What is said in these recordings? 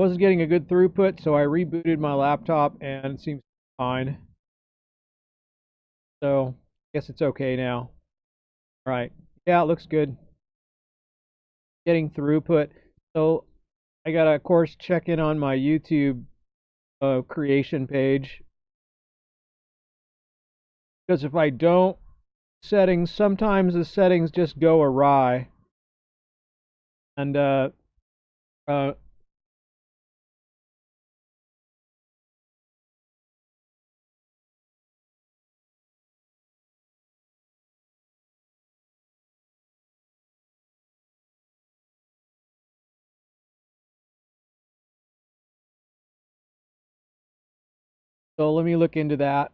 Wasn't getting a good throughput, so I rebooted my laptop and it seems fine. So I guess it's okay now. All right. Yeah, it looks good. Getting throughput. So I gotta, of course, check in on my YouTube creation page, because if I don't, sometimes the settings just go awry, and uh, so let me look into that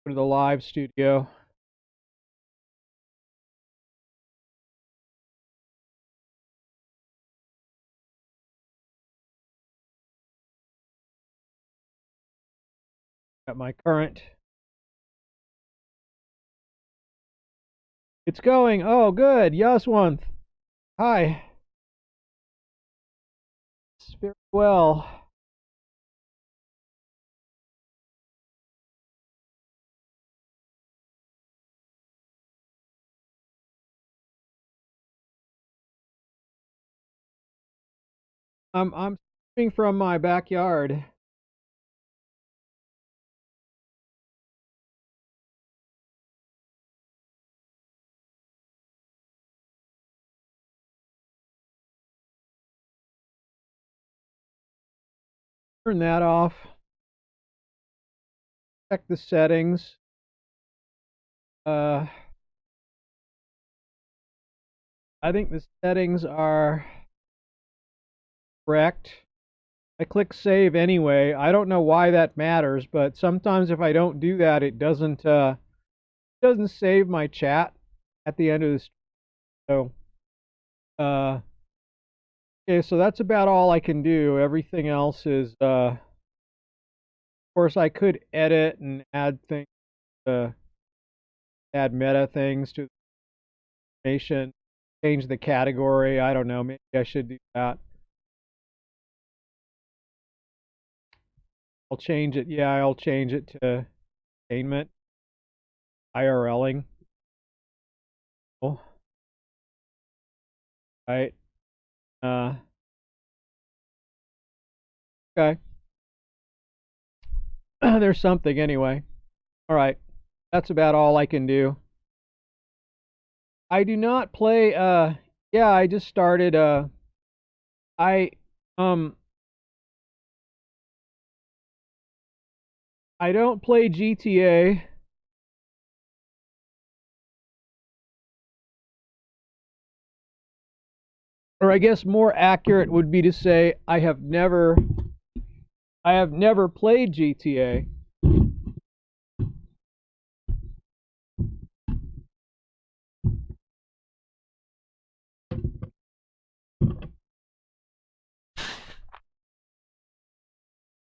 for the live studio. Got my current. It's going. Oh, good. Yaswanth. Hi. Very well. I'm streaming from my backyard. Turn that off. Check the settings. I think the settings are correct. I click save anyway. I don't know why that matters, but sometimes if I don't do that, it doesn't save my chat at the end of the stream. So okay, so that's about all I can do. Everything else is of course I could edit and add things, add meta things to the information, change the category. I don't know, maybe I should do that. I'll change it. Yeah, I'll change it to entertainment, IRLing. Oh, right. Uh, okay. There's something anyway. All right. That's about all I can do. I do not play yeah, I just started I um I don't play GTA. Or I guess more accurate would be to say I have never played GTA.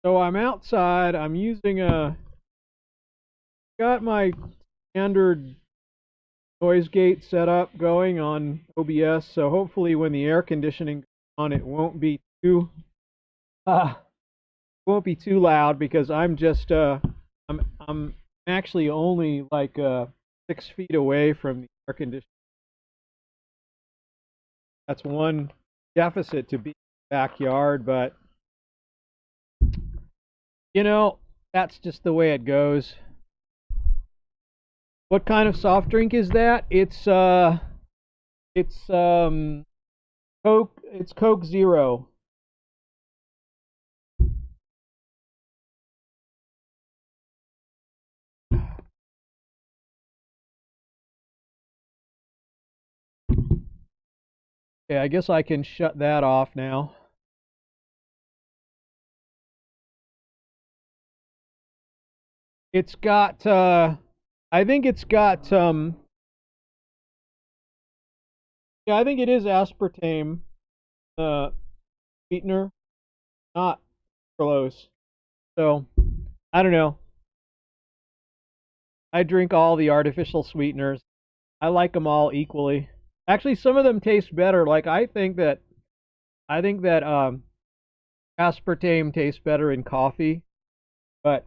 So I'm outside, I'm using got my standard noise gate setup going on OBS, so hopefully when the air conditioning goes on it uh won't be too loud, because I'm just I'm actually only like 6 feet away from the air conditioning. That's one deficit to be in the backyard, but you know, that's just the way it goes. What kind of soft drink is that? It's Coke, it's Coke Zero. Okay, I guess I can shut that off now. It's got I think it's got yeah, I think it is aspartame sweetener, not close. So, I don't know. I drink all the artificial sweeteners. I like them all equally. Actually, some of them taste better. Like I think that aspartame tastes better in coffee. But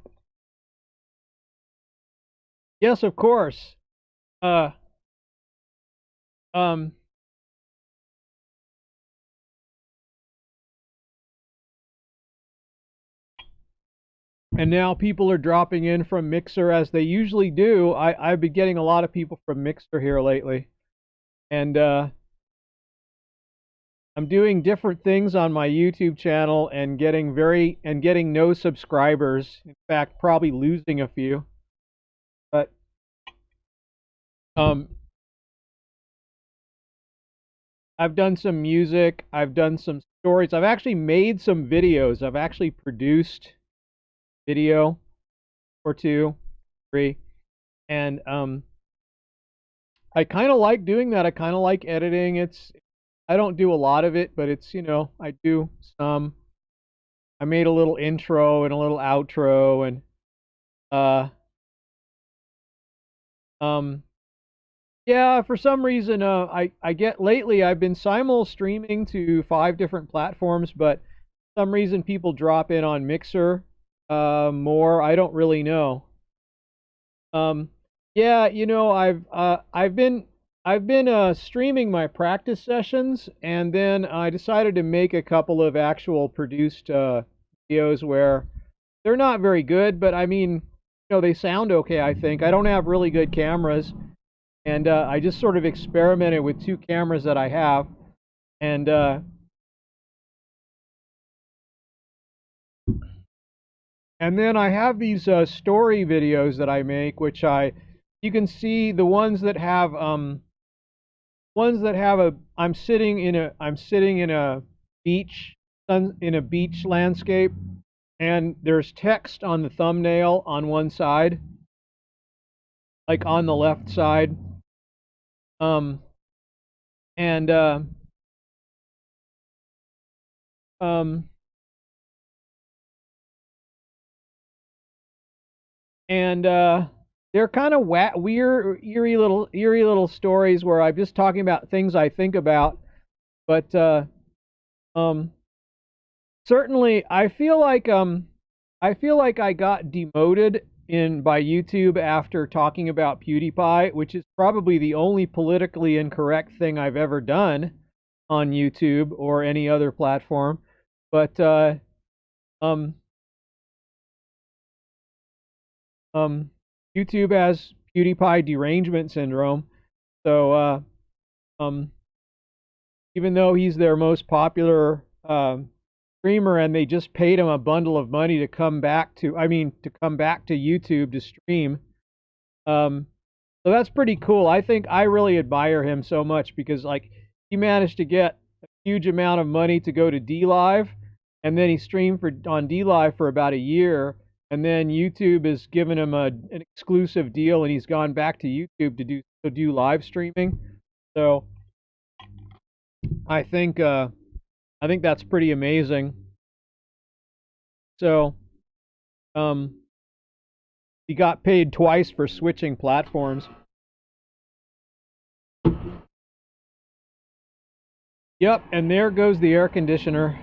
yes, of course. Uh, um, and now people are dropping in from Mixer as they usually do. I've been getting a lot of people from Mixer here lately, and I'm doing different things on my YouTube channel and getting no subscribers. In fact, probably losing a few. But um, I've done some music. I've done some stories. I've actually made some videos. I've actually produced video or two, three, and I kind of like doing that. I kind of like editing. I don't do a lot of it, but it's I do some. I made a little intro and a little outro, and uh um yeah, for some reason I get lately I've been simul streaming to 5 different platforms, but for some reason people drop in on Mixer more. I don't really know. Um, yeah, I've been streaming my practice sessions, and then I decided to make a couple of actual produced videos where they're not very good, but I mean, they sound okay. I think I don't have really good cameras, and I just sort of experimented with 2 cameras that I have, and then I have these story videos that I make, which you can see the ones that have a I'm sitting in a beach in a beach landscape, and there's text on the thumbnail on one side, like on the left side, um and um and they're kind of weird, eerie little stories where I'm just talking about things I think about, but um certainly I feel like I got demoted in by YouTube after talking about PewDiePie, which is probably the only politically incorrect thing I've ever done on YouTube or any other platform. But um um YouTube has PewDiePie derangement syndrome. So um even though he's their most popular streamer, and they just paid him a bundle of money to come back to YouTube to stream. So that's pretty cool. I think I really admire him so much because like he managed to get a huge amount of money to go to D Live, and then he streamed on D Live for about a year, and then YouTube has given him an exclusive deal, and he's gone back to YouTube to do live streaming. So I think uh, I think that's pretty amazing. So um, he got paid twice for switching platforms. Yep, and there goes the air conditioner.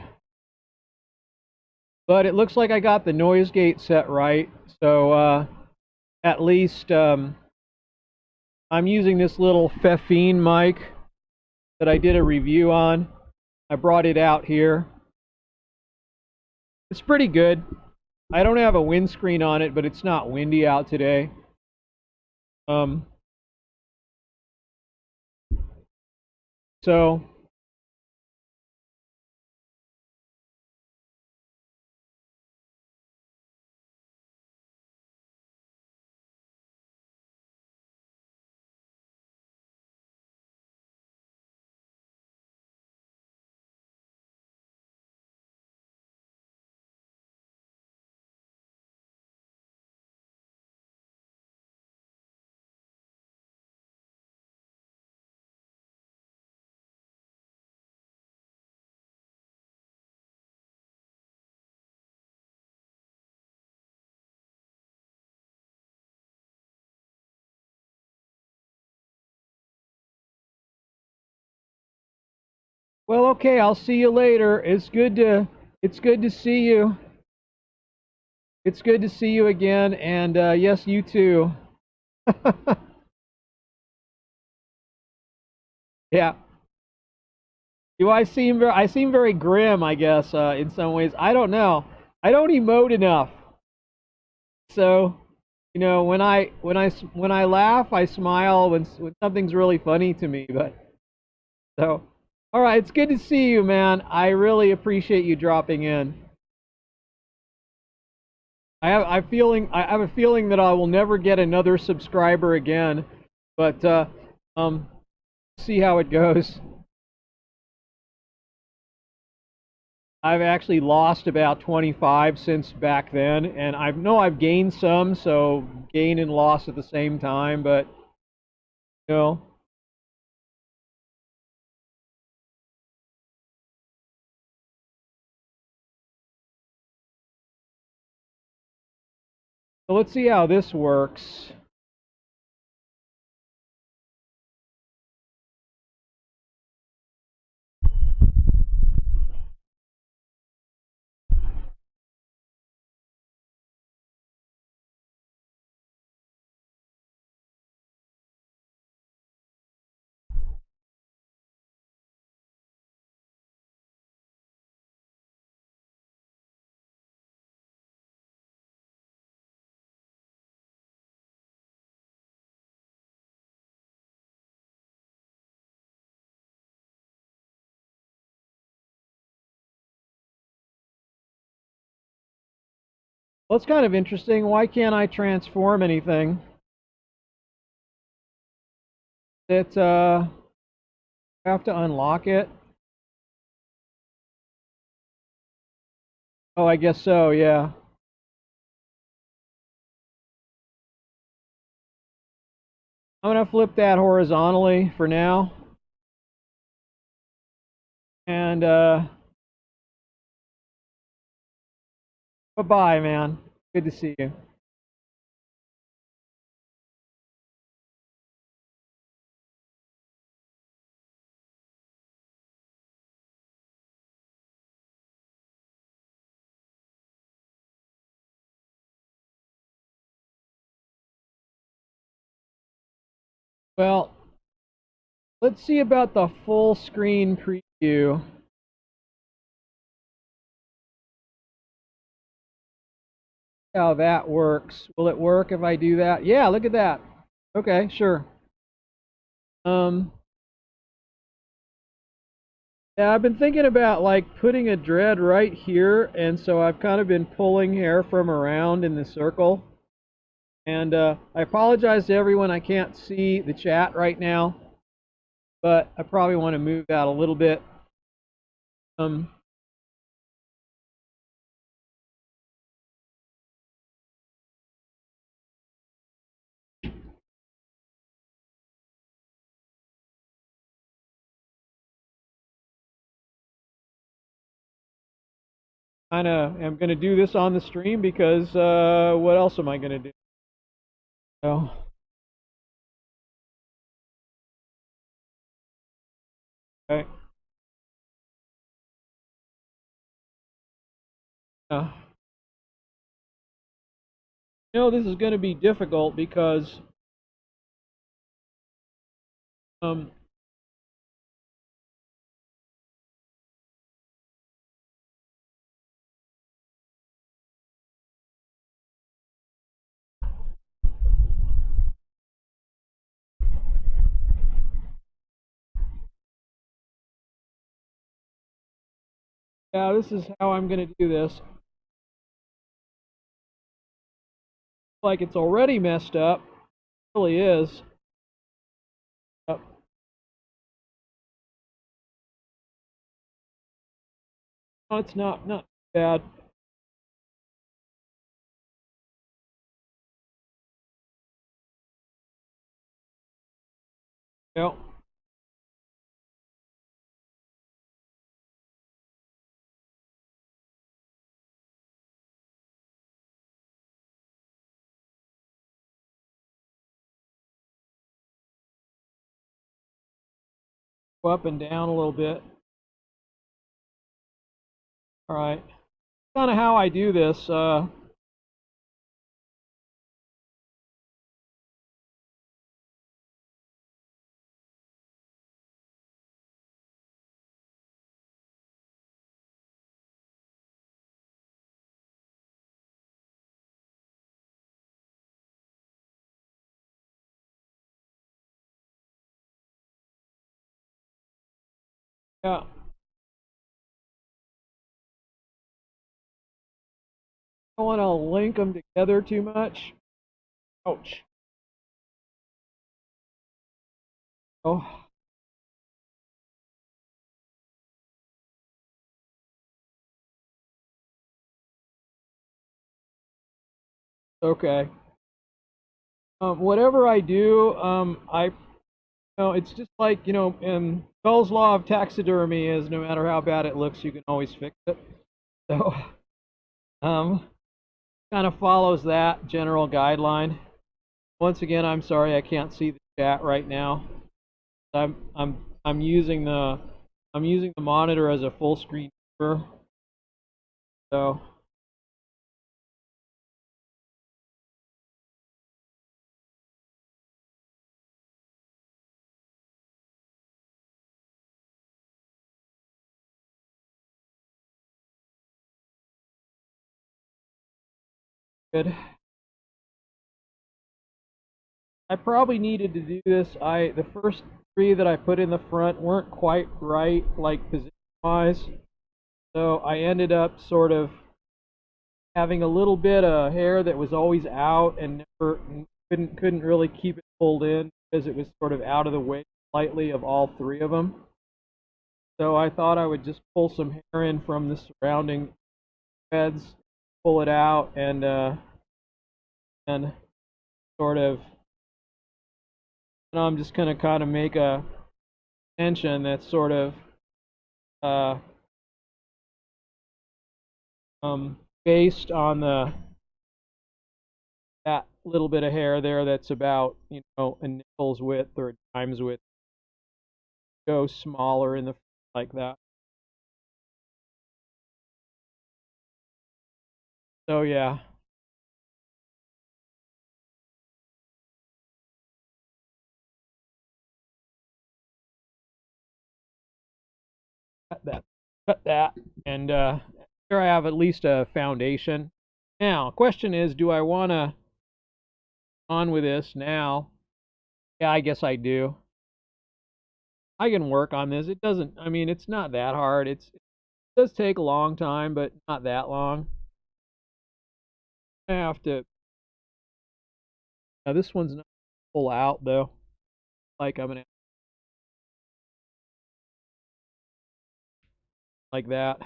But it looks like I got the noise gate set right. So at least I'm using this little Fefine mic that I did a review on. I brought it out here. It's pretty good. I don't have a windscreen on it, but it's not windy out today. Um, so Well, okay, I'll see you later. It's good to see you. It's good to see you again, and yes, you too. Yeah. Do I seem very grim, I guess, in some ways. I don't know. I don't emote enough. So, you know, when I laugh, I smile when something's really funny to me, but so all right, it's good to see you, man. I really appreciate you dropping in. I have a feeling that I will never get another subscriber again, but um see how it goes. I've actually lost about 25 since back then, and I know I've gained some, so gain and loss at the same time, but you know. So let's see how this works. Well, it's kind of interesting. Why can't I transform anything? It I have to unlock it. Oh, I guess so, yeah. I'm gonna flip that horizontally for now. And bye-bye, man. Good to see you. Well, let's see about the full screen preview. How that works. Will it work if I do that? Yeah, look at that. Okay, sure. Um, yeah, I've been thinking about like putting a dread right here, and so I've kind of been pulling hair from around in the circle. And I apologize to everyone I can't see the chat right now, but I probably want to move that a little bit. Um, kind of am going to do this on the stream because what else am I going to do? So, okay. Uh, you know, this is going to be difficult because um, yeah, this is how I'm going to do this. Like it's already messed up. It really is. Oh, no, it's not bad. No, go up and down a little bit. All right, kind of how I do this. Yeah, I don't want to link them together too much. Ouch. Oh, okay. Whatever I do, it's just like, Bell's law of taxidermy is no matter how bad it looks, you can always fix it. So, um, kind of follows that general guideline. Once again, I'm sorry I can't see the chat right now. I'm using the monitor as a full screen viewer. So, good. I probably needed to do this. The first three that I put in the front weren't quite right, like position wise. So I ended up sort of having a little bit of hair that was always out and never couldn't really keep it pulled in because it was sort of out of the way slightly of all three of them. So I thought I would just pull some hair in from the surrounding beds, pull it out, and sort of, I'm just gonna kind of make a extension that's sort of uh, based on that little bit of hair there that's about, a nickel's width or a dime's width. Go smaller in the like that. So yeah, cut that, and here I have at least a foundation. Now, question is, do I want to on with this now? Yeah, I guess I do. I can work on this. It doesn't. I mean, it's not that hard. It does take a long time, but not that long. I have to. Now this one's not full out though. Like I'm gonna like that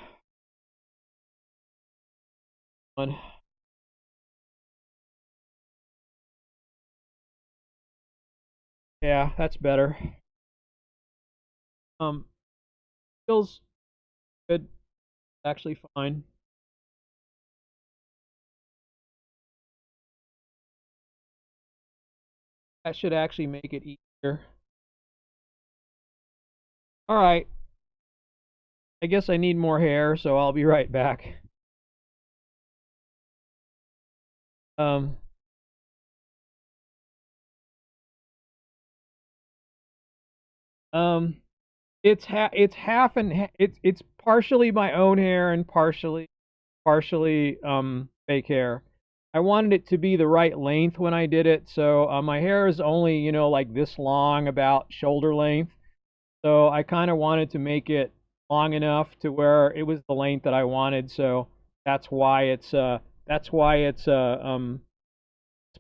one. Yeah, that's better. Um, feels good. Actually, fine. That should actually make it easier. All right. I guess I need more hair, so I'll be right back. Um, um, it's half and it's partially my own hair and partially fake hair. I wanted it to be the right length when I did it, so my hair is only, like this long, about shoulder length. So I kind of wanted to make it long enough to where it was the length that I wanted. So that's why it's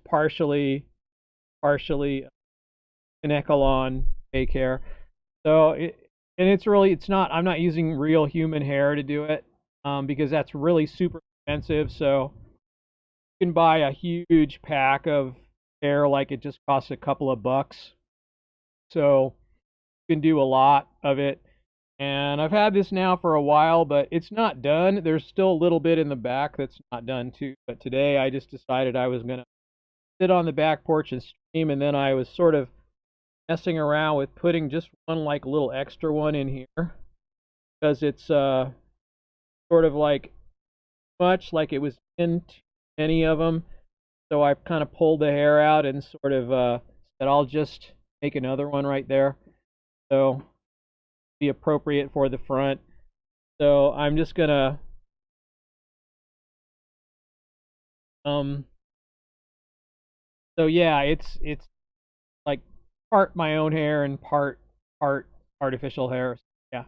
partially Kanekalon fake hair. So and I'm not using real human hair to do it, because that's really super expensive. So you can buy a huge pack of hair, like it just costs a couple of bucks. So you can do a lot of it. And I've had this now for a while, but it's not done. There's still a little bit in the back that's not done too. But today I just decided I was gonna sit on the back porch and stream, and then I was sort of messing around with putting just one like little extra one in here because it's sort of like much like it was in too many of them. So I kind of pulled the hair out and sort of said I'll just make another one right there. So be appropriate for the front. So I'm just gonna um so yeah, it's like part my own hair and part artificial hair. Yeah.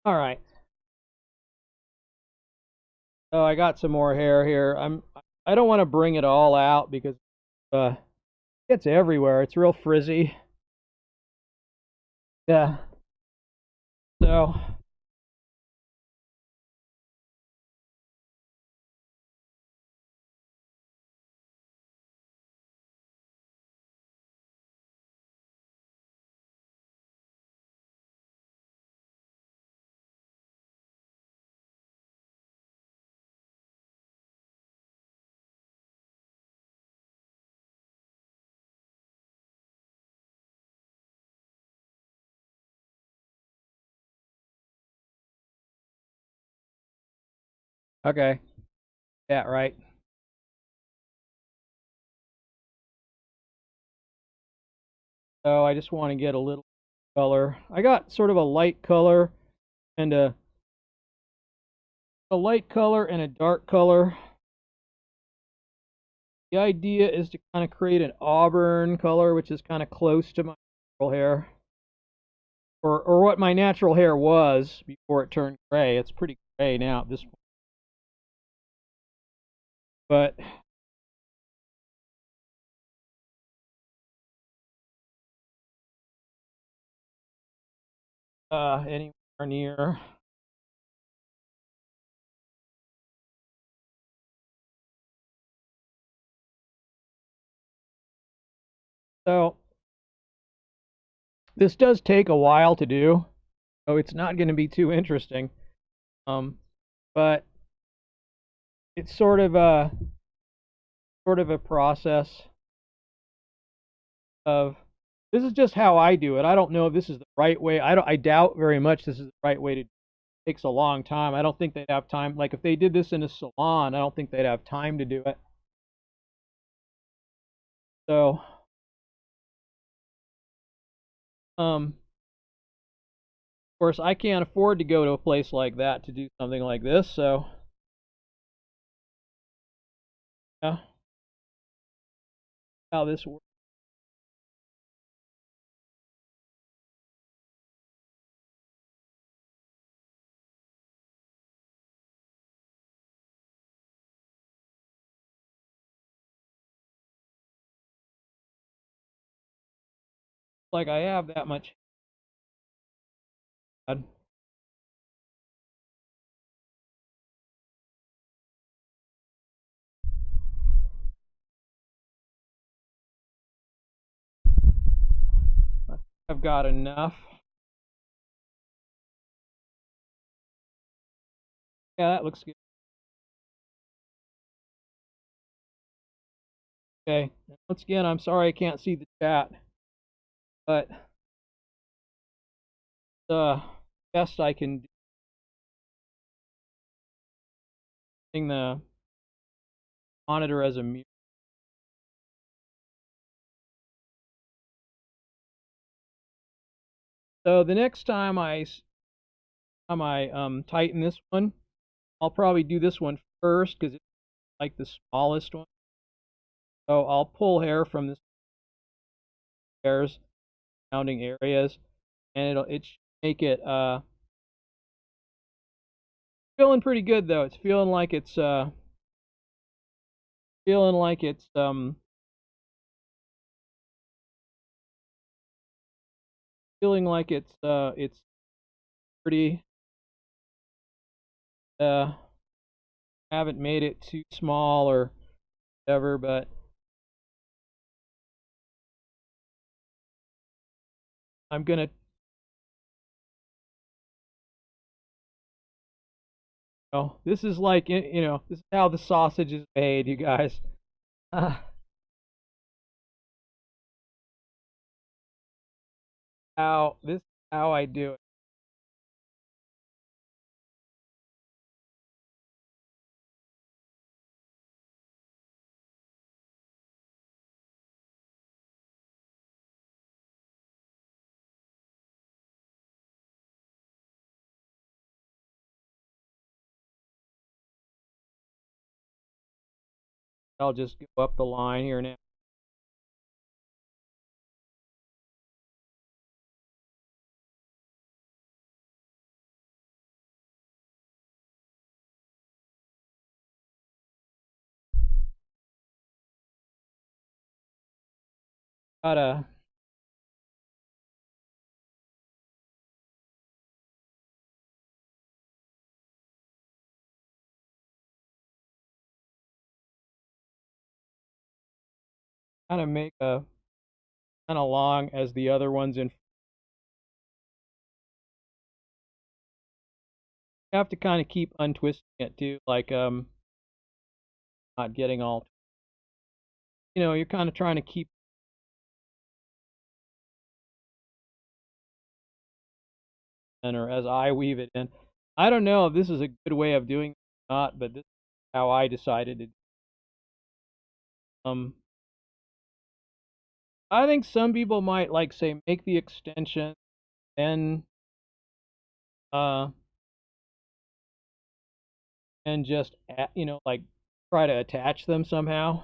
All right. So I got some more hair here. I don't want to bring it all out because uh it's everywhere. It's real frizzy. Yeah. So okay. Yeah, right. So I just want to get a little color. I got sort of a light color and a light color and a dark color. The idea is to kind of create an auburn color, which is kind of close to my natural hair, or what my natural hair was before it turned gray. It's pretty gray now at this point, but anywhere near. So this does take a while to do, so it's not going to be too interesting. Um, but it's sort of a process of this is just how I do it. I don't know if this is the right way. I doubt very much this is the right way to do it. It takes a long time. I don't think they'd have time. Like if they did this in a salon, I don't think they'd have time to do it. So, of course, I can't afford to go to a place like that to do something like this. So, yeah, how this works. Like I have that much. I've got enough. Yeah, that looks good. Okay. Once again, I'm sorry I can't see the chat, but the best I can do using the monitor as a mirror. So the next time I tighten this one, I'll probably do this one first because it's like the smallest one. So I'll pull hair from this hairs surrounding areas, and it should make it feeling pretty good though. It's feeling like it's feeling like it's feeling like it's pretty haven't made it too small or whatever, but I'm gonna this is like this is how the sausage is made, you guys. Uh, how this is how I do it. I'll just go up the line here now. Gotta kind of make a kind of long as the other ones in. You have to kind of keep untwisting it too, like not getting all. You're kind of trying to keep in, or as I weave it in. I don't know if this is a good way of doing it or not, but this is how I decided to. Um, I think some people might like say make the extension, then uh, and just like try to attach them somehow.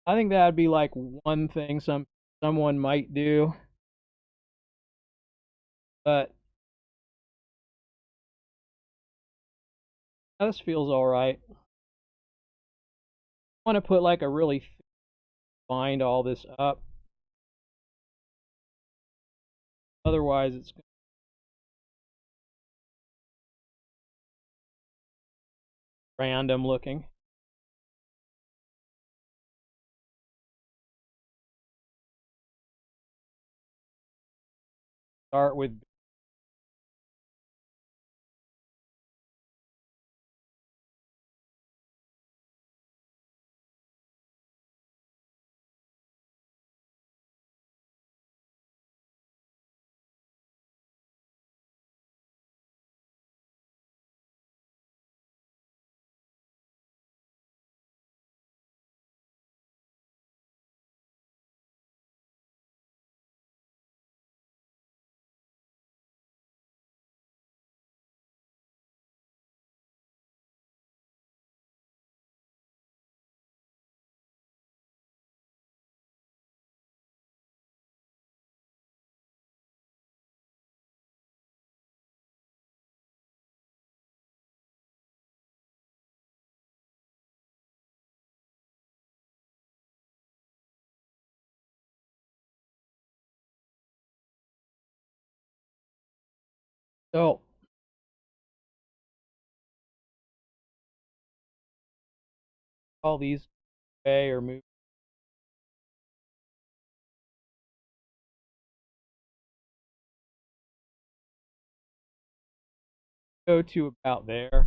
I think that'd be like one thing someone might do, but this feels all right. I want to put like a really bind all this up. Otherwise, it's random looking. Start with so all these away or move. go to about there.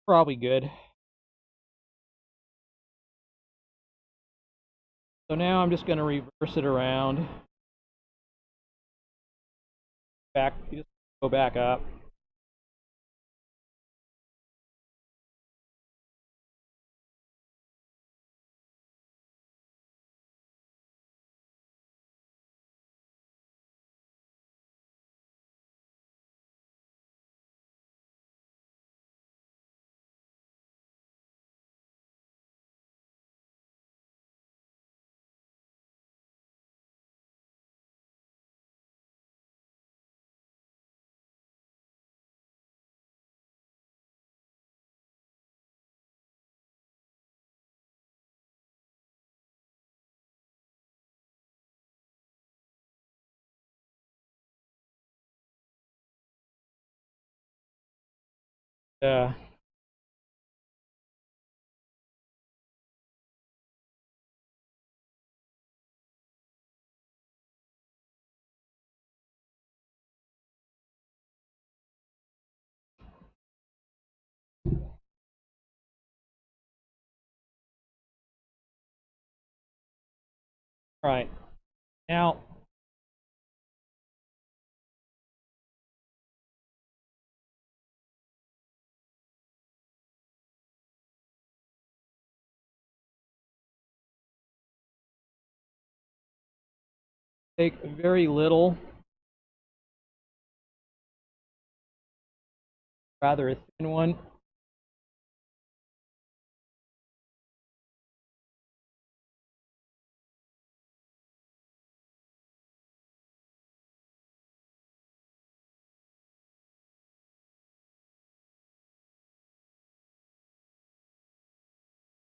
Probably good. So now I'm just going to reverse it around. Back, just go back up. Uh, right. Now, take very little, rather a thin one.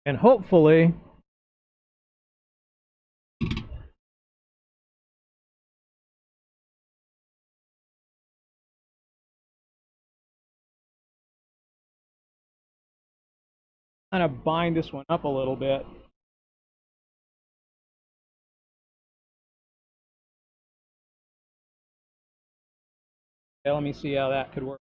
And hopefully, kind of bind this one up a little bit. Okay, let me see how that could work.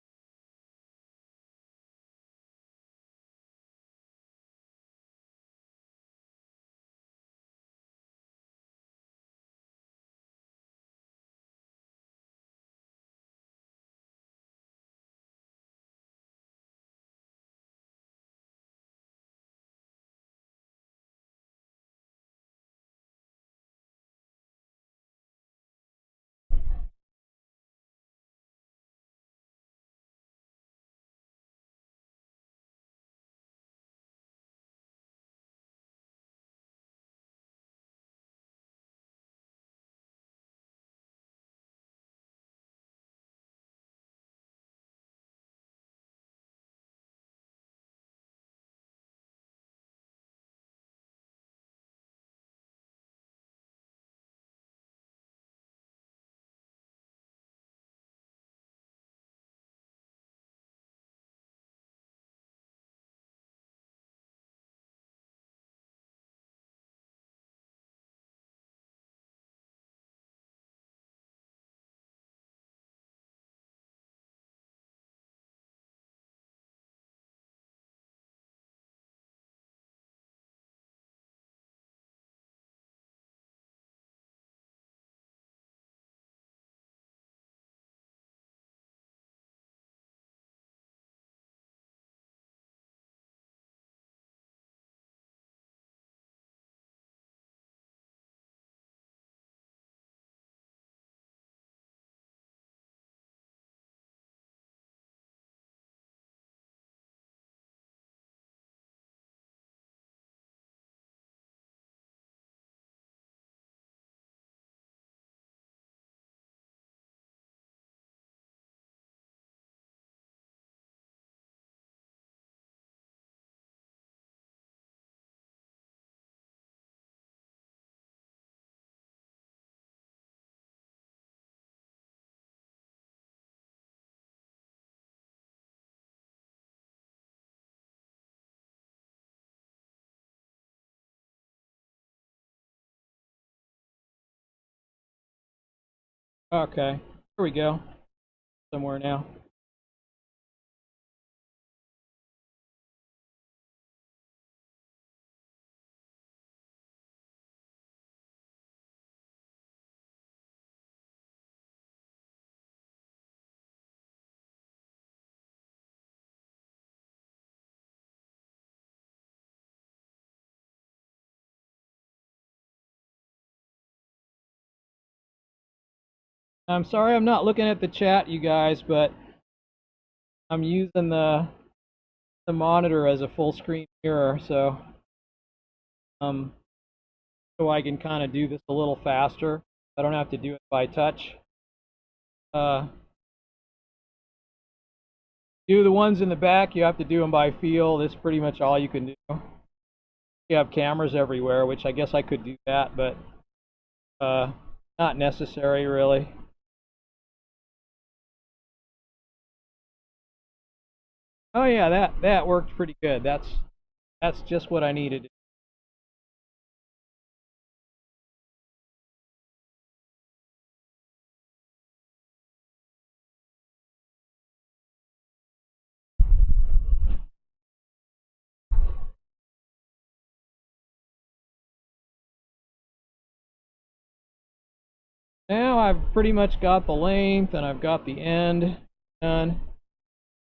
Okay, here we go. Somewhere now. I'm sorry I'm not looking at the chat, you guys, but I'm using the monitor as a full screen mirror, um so I can kind of do this a little faster. I don't have to do it by touch. Uh, do the ones in the back, you have to do them by feel. That's pretty much all you can do. You have cameras everywhere, which I guess I could do that, but uh, not necessary really. Oh yeah, that worked pretty good. That's just what I needed. Now I've pretty much got the length and I've got the end done.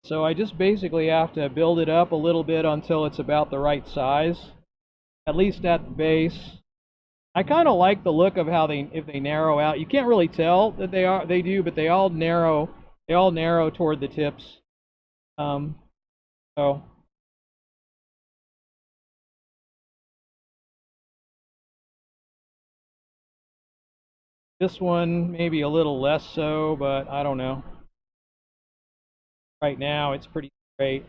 So I just basically have to build it up a little bit until it's about the right size, at least at the base. I kind of like the look of how if they narrow out. You can't really tell that they do, but they all narrow toward the tips. Um, so this one maybe a little less so, but I don't know. Right now it's pretty straight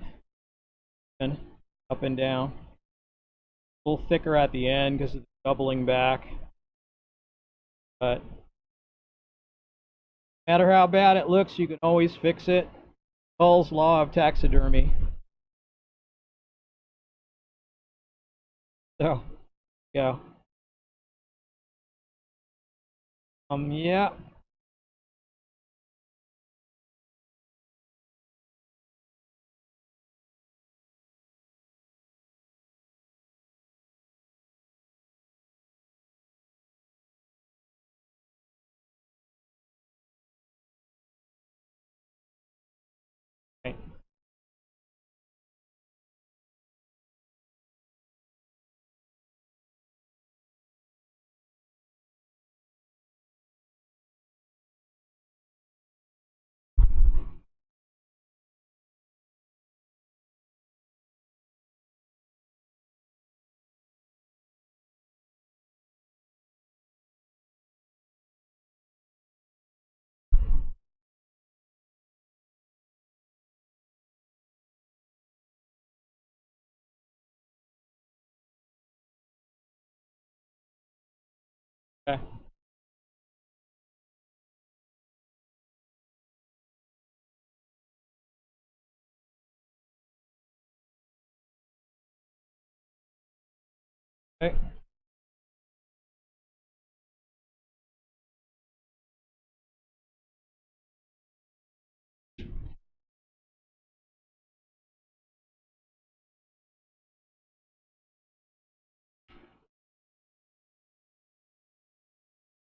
and up and down. A little thicker at the end because it's doubling back, but no matter how bad it looks, you can always fix it. Hull's law of taxidermy. So, yeah. Yeah. Right. Okay. Okay.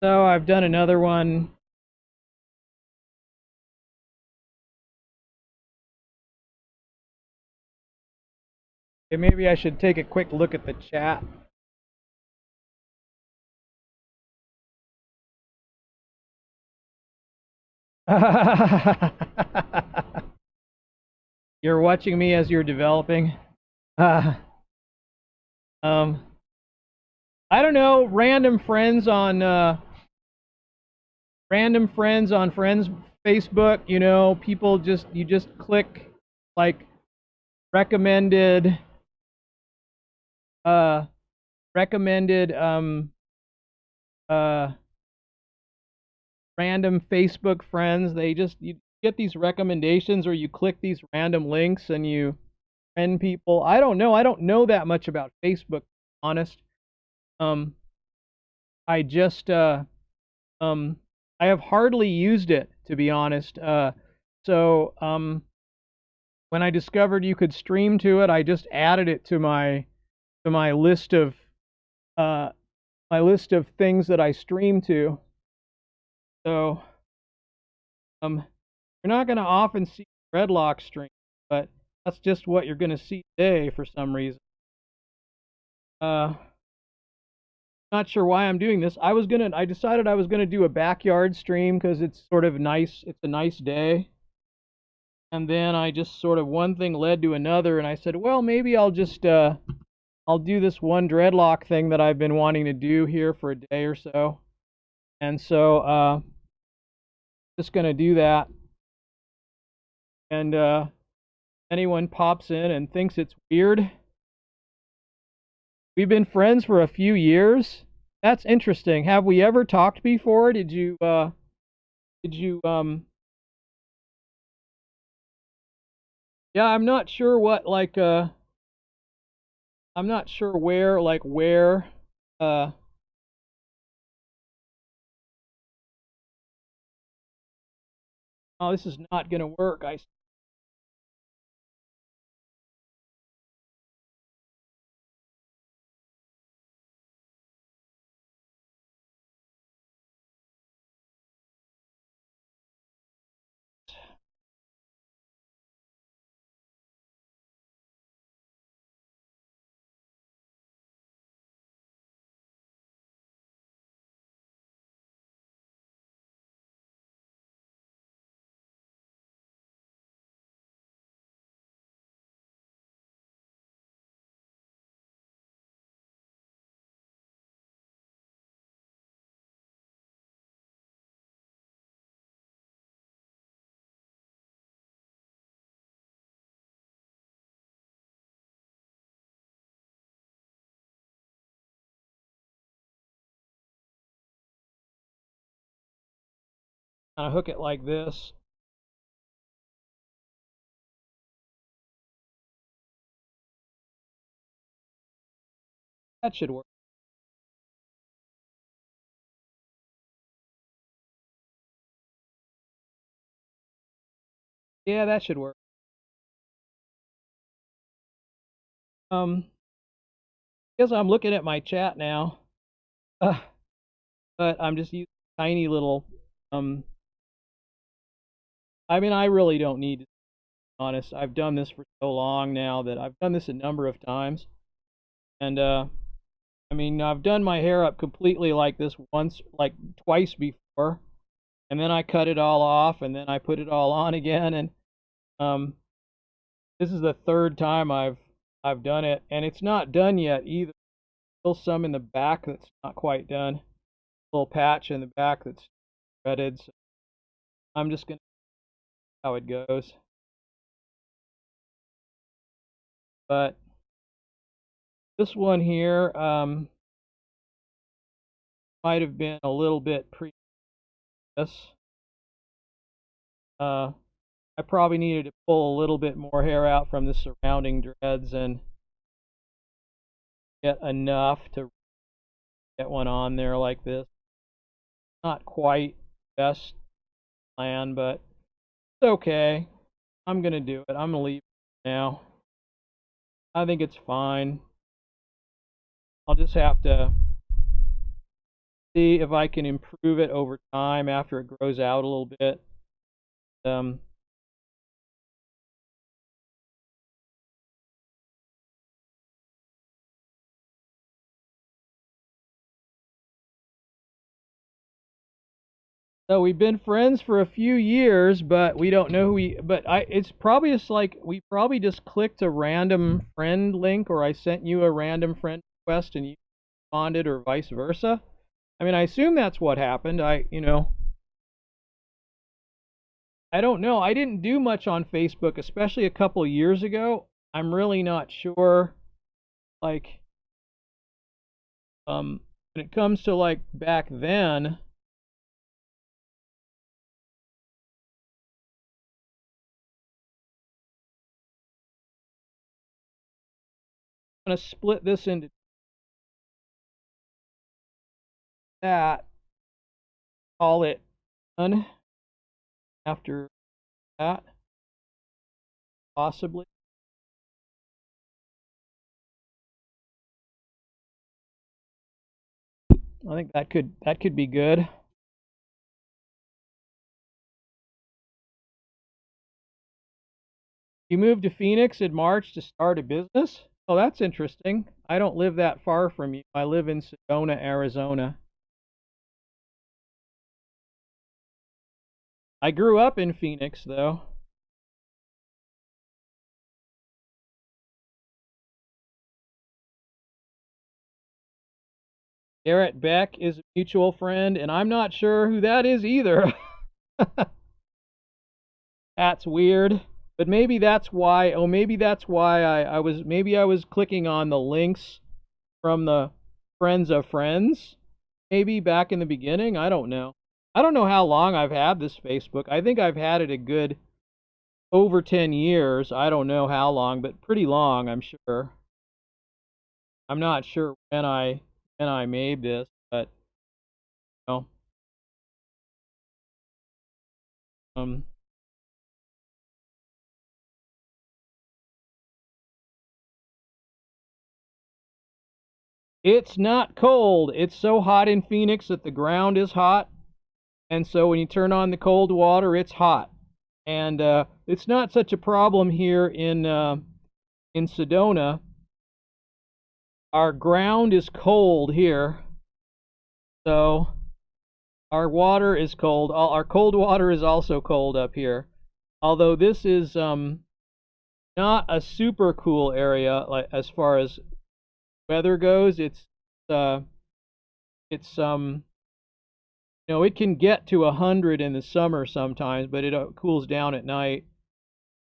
So I've done another one. Okay, maybe I should take a quick look at the chat. You're watching me as you're developing. Uh, um, I don't know. Random friends on friends Facebook. You know, people you just click like recommended uh recommended uh random Facebook friends. You get these recommendations or you click these random links and you friend people. I don't know. I don't know that much about Facebook, to be honest. Um I just um I have hardly used it, to be honest. So when I discovered you could stream to it, I just added it to my list of uh, things that I stream to. So you're not going to often see dreadlock stream, but that's just what you're going to see today for some reason. Not sure why I'm doing this. I decided I was gonna do a backyard stream because it's sort of nice. It's a nice day. And then I just sort of one thing led to another, and I said, well, maybe I'll do this one dreadlock thing that I've been wanting to do here for a day or so. And so just gonna do that. And anyone pops in and thinks it's weird. We've been friends for a few years. That's interesting. Have we ever talked before? Did you yeah, I'm not sure what like I'm not sure where uh oh, this is not going to work. I kind of hook it like this. That should work. Yeah, that should work. I guess I'm looking at my chat now. Uh, but I'm just using tiny little um I mean, I really don't need to be honest. I've done this for so long now that I've done this a number of times. And I mean, I've done my hair up completely like this once, like twice before, and then I cut it all off, and then I put it all on again, and um, this is the third time I've done it, and it's not done yet either. Still some in the back that's not quite done. A little patch in the back that's threaded. So I'm just gonna see how it goes. But this one here might have been a little bit previous. Uh, I probably needed to pull a little bit more hair out from the surrounding dreads and get enough to get one on there like this. Not quite best plan, but it's okay. I'm gonna do it. I'm gonna leave it now. I think it's fine. I'll just have to see if I can improve it over time after it grows out a little bit. Um, so we've been friends for a few years, but we don't know who we. But it's probably just like we probably just clicked a random friend link, or I sent you a random friend request and you responded, or vice versa. I mean, I assume that's what happened. I don't know. I didn't do much on Facebook, especially a couple of years ago. I'm really not sure. Like, when it comes to like back then, I'm gonna split this into that. Call it done after that, possibly. I think that could be good. You moved to Phoenix in March to start a business? Oh, that's interesting. I don't live that far from you. I live in Sedona, Arizona. I grew up in Phoenix, though. Garrett Beck is a mutual friend, and I'm not sure who that is either. That's weird. But maybe that's why, oh, maybe that's why maybe I was clicking on the links from the friends of friends, maybe back in the beginning. I don't know. I don't know how long I've had this Facebook. I think I've had it a good over 10 years. I don't know how long, but pretty long, I'm sure. I'm not sure when I made this, but you know, um it's not cold. It's so hot in Phoenix that the ground is hot, and so when you turn on the cold water, it's hot. And it's not such a problem here in Sedona. Our ground is cold here, so our water is cold. Our cold water is also cold up here. Although this is not a super cool area, like as far as weather goes. Uh it's it can get to 100 in the summer sometimes, but it cools down at night.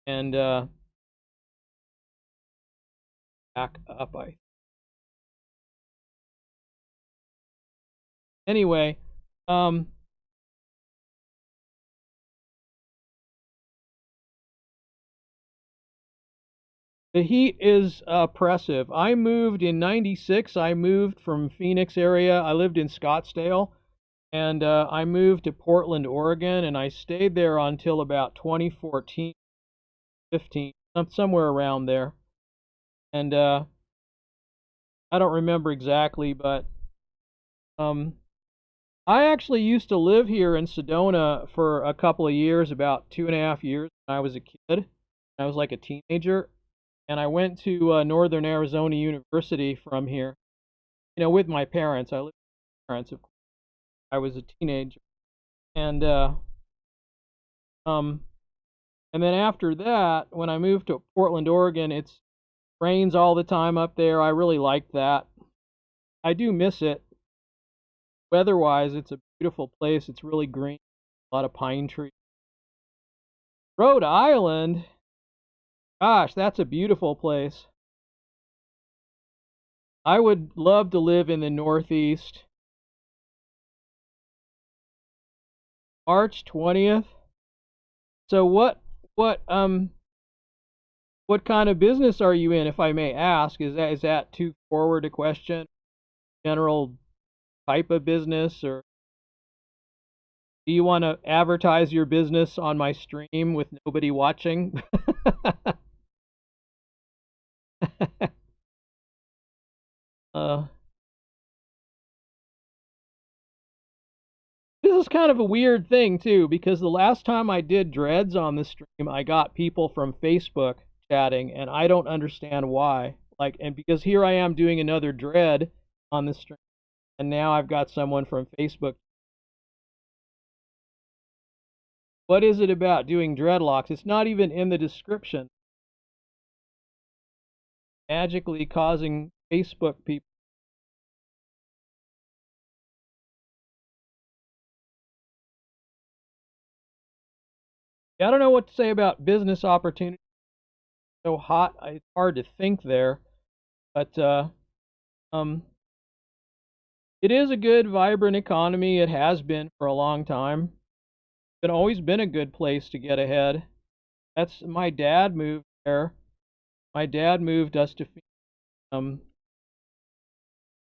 And back up. I Anyway, um the heat is oppressive. I moved in 96. I moved from Phoenix area. I lived in Scottsdale, and I moved to Portland, Oregon, and I stayed there until about 2014, 15, somewhere around there. And I don't remember exactly, but um, I actually used to live here in Sedona for a couple of years, about 2.5 years when I was a kid. I was like a teenager, and I went to Northern Arizona University from here, with my parents. I lived with my parents, of course. I was a teenager, and um, and then after that, when I moved to Portland, Oregon, it's rains all the time up there. I really like that. I do miss it. Weather-wise, it's a beautiful place. It's really green, a lot of pine trees. Rhode Island, gosh, that's a beautiful place. I would love to live in the Northeast. March 20th. So what kind of business are you in, if I may ask? Is that too forward a question? General type of business, or do you want to advertise your business on my stream with nobody watching? uh, this is kind of a weird thing too, because the last time I did dreads on the stream, I got people from Facebook chatting, and I don't understand why. Like, and because here I am doing another dread on the stream, and now I've got someone from Facebook. What is it about doing dreadlocks? It's not even in the description. Magically causing Facebook people. I don't know what to say about business opportunities. So hot, it's hard to think there. But um, it is a good, vibrant economy. It has been for a long time. It's always been a good place to get ahead. That's My dad moved there. My dad moved us to um.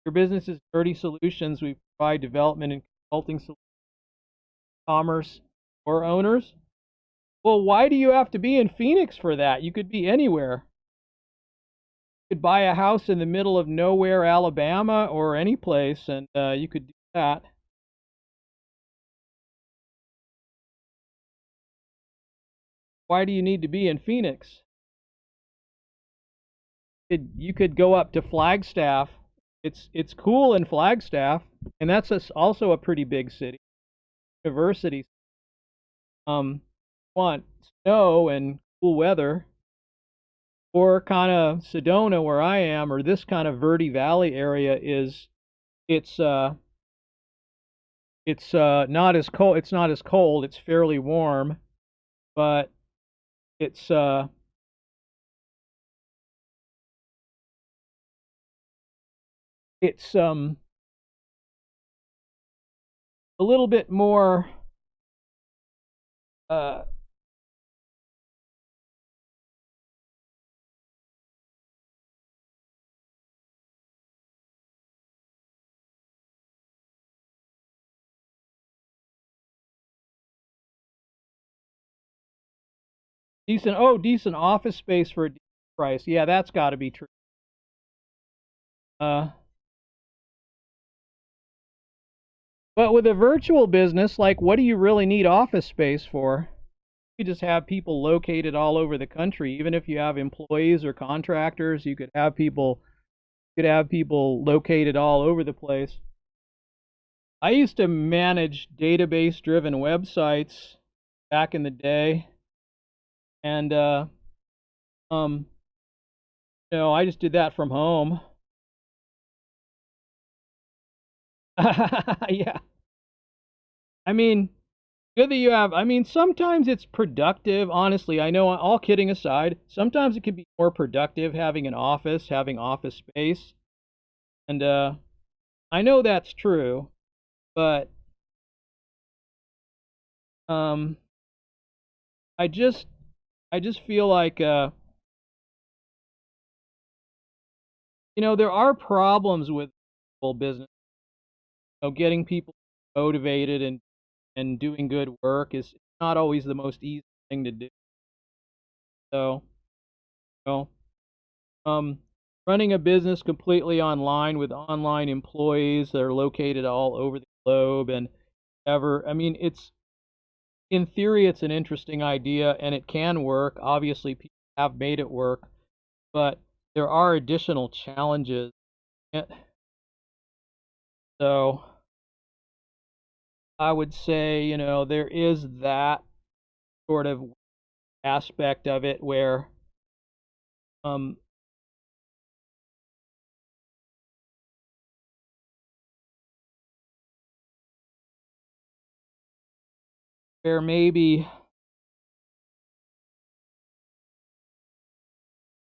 Your business is Dirty Solutions. We provide development and consulting solutions commerce or owners. Well, why do you have to be in Phoenix for that? You could be anywhere. You could buy a house in the middle of nowhere, Alabama, or any place, and you could do that. Why do you need to be in Phoenix? You could go up to Flagstaff. It's cool in Flagstaff, and that's also a pretty big city. University. Want snow and cool weather, or kind of Sedona where I am, or this kind of Verde Valley area is it's not as cold. It's not as cold. It's fairly warm, but it's it's a little bit more uh, decent. Oh, decent office space for a decent price. Yeah, that's got to be true. Uh, but with a virtual business, like, what do you really need office space for? You just have people located all over the country. Even if you have employees or contractors, you could have people located all over the place. I used to manage database driven websites back in the day, and um I just did that from home. Yeah. I mean, good that you have. I mean, sometimes it's productive, honestly. I know, all kidding aside, sometimes it can be more productive having an office, having office space. And I know that's true, but um I just I just feel like there are problems with full business. Getting people motivated and doing good work is not always the most easy thing to do. So, you know, um, running a business completely online with online employees that are located all over the globe and I mean, in theory, it's an interesting idea and it can work. Obviously, people have made it work, but there are additional challenges. So, I would say, there is that sort of aspect of it um, where maybe,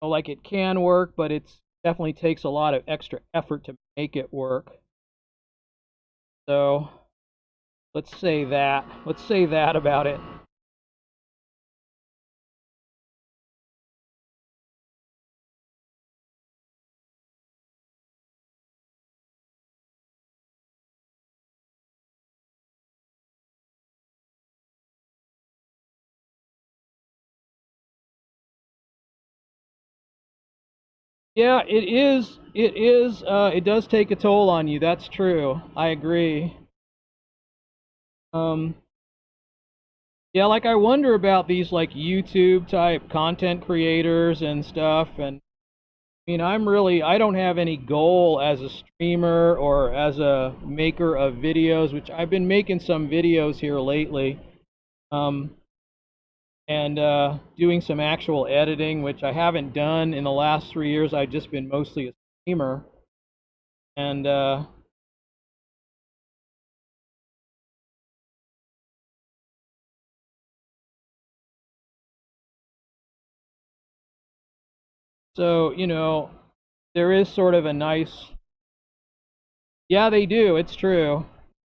like, it can work, but it's definitely takes a lot of extra effort to make it work. So let's say that. Let's say that about it. Yeah, it is. It is. It does take a toll on you. That's true. I agree. Um, yeah, like, I wonder about these, like, YouTube type content creators and stuff. And I mean, I don't have any goal as a streamer or as a maker of videos, which I've been making some videos here lately. Um, and doing some actual editing, which I haven't done in the last 3 years. I've just been mostly a streamer. And so, there is sort of a nice, yeah, they do. It's true.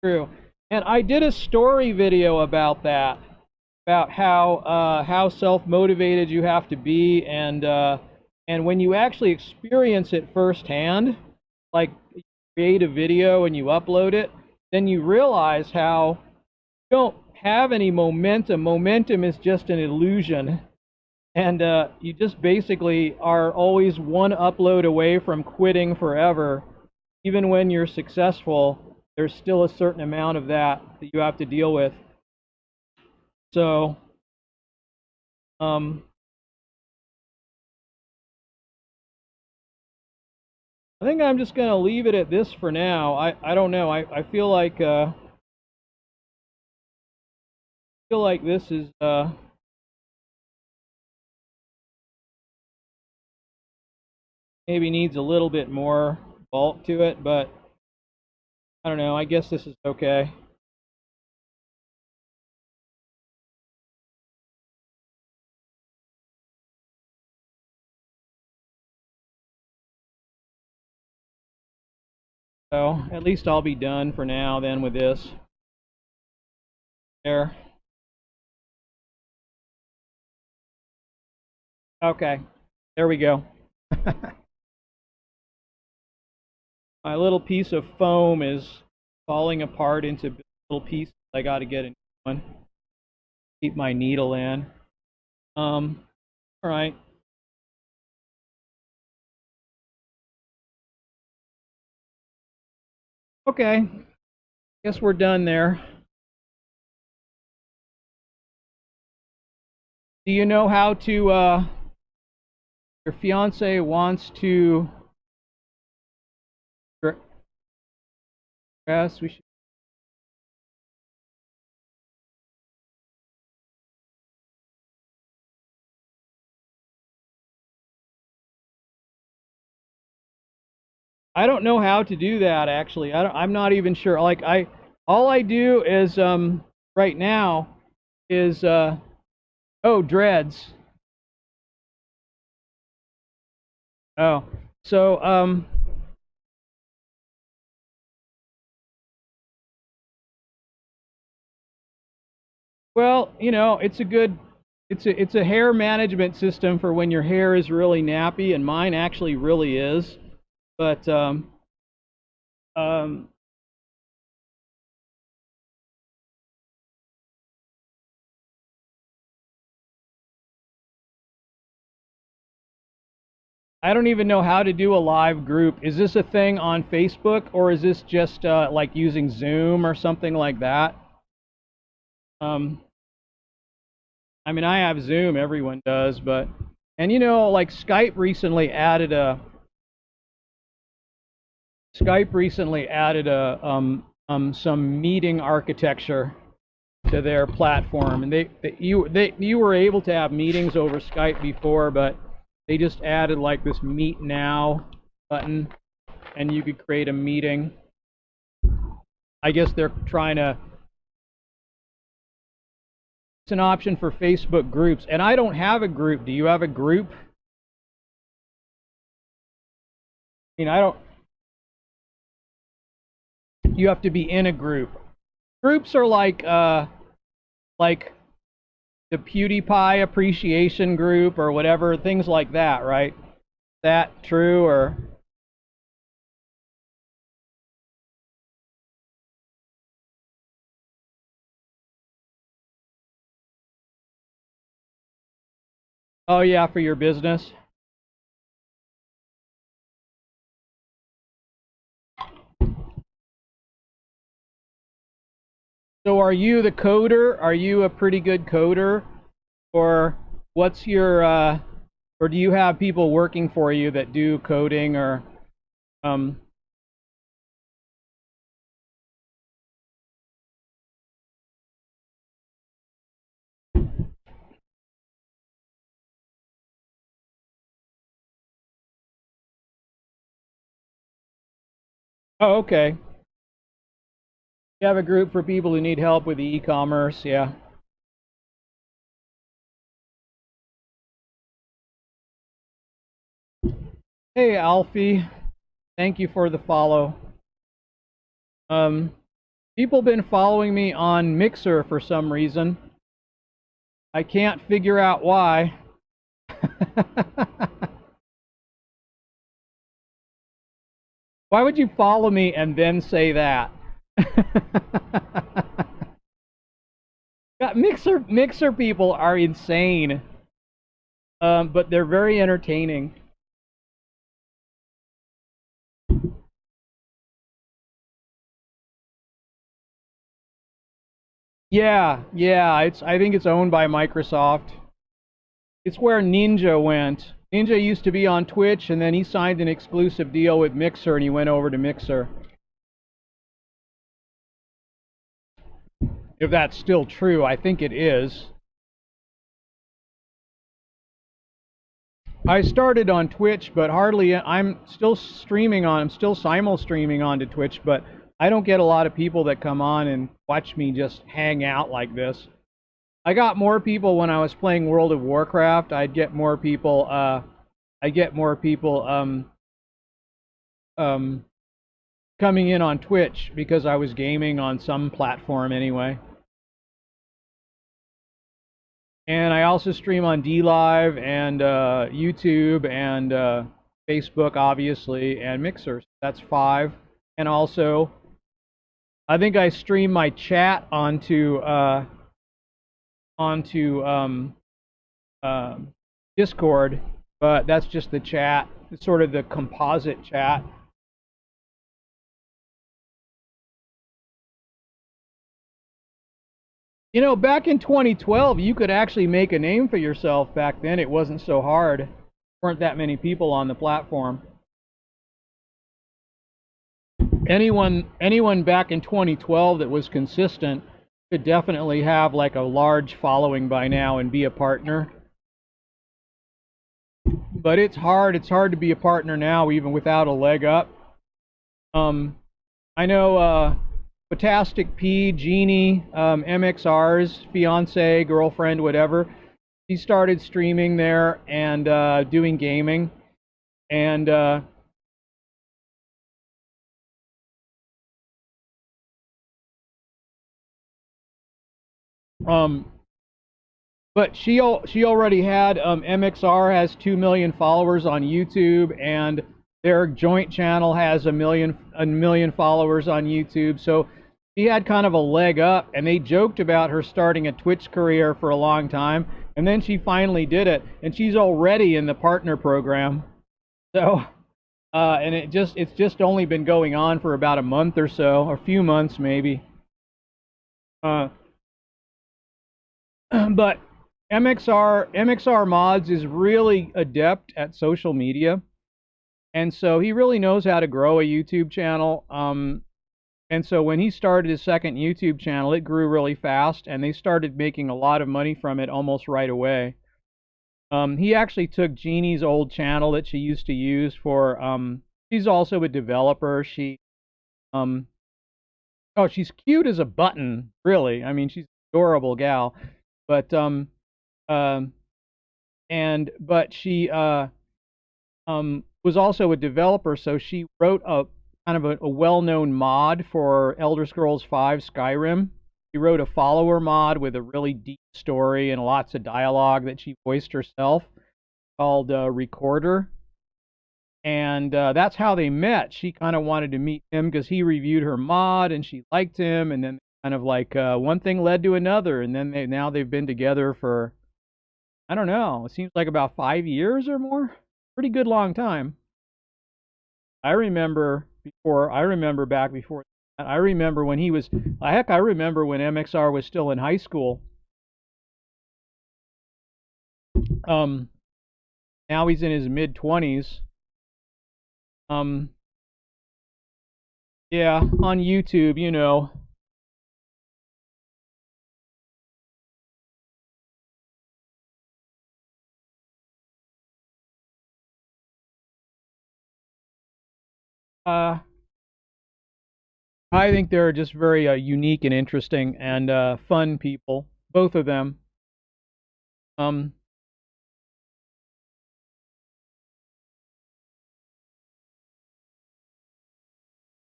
True. And I did a story video about that, about how self-motivated you have to be, and when you actually experience it firsthand, like, you create a video and you upload it, then you realize how you don't have any momentum. Momentum is just an illusion. And you just basically are always one upload away from quitting forever. Even when you're successful, there's still a certain amount of that you have to deal with. So, I think I'm just going to leave it at this for now. I don't know. I feel like this is maybe needs a little bit more bulk to it, but I don't know. I guess this is okay. So at least I'll be done for now then with this. There. Okay. There we go. My little piece of foam is falling apart into little pieces. I got to get a new one. Keep my needle in. All right. Okay. Guess we're done there. Do you know how to, your fiance wants to dress? We should. I don't know how to do that actually. I'm not even sure. Like all I do is right now is oh, dreads. Oh, so well, you know, it's a hair management system for when your hair is really nappy, and mine actually really is. But um I don't even know how to do a live group. Is this a thing on Facebook, or is this just like using Zoom or something like that? Um, I mean, I have Zoom, everyone does, but and you know, like Skype recently added a some meeting architecture to their platform, and you were able to have meetings over Skype before, but they just added like this Meet Now button, and you could create a meeting. I guess they're trying to. It's an option for Facebook groups, and I don't have a group. Do you have a group? I mean, I don't. You have to be in a group. Groups are like the PewDiePie appreciation group or whatever, things like that, right? Is that true or? Oh yeah, for your business. So are you the coder? Are you a pretty good coder? Or what's your or do you have people working for you that do coding or um oh, okay. You have a group for people who need help with the e-commerce, yeah. Hey Alfie, thank you for the follow. People been following me on Mixer for some reason. I can't figure out why. Why would you follow me and then say that? Yeah, mixer people are insane, but they're very entertaining. Yeah, yeah, I think it's owned by Microsoft. It's where Ninja went. Ninja used to be on Twitch, and then he signed an exclusive deal with Mixer, and he went over to Mixer. If that's still true, I think it is. I started on Twitch, but hardly. I'm still streaming on. I'm still simul streaming onto Twitch, but I don't get a lot of people that come on and watch me just hang out like this. I got more people when I was playing World of Warcraft. I'd get more people. I get more people um, coming in on Twitch because I was gaming on some platform anyway. And I also stream on DLive and YouTube and Facebook, obviously, and Mixer. That's 5. And also, I think I stream my chat onto uh, Discord, but that's just the chat. It's sort of the composite chat. You know, back in 2012, you could actually make a name for yourself back then. It wasn't so hard. There weren't that many people on the platform. Anyone back in 2012 that was consistent could definitely have like a large following by now and be a partner. But it's hard to be a partner now even without a leg up. I know Fantastic P, Jeannie, MXR's fiance, girlfriend, whatever. She started streaming there and doing gaming, and um, but she already had MXR has 2 million followers on YouTube, and their joint channel has a million followers on YouTube. So she had kind of a leg up, and they joked about her starting a Twitch career for a long time, and then she finally did it, and she's already in the partner program. So and it's just only been going on for about a month or so, or a few months maybe. Uh, but MXR Mods is really adept at social media, and so he really knows how to grow a YouTube channel. And so when he started his second YouTube channel, it grew really fast, and they started making a lot of money from it almost right away. He actually took Jeannie's old channel that she used to use for. She's also a developer. Um, oh, she's cute as a button, really. I mean, she's an adorable gal, but um, but she was also a developer, so she wrote a kind of a well-known mod for Elder Scrolls V Skyrim. She wrote a follower mod with a really deep story and lots of dialogue that she voiced herself called Recorder. And that's how they met. She kind of wanted to meet him because he reviewed her mod and she liked him. And then kind of like one thing led to another. And then now they've been together for, I don't know, it seems like about 5 years or more. Pretty good long time. I remember back before, I remember when he was, heck, I remember when MXR was still in high school. Um, Now he's in his mid 20s. Um, yeah, on YouTube, you know. Uh, I think they're just very unique and interesting and fun people, both of them. Um,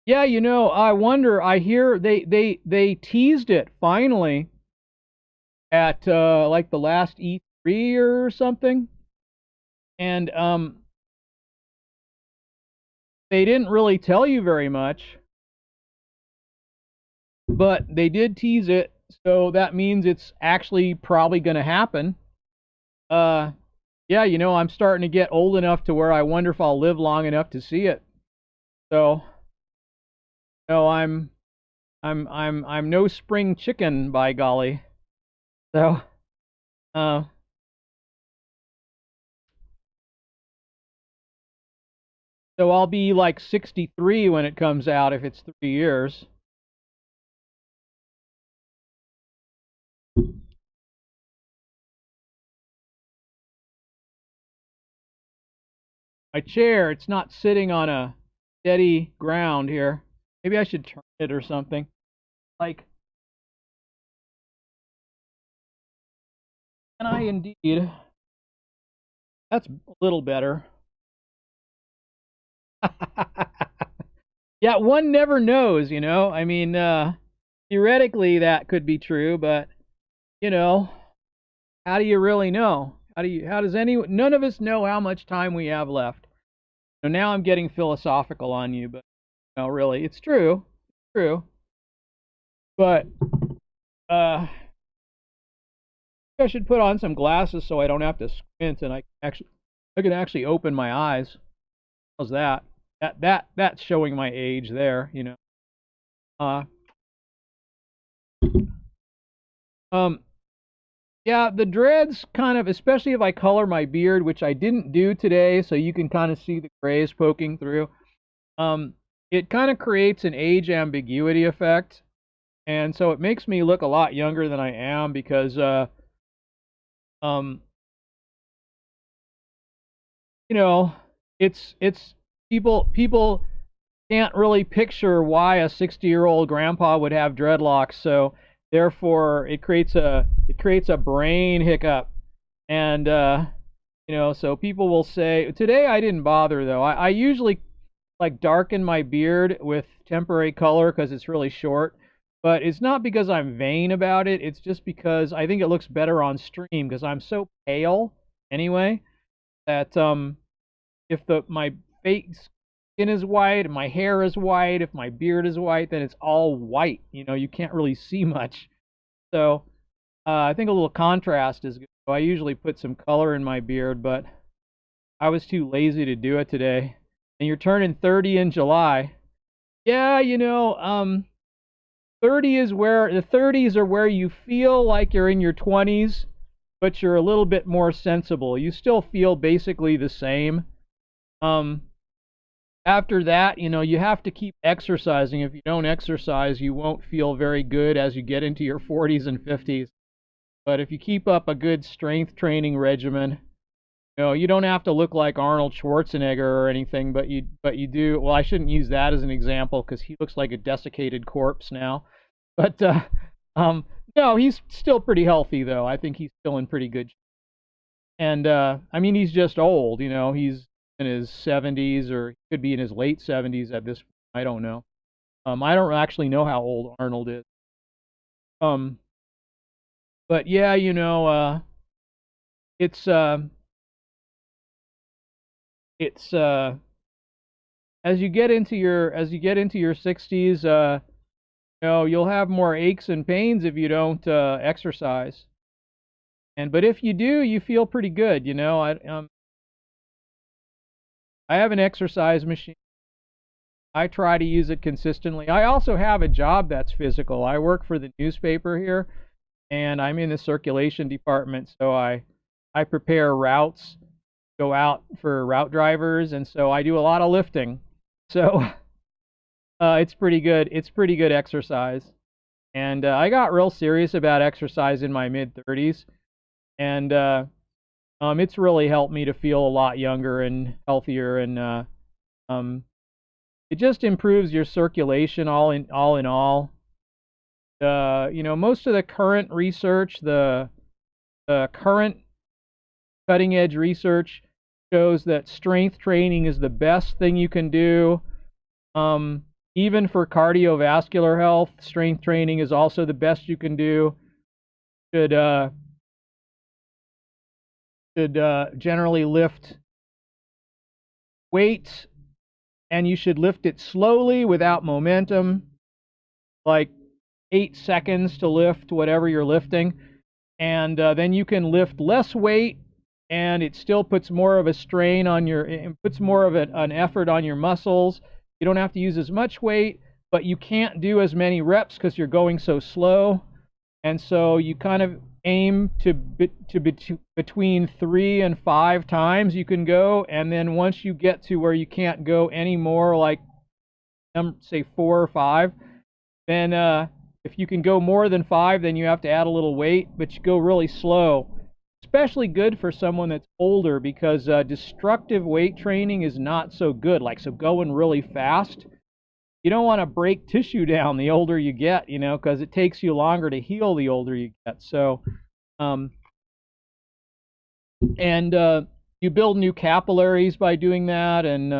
yeah, you know, I wonder. I hear they teased it finally at like the last E3 or something, and they didn't really tell you very much, but they did tease it. So that means it's actually probably going to happen. Uh, yeah, I'm starting to get old enough to where I wonder if I'll live long enough to see it. So, no, I'm no spring chicken, by golly. So, uh, so I'll be like 63 when it comes out if it's 3 years. My chair, it's not sitting on a steady ground here. Maybe I should turn it or something. Like, can I indeed? That's a little better. Yeah, one never knows, I mean, theoretically that could be true, but you know, how do you really know? How does none of us know how much time we have left? So now I'm getting philosophical on you, but no, really, it's true. It's true. But uh I should put on some glasses so I don't have to squint and I can actually open my eyes. How's that? That's showing my age there. Uh um Yeah, the dreads kind of, especially if I color my beard, which I didn't do today, so you can kind of see the grays poking through. Um, it kind of creates an age ambiguity effect, and so it makes me look a lot younger than I am because, um, you know, it's people can't really picture why a 60-year-old grandpa would have dreadlocks, so therefore it creates a brain hiccup, and so people will say today I didn't bother though. I usually like darken my beard with temporary color because it's really short, but it's not because I'm vain about it. It's just because I think it looks better on stream because I'm so pale anyway that if the my face skin is white and my hair is white, if my beard is white, then it's all white. You can't really see much. So I think a little contrast is good. So I usually put some color in my beard, but I was too lazy to do it today. And you're turning 30 in July. Yeah, 30 is where the 30s are where you feel like you're in your 20s, but you're a little bit more sensible. You still feel basically the same. Um, After that, you have to keep exercising. If you don't exercise, you won't feel very good as you get into your 40s and 50s. But if you keep up a good strength training regimen, you don't have to look like Arnold Schwarzenegger or anything, but you do. Well, I shouldn't use that as an example because he looks like a desiccated corpse now. But um, no, he's still pretty healthy though. I think he's still in pretty good shape. And I mean, he's just old. He's in his 70s or he could be in his late 70s at this point. I don't know. I don't actually know how old Arnold is. Um, but yeah, it's it's as you get into your 60s, you'll have more aches and pains if you don't exercise. But if you do, you feel pretty good. I have an exercise machine. I try to use it consistently. I also have a job that's physical. I work for the newspaper here, and I'm in the circulation department, so I prepare routes, go out for route drivers, and so I do a lot of lifting. So it's pretty good. It's pretty good exercise. And I got real serious about exercise in my mid 30s, and it's really helped me to feel a lot younger and healthier, and um, it just improves your circulation all in all. Most of the current research, the current cutting edge research shows that strength training is the best thing you can do. Um, Even for cardiovascular health, strength training is also the best you can do. Should generally lift weights, and you should lift it slowly without momentum. Like 8 seconds to lift whatever you're lifting, and then you can lift less weight, and it still puts more of a strain on your, it puts more of an effort on your muscles. You don't have to use as much weight, but you can't do as many reps because you're going so slow. And so you kind of aim to between 3 and 5 times you can go, and then once you get to where you can't go anymore, like say 4 or 5, then if you can go more than 5, then you have to add a little weight, but you go really slow. Especially good for someone that's older, because destructive weight training is not so good. Like, so going really fast, you don't want to break tissue down the older you get, you know, because it takes you longer to heal the older you get. So, and you build new capillaries by doing that, and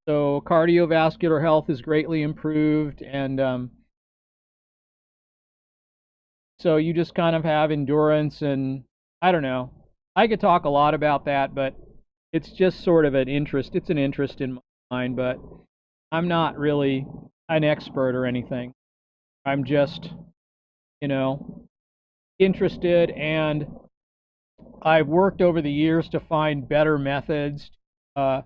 so cardiovascular health is greatly improved, and so you just kind of have endurance, and I don't know. I could talk a lot about that, but it's just sort of an interest. It's an interest in mine, but I'm not really an expert or anything. I'm just, you know, interested, and I've worked over the years to find better methods, uh,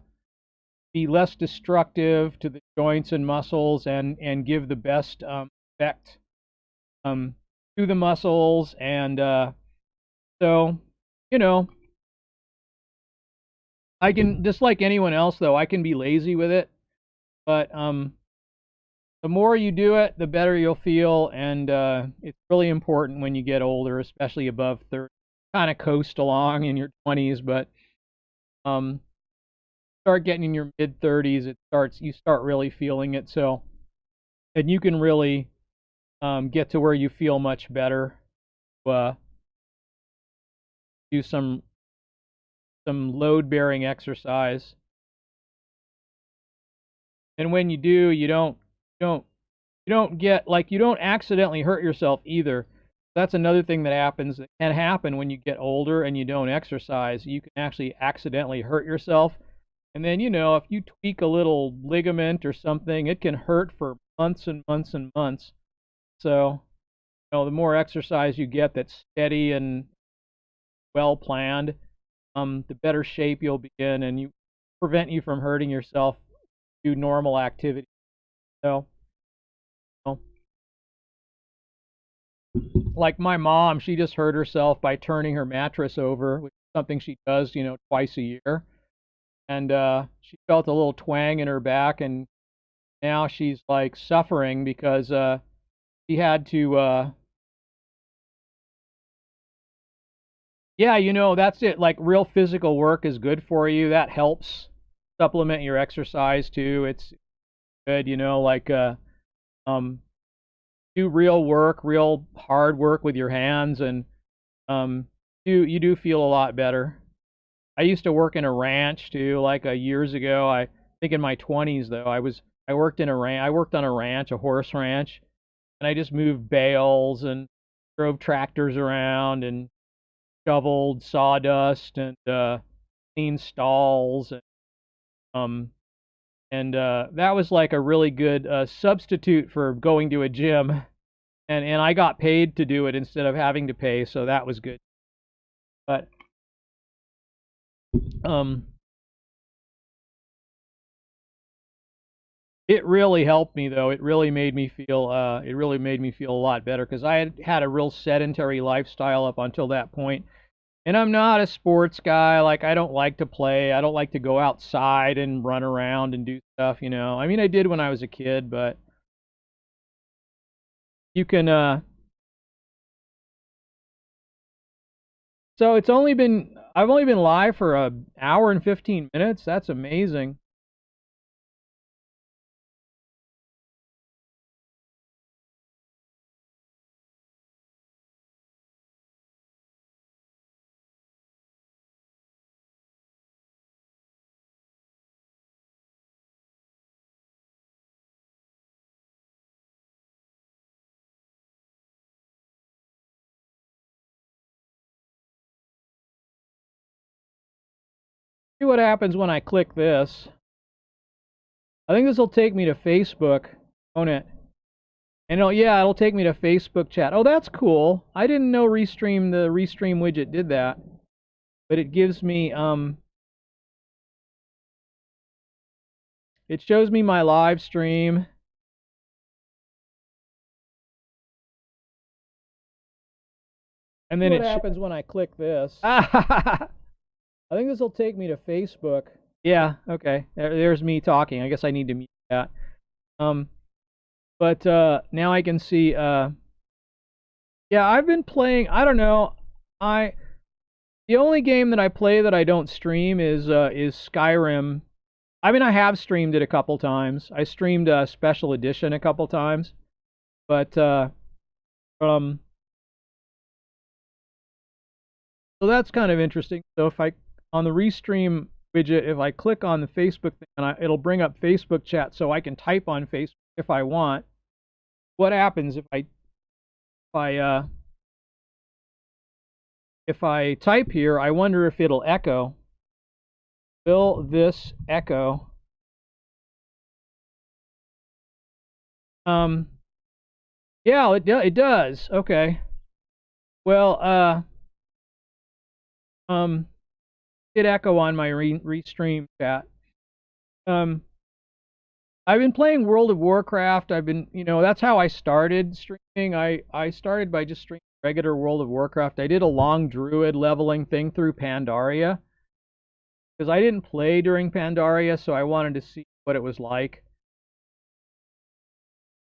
be less destructive to the joints and muscles, and give the best effect um, to the muscles, and so, you know, I can, just like anyone else, though, I can be lazy with it, but the more you do it, the better you'll feel, and it's really important when you get older, especially above 30. Kind of coast along in your 20s, but um, start getting in your mid 30s, you start really feeling it. So, and you can really get to where you feel much better. Uh, do some load bearing exercise, and when you do, don't you don't get, like, you don't accidentally hurt yourself either. That's another thing that happens, that can happen when you get older and you don't exercise. You can actually accidentally hurt yourself. And then, you know, if you tweak a little ligament or something, it can hurt for months and months and months. So, you know, the more exercise you get that's steady and well planned, the better shape you'll be in, and you prevent you from hurting yourself, do normal activity. So, you know, like my mom, she just hurt herself by turning her mattress over, which is something she does, you know, twice a year. And she felt a little twang in her back, and now she's like suffering because she had to yeah, you know, that's it. Like, real physical work is good for you. That helps supplement your exercise too. It's good, you know, like um do real work, real hard work with your hands, and um you do feel a lot better. I used to work in a ranch too, like years ago. I think in my 20s though, I worked in a I worked on a ranch, a horse ranch, and I just moved bales and drove tractors around and shoveled sawdust and cleaned stalls, um and that was like a really good substitute for going to a gym, and I got paid to do it instead of having to pay, so that was good. But um it really helped me though. It really made me feel a lot better, because I had had a real sedentary lifestyle up until that point. And I'm not a sports guy. Like, I don't like to play. I don't like to go outside and run around and do stuff, you know. I mean, I did when I was a kid, but you can so I've only been live for an hour and 15 minutes. That's amazing. See what happens when I click this. I think this will take me to Facebook, won't it? And yeah, it'll take me to Facebook chat. Oh, that's cool. I didn't know the Restream widget did that. But it gives me it shows me my live stream. And then what happens when I click this? I think this will take me to Facebook. Yeah, okay. There's me talking. I guess I need to mute that. But now I can see yeah, I've been playing, I don't know. The only game that I play that I don't stream is Skyrim. I mean, I have streamed it a couple times. I streamed a special edition a couple times. But um so that's kind of interesting. So if I on the Restream widget, if I click on the Facebook thing, and it'll bring up Facebook chat, so I can type on Facebook if I want. What happens if I type here? I wonder if it'll echo. Will this echo? Yeah, it does. Okay. Well, it echo on my Restream chat. I've been playing World of Warcraft. I've been, that's how I started streaming. I started by just streaming regular World of Warcraft. I did a long druid leveling thing through Pandaria because I didn't play during Pandaria, so I wanted to see what it was like.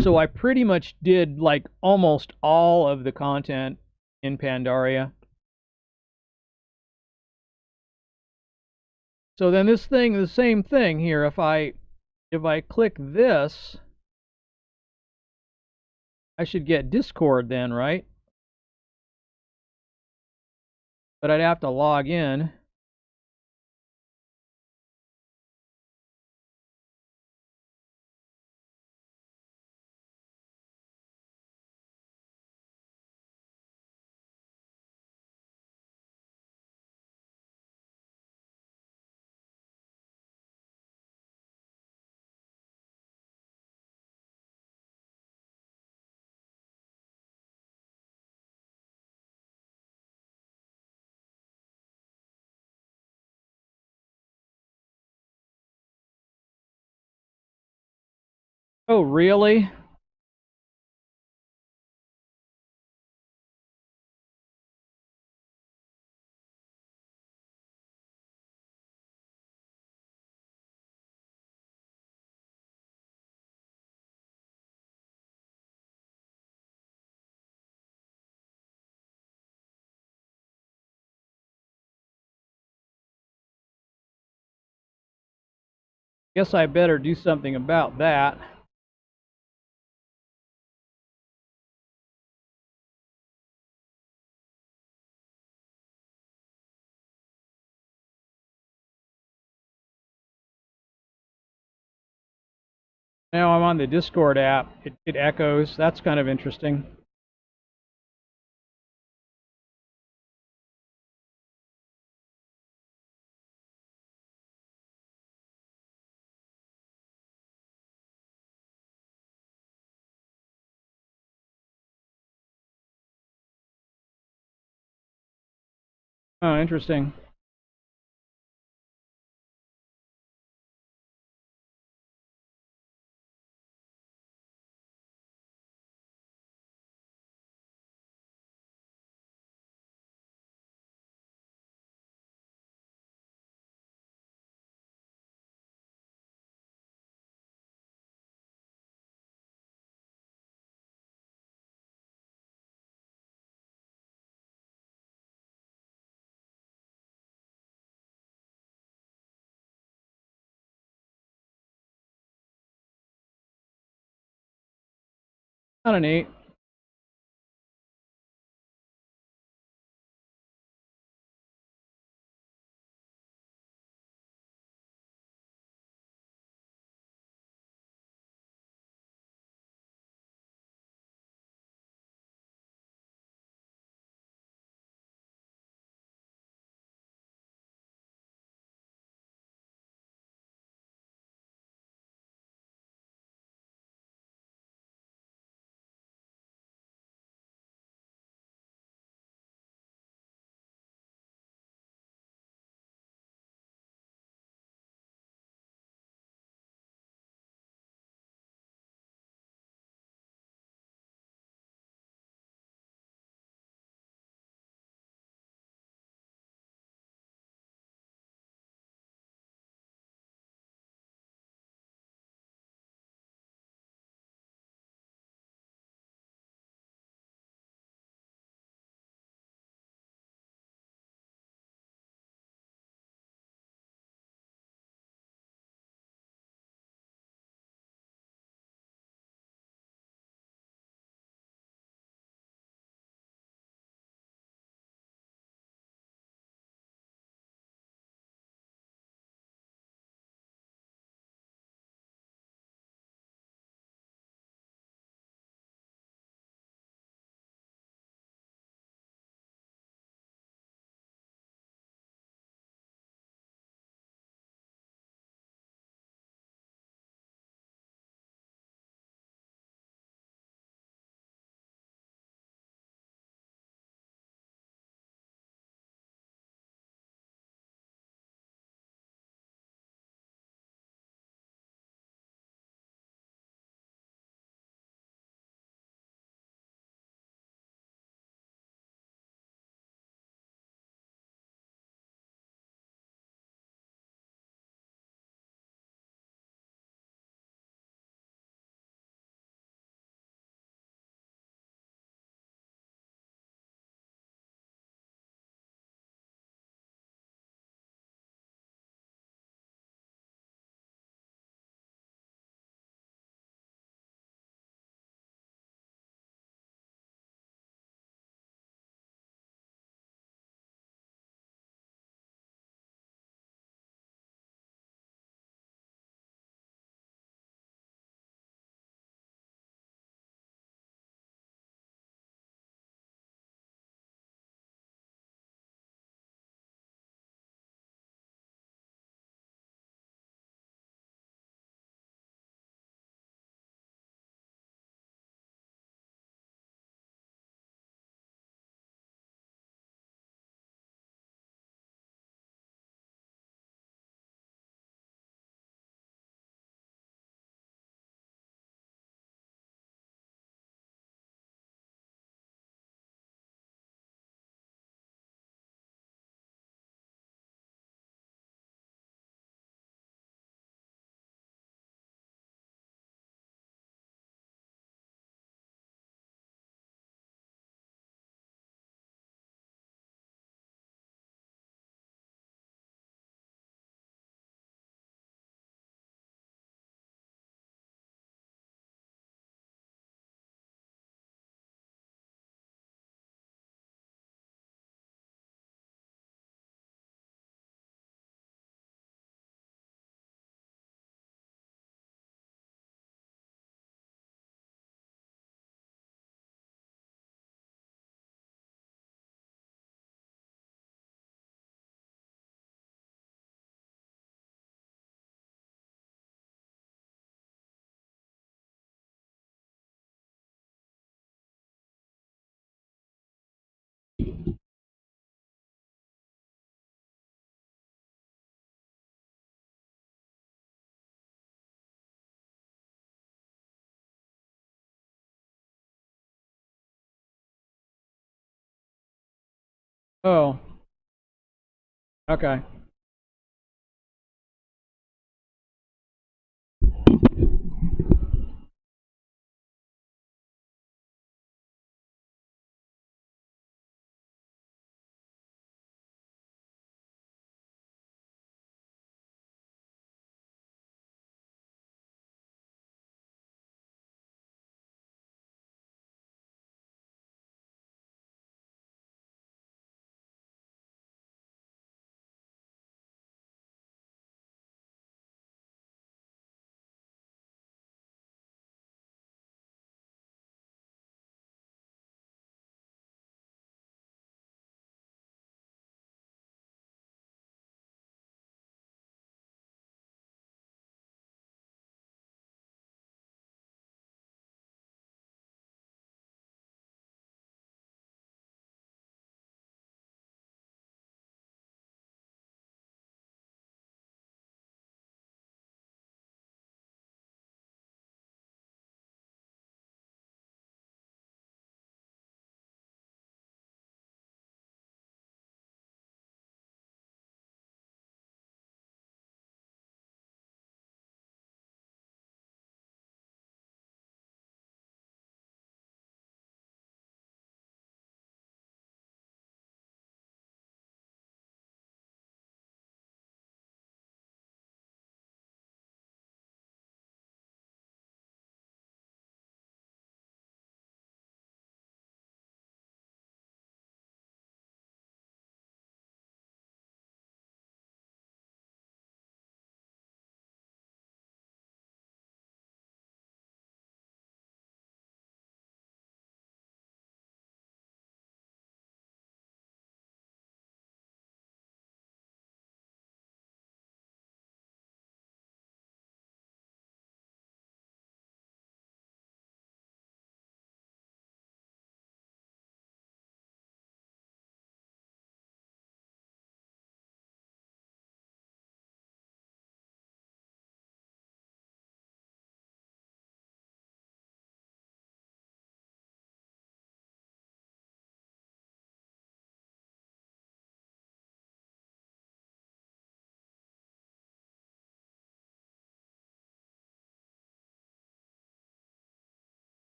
So I pretty much did like almost all of the content in Pandaria. So then this thing, the same thing here. If I click this, I should get Discord then, right? But I'd have to log in. Oh, really? Guess I better do something about that. Now I'm on the Discord app. It echoes. That's kind of interesting. Oh, interesting. Kind of neat. Oh, okay.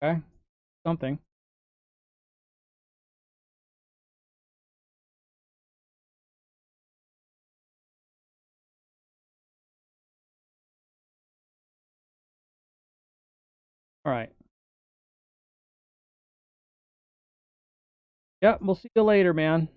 Okay. Something. All right. Yep. We'll see you later, man.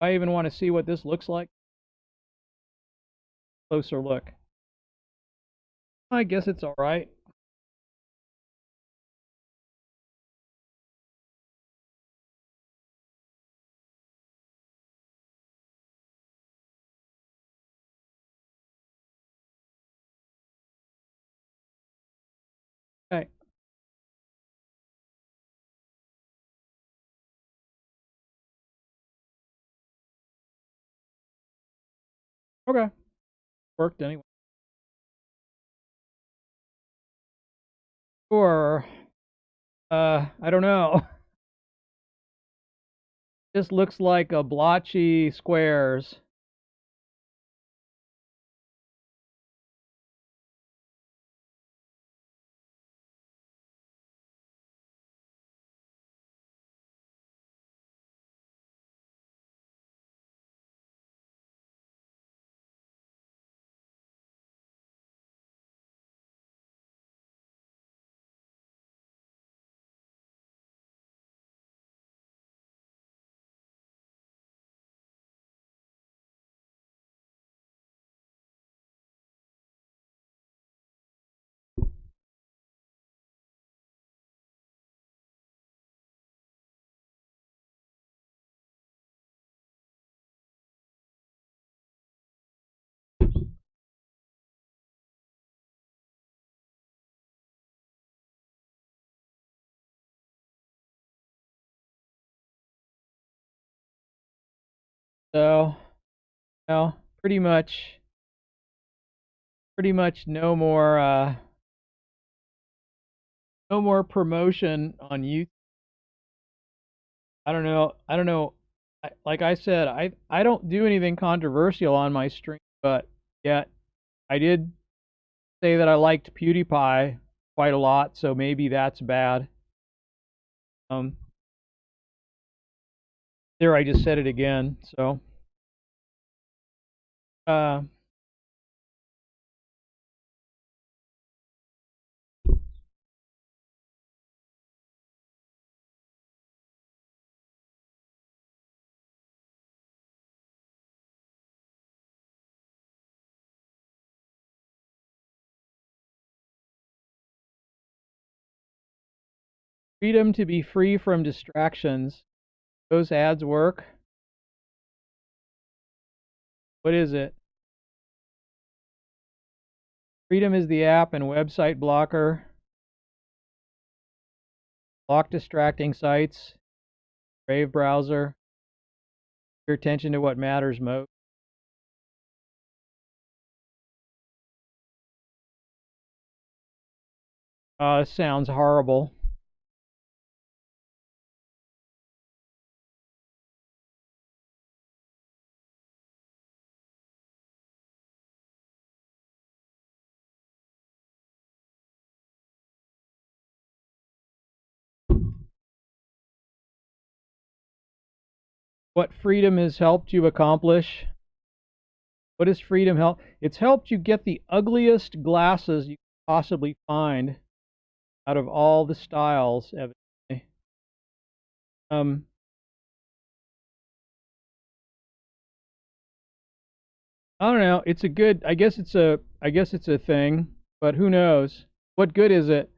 I even want to see what this looks like. Closer look. I guess it's all right. Okay. Okay. Worked anyway. Sure. I don't know. This looks like a blotchy squares. So, well, pretty much no more promotion on YouTube. I don't know. Like I said, I don't do anything controversial on my stream, but yet I did say that I liked PewDiePie quite a lot, so maybe that's bad. Um, there I just said it again. So, uh, freedom to be free from distractions. Those ads work. What is it? Freedom is the app and website blocker. Block distracting sites. Brave browser. Your attention to what matters most. This sounds horrible. What freedom has helped you accomplish? What has freedom helped? It's helped you get the ugliest glasses you could possibly find out of all the styles, evidently. Um, I don't know. It's a good. I guess it's a thing, but who knows? What good is it?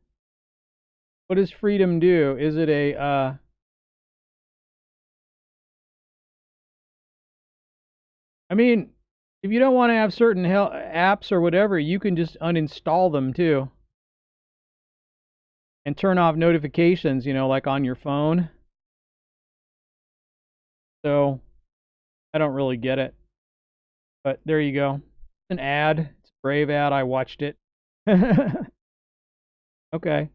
What does freedom do? Is it a? I mean, if you don't want to have certain apps or whatever, you can just uninstall them too and turn off notifications. Like on your phone. So I don't really get it, but there you go. It's an ad. It's a Brave ad. I watched it. Okay.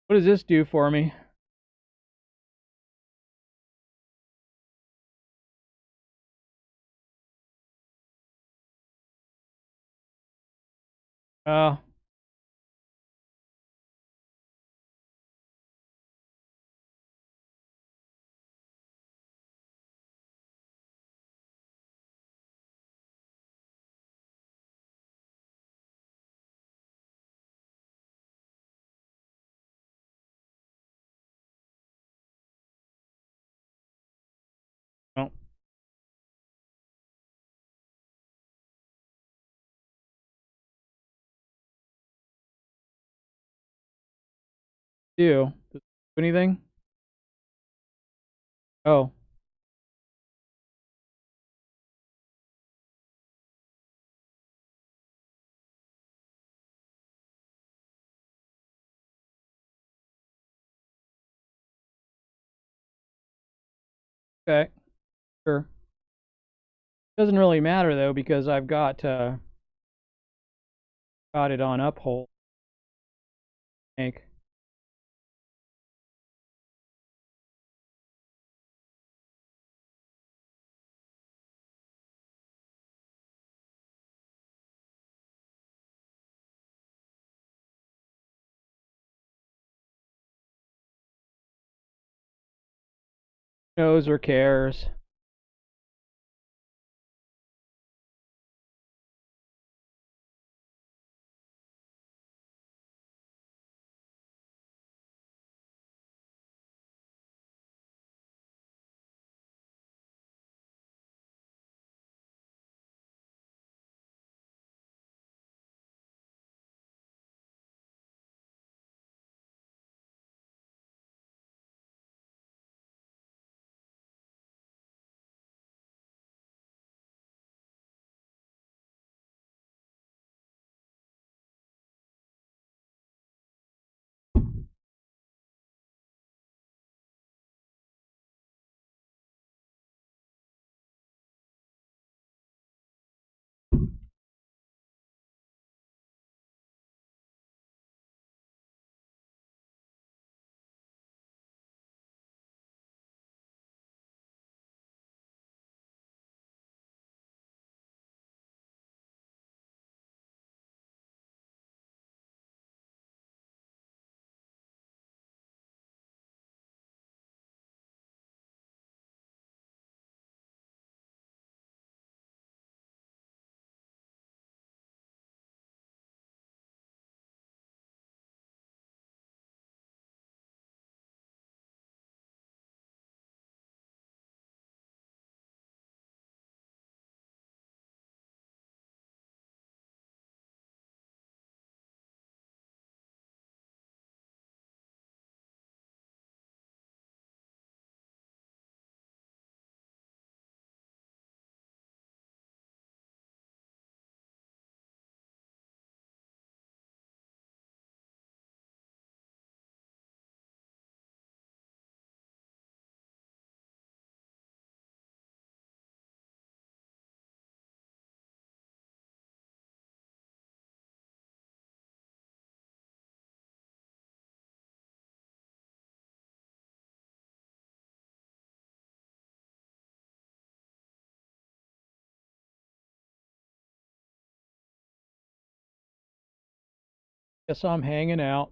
What does this do for me? Oh, no. Do. Does it do anything? Oh, okay. Sure. Doesn't really matter though because I've got it on uphold. I think. Knows or cares. Guess I'm hanging out.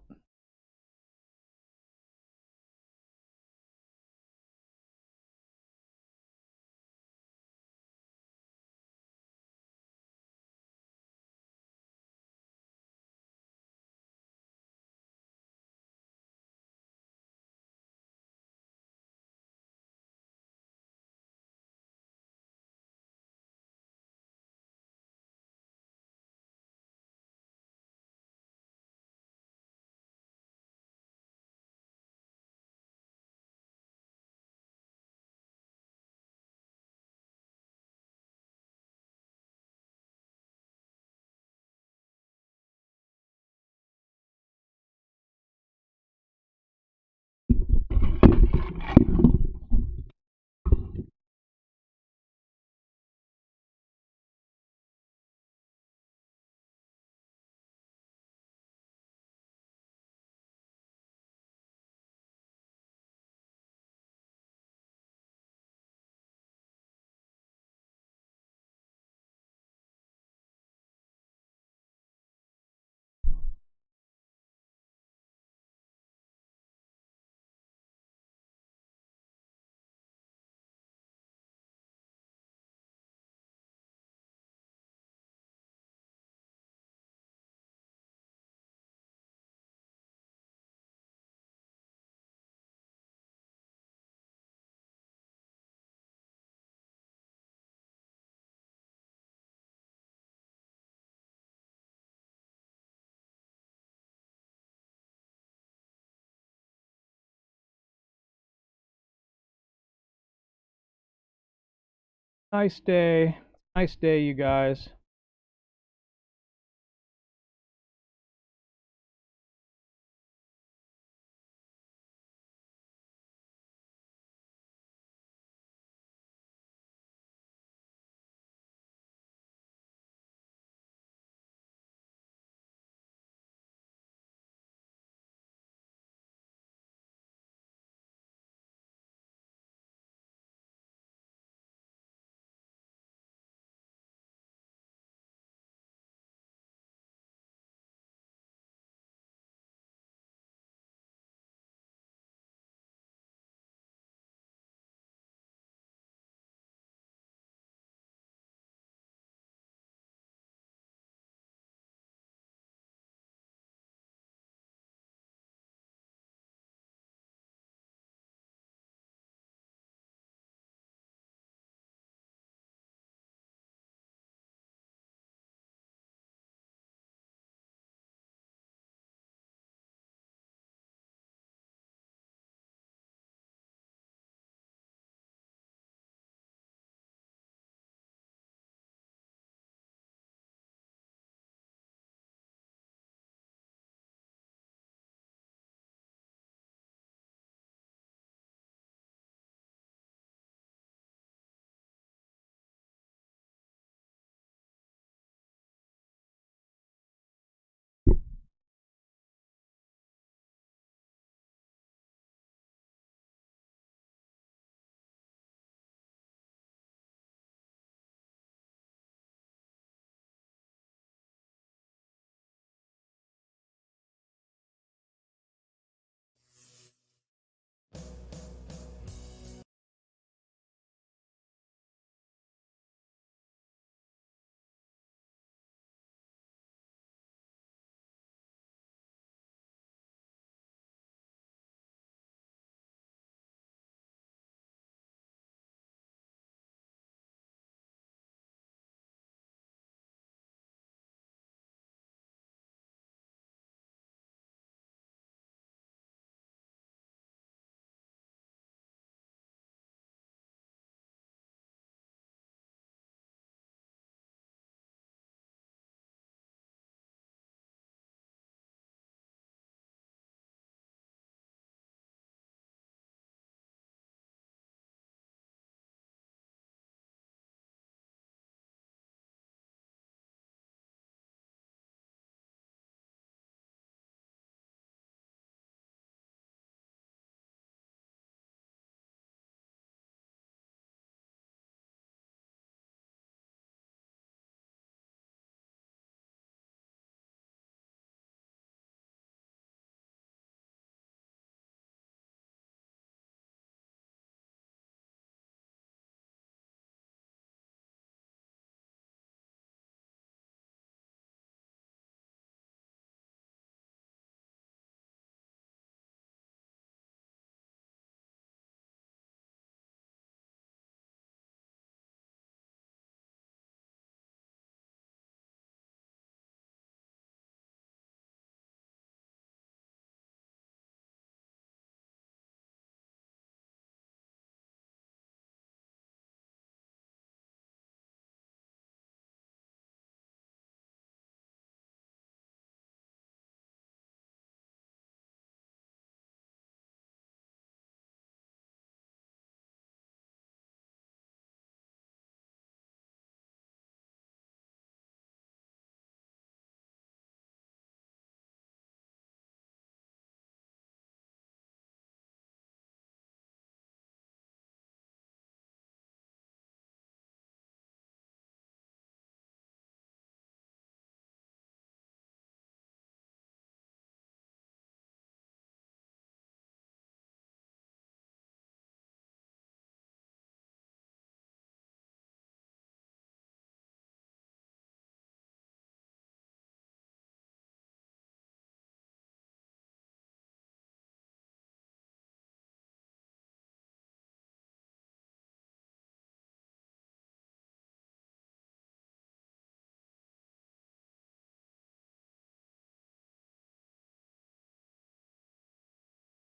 Nice day. Nice day, you guys.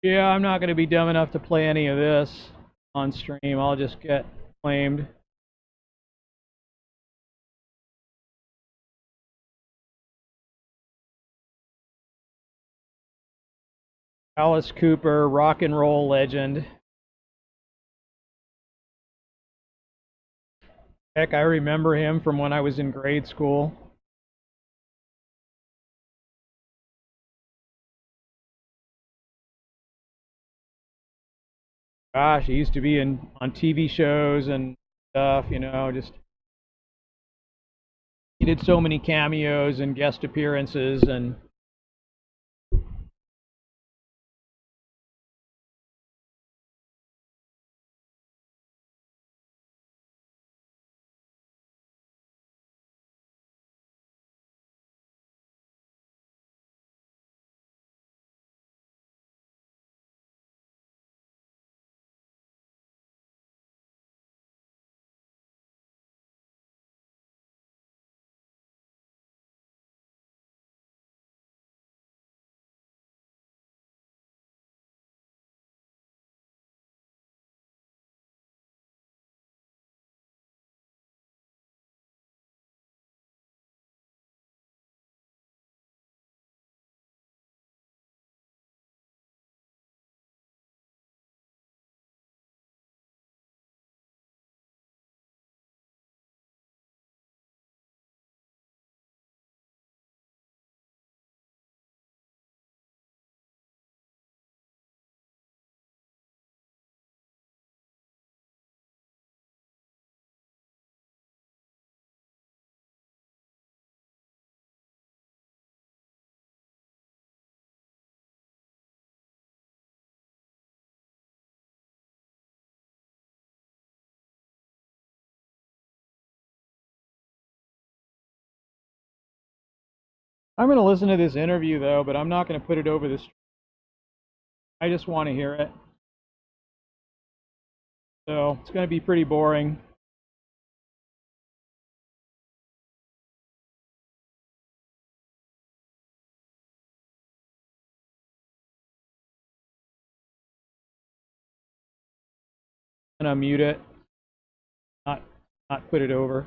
Yeah, I'm not going to be dumb enough to play any of this on stream. I'll just get claimed. Alice Cooper, rock and roll legend. Heck, I remember him from when I was in grade school. Gosh, he used to be on TV shows and stuff, just he did so many cameos and guest appearances and I'm going to listen to this interview though, but I'm not going to put it over the stream. I just want to hear it. So, it's going to be pretty boring. I'm going to mute it, not not put it over.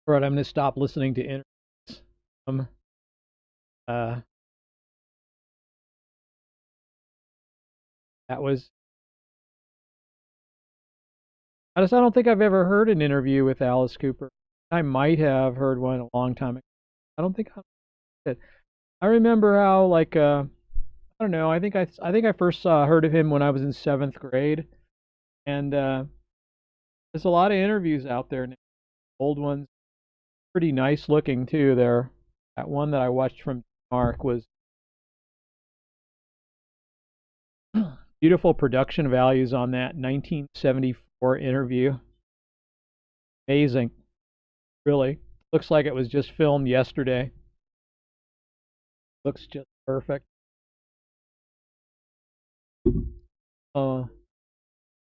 All right, I'm going to stop listening to interviews. Uh, that was. I don't think I've ever heard an interview with Alice Cooper. I might have heard one a long time ago. I don't think I did. I remember how I don't know. I think I first heard of him when I was in seventh grade, and there's a lot of interviews out there now. Old ones, pretty nice looking too. There, that one that I watched from Mark was beautiful production values on that 1974 interview. Amazing, really. Looks like it was just filmed yesterday. Looks just perfect. Uh,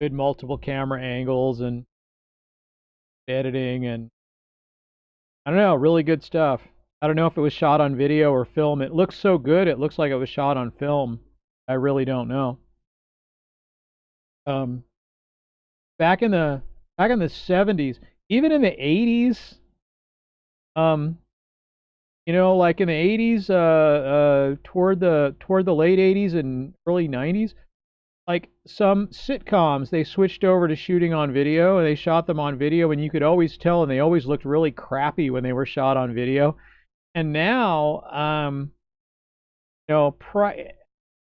Good multiple camera angles and editing, and I don't know, really good stuff. I don't know if it was shot on video or film. It looks so good. It looks like it was shot on film. I really don't know. Um, back in the '70s, even in the '80s, um, like in the '80s, toward the late '80s and early '90s, like some sitcoms, they switched over to shooting on video, and they shot them on video, and you could always tell, and they always looked really crappy when they were shot on video. And now, you know,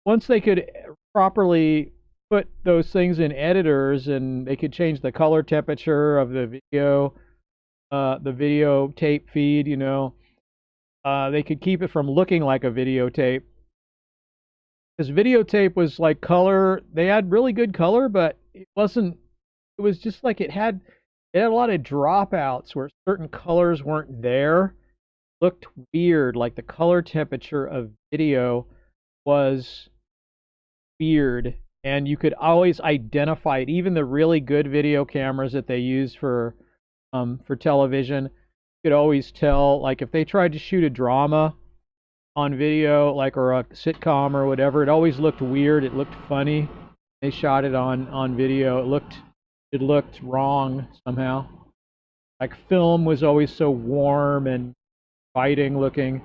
once they could properly put those things in editors, and they could change the color temperature of the video tape feed, they could keep it from looking like a videotape. Because videotape was like color, they had really good color, but it wasn't. It was just like it had a lot of dropouts where certain colors weren't there. Looked weird, like the color temperature of video was weird, and you could always identify it. Even the really good video cameras that they use for television, you could always tell. Like if they tried to shoot a drama on video, like or a sitcom or whatever, it always looked weird. It looked funny. They shot it on video. It looked wrong somehow. Like film was always so warm and inviting looking,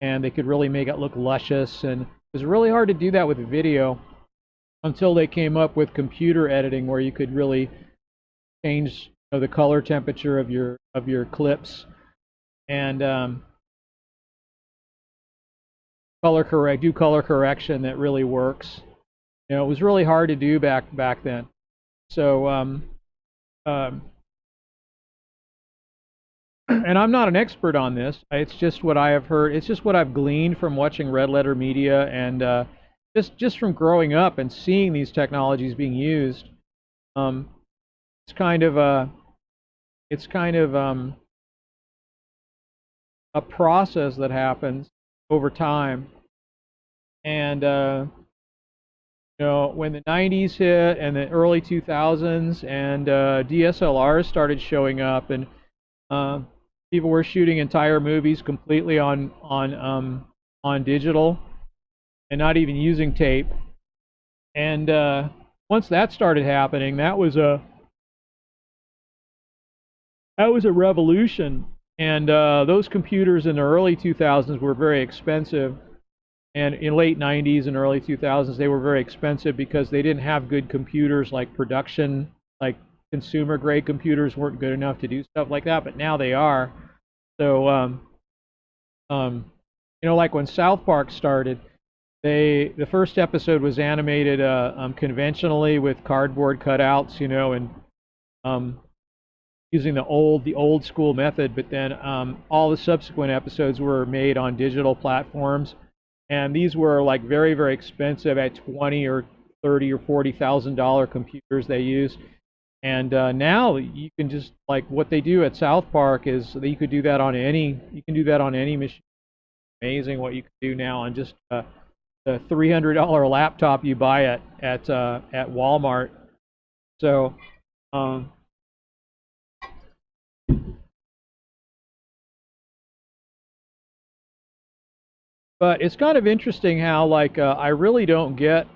and they could really make it look luscious. And it was really hard to do that with video until they came up with computer editing, where you could really change the color temperature of your clips. And do color correction that really works. You know, it was really hard to do back then. So um, and I'm not an expert on this. It's just what I have heard. It's just what I've gleaned from watching Red Letter Media and just from growing up and seeing these technologies being used. Um, it's kind of a it's kind of a process that happens over time. And you know, when the 90s hit and the early 2000s and DSLRs started showing up, and uh, people were shooting entire movies completely on digital and not even using tape. And once that started happening, that was a revolution. And those computers in the early 2000s were very expensive, and in late 90s and early 2000s they were very expensive because they didn't have good computers, like production, like consumer grade computers weren't good enough to do stuff like that, but now they are. So um, you know, like when South Park started, the first episode was animated conventionally with cardboard cutouts, you know, and um, using the old school method. But then all the subsequent episodes were made on digital platforms, and these were like very expensive at 20 or 30 or $40,000 computers they use. And now you can just, like, what they do at South Park is that you can do that on any machine. Amazing what you can do now on just the $300 laptop you buy at Walmart. So um, but it's kind of interesting how, like, I really don't get,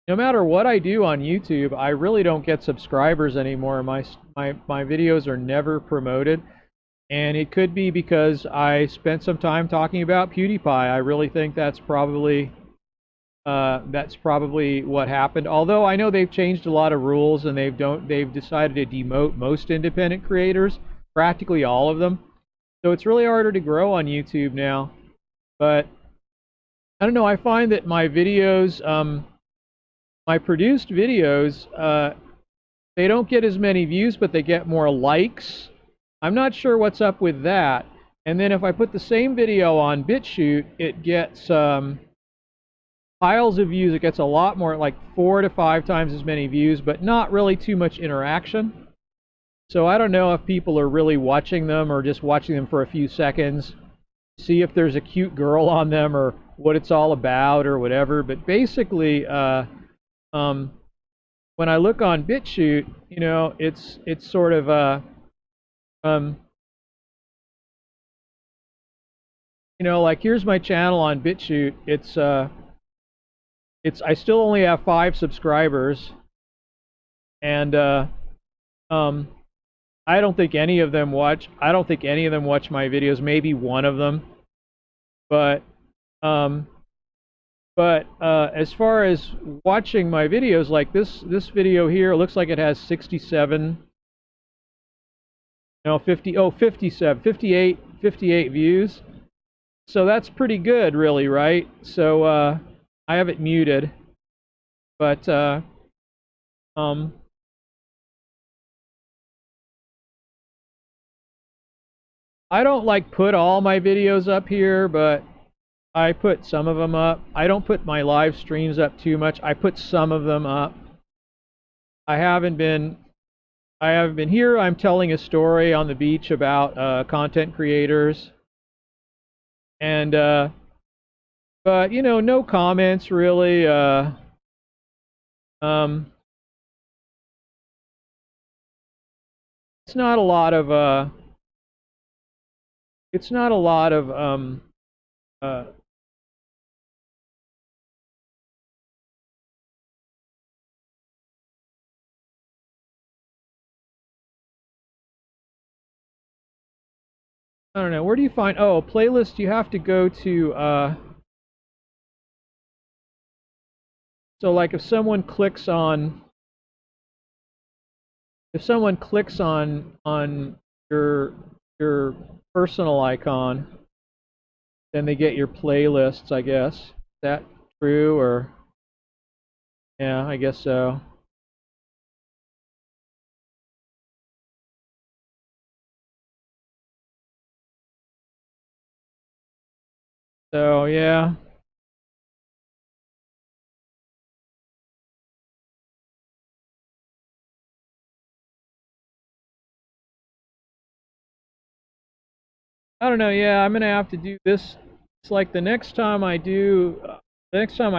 no matter what I do on YouTube, I really don't get subscribers anymore. My videos are never promoted, and it could be because I spent some time talking about PewDiePie. I really think that's probably what happened. Although I know they've changed a lot of rules, and they've decided to demote most independent creators, practically all of them. So it's really harder to grow on YouTube now. But I don't know. I find that my produced videos, they don't get as many views, but they get more likes. I'm not sure what's up with that. And then if I put the same video on BitChute, it gets piles of views. It gets a lot more, like 4 to 5 times as many views, but not really too much interaction. So I don't know if people are really watching them or just watching them for a few seconds, see if there's a cute girl on them or what it's all about or whatever. But basically, um, when I look on BitChute, you know, it's sort of um, you know, like, here's my channel on BitChute. It's I still only have 5 subscribers, and um, I don't think any of them watch. I don't think any of them watch my videos. Maybe one of them, but um, as far as watching my videos, like this video here, it looks like it has 67, no, 50, oh, 57, 58, 58 views. So that's pretty good, really, right? So I have it muted, but um, I don't, like, put all my videos up here, but I put some of them up. I don't put my live streams up too much. I put some of them up. I haven't been here. I'm telling a story on the beach about content creators, and but you know, no comments really. Um, it's not a lot of it's not a lot of uh, I don't know. Where do you find, oh, playlist? You have to go to so, like, if someone clicks on your personal icon, then they get your playlists, I guess. Is that true? Or yeah, I guess so. So yeah. I don't know. Yeah, I'm gonna have to do this. It's like the next time I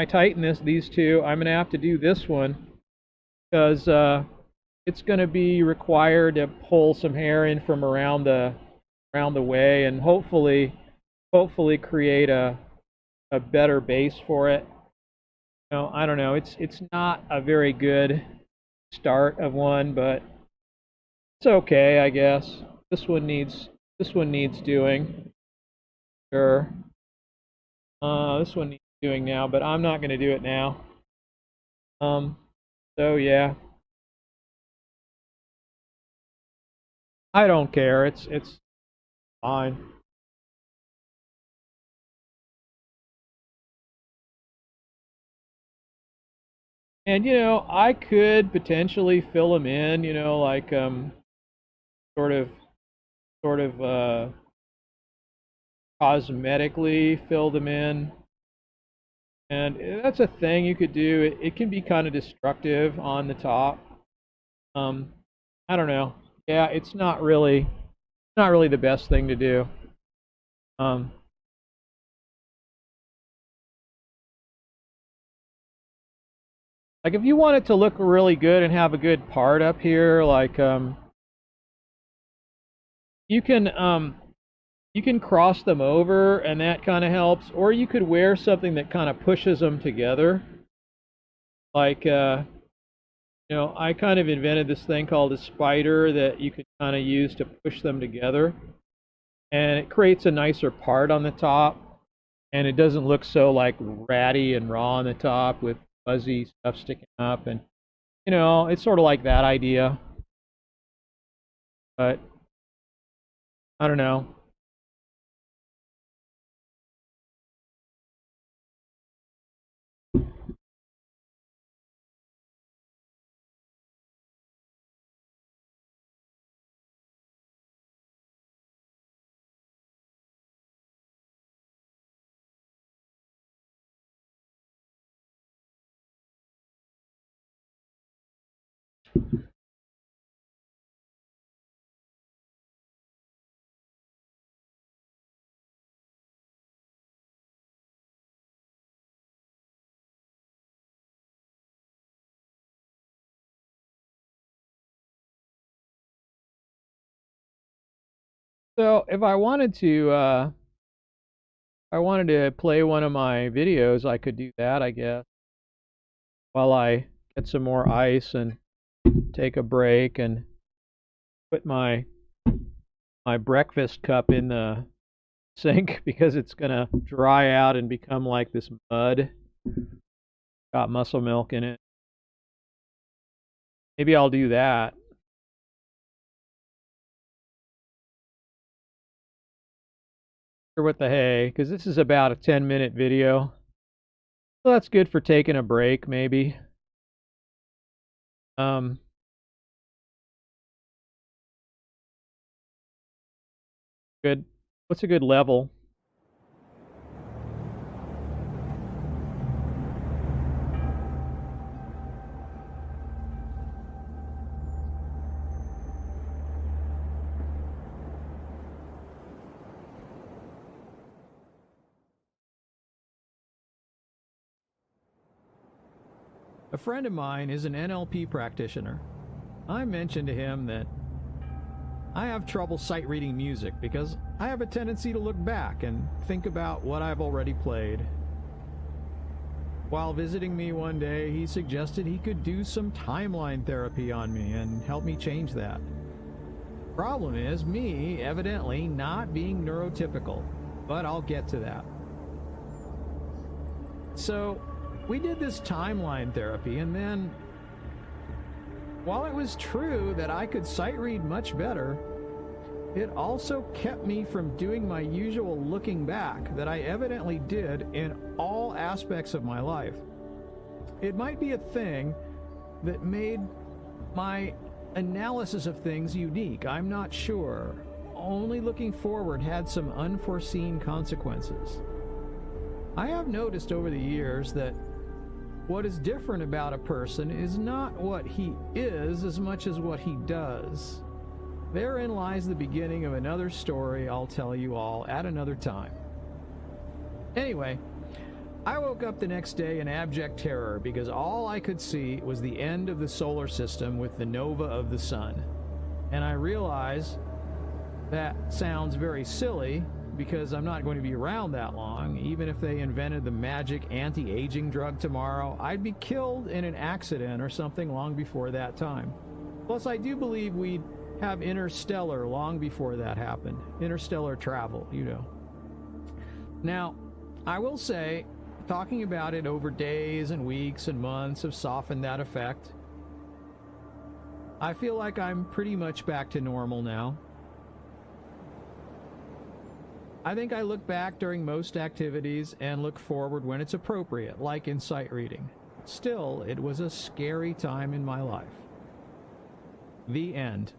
tighten these two, I'm gonna have to do this one because it's gonna be required to pull some hair in from around the way, and hopefully create a better base for it. No, I don't know. It's not a very good start of one, but it's okay, I guess. This one needs doing. Sure. This one needs doing now, but I'm not going to do it now. Um, so yeah, I don't care. It's fine. And I could potentially fill them in. Like sort of sort of cosmetically fill them in. And that's a thing you could do. It can be kind of destructive on the top. Um, I don't know. Yeah, not really the best thing to do. Um, like if you want it to look really good and have a good part up here, like you can um, you can cross them over and that kind of helps, or you could wear something that kind of pushes them together. Like I kind of invented this thing called a spider that you can kind of use to push them together, and it creates a nicer part on the top, and it doesn't look so like ratty and raw on the top with fuzzy stuff sticking up, and it's sort of like that idea, but I don't know. So if I wanted to play one of my videos, I could do that, I guess, while I get some more ice and take a break and put my breakfast cup in the sink because it's gonna dry out and become like this mud. Got muscle milk in it. Maybe I'll do that. Or with the hay, because this is about a 10-minute video. So that's good for taking a break, maybe. Um, good. What's a good level? A friend of mine is an NLP practitioner. I mentioned to him that I have trouble sight reading music because I have a tendency to look back and think about what I've already played. While visiting me one day, he suggested he could do some timeline therapy on me and help me change that. Problem is me evidently not being neurotypical, but I'll get to that. So we did this timeline therapy, and then while it was true that I could sight read much better, it also kept me from doing my usual looking back that I evidently did in all aspects of my life. It might be a thing that made my analysis of things unique. I'm not sure. Only looking forward had some unforeseen consequences. I have noticed over the years that what is different about a person is not what he is as much as what he does. Therein lies the beginning of another story I'll tell you all at another time. Anyway, I woke up the next day in abject terror because all I could see was the end of the solar system with the nova of the sun. And I realize that sounds very silly because I'm not going to be around that long. Even if they invented the magic anti-aging drug tomorrow, I'd be killed in an accident or something long before that time. Plus, I do believe we'd have interstellar long before that happened. Interstellar travel, you know. Now, I will say, talking about it over days and weeks and months have softened that effect. I feel like I'm pretty much back to normal now. I think I look back during most activities and look forward when it's appropriate, like in sight reading. Still, it was a scary time in my life. The end.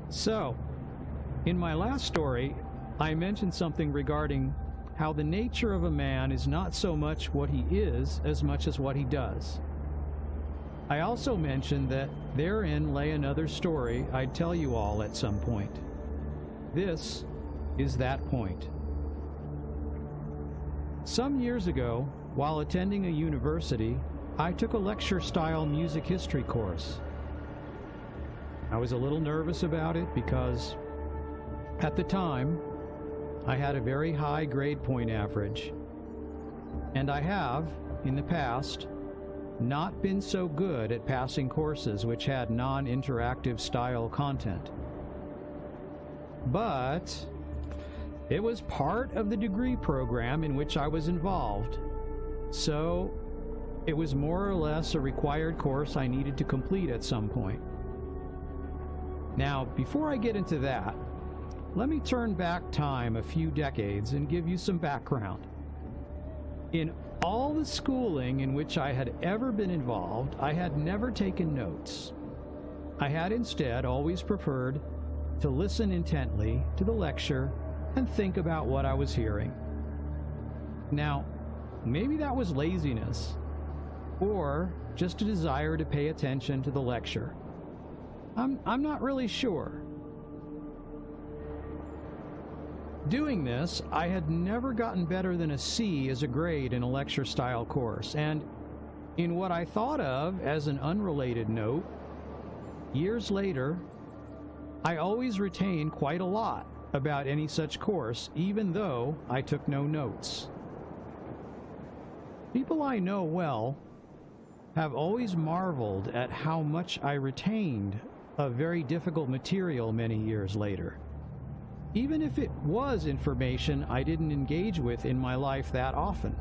So, in my last story, I mentioned something regarding how the nature of a man is not so much what he is as much as what he does. I also mentioned that therein lay another story I'd tell you all at some point. This is that point. Some years ago, while attending a university, I took a lecture-style music history course. I was a little nervous about it because, at the time, I had a very high grade point average, and I have, in the past, not been so good at passing courses which had non-interactive style content. But it was part of the degree program in which I was involved, so it was more or less a required course I needed to complete at some point. Now, before I get into that, let me turn back time a few decades and give you some background. In all the schooling in which I had ever been involved, I had never taken notes. I had instead always preferred to listen intently to the lecture and think about what I was hearing. Now, maybe that was laziness, or just a desire to pay attention to the lecture. I'm not really sure. Doing this, I had never gotten better than a C as a grade in a lecture-style course, and in what I thought of as an unrelated note, years later, I always retained quite a lot about any such course, even though I took no notes. People I know well have always marveled at how much I retained of very difficult material many years later, even if it was information I didn't engage with in my life that often.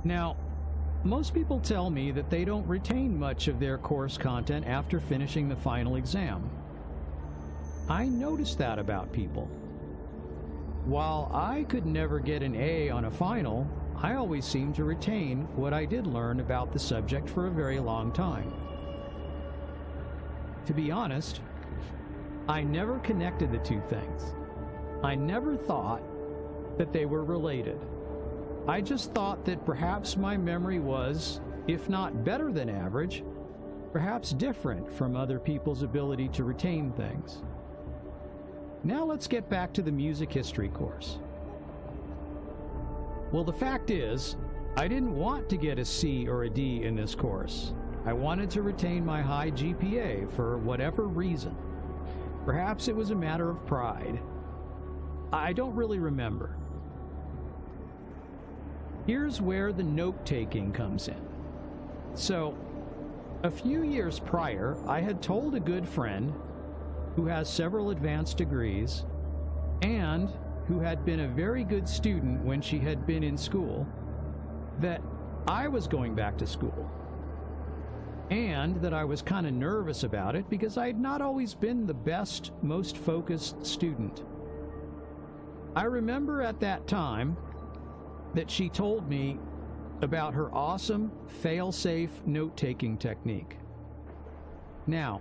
Now, most people tell me that they don't retain much of their course content after finishing the final exam. I noticed that about people. While I could never get an A on a final, I always seemed to retain what I did learn about the subject for a very long time. To be honest, I never connected the two things. I never thought that they were related. I just thought that perhaps my memory was, if not better than average, perhaps different from other people's ability to retain things. Now let's get back to the music history course. Well, the fact is, I didn't want to get a C or a D in this course. I wanted to retain my high GPA for whatever reason. Perhaps it was a matter of pride. I don't really remember. Here's where the note-taking comes in. So, a few years prior, I had told a good friend who has several advanced degrees and who had been a very good student when she had been in school that I was going back to school, and that I was kind of nervous about it because I had not always been the best, most focused student. I remember at that time that she told me about her awesome fail-safe note-taking technique. Now,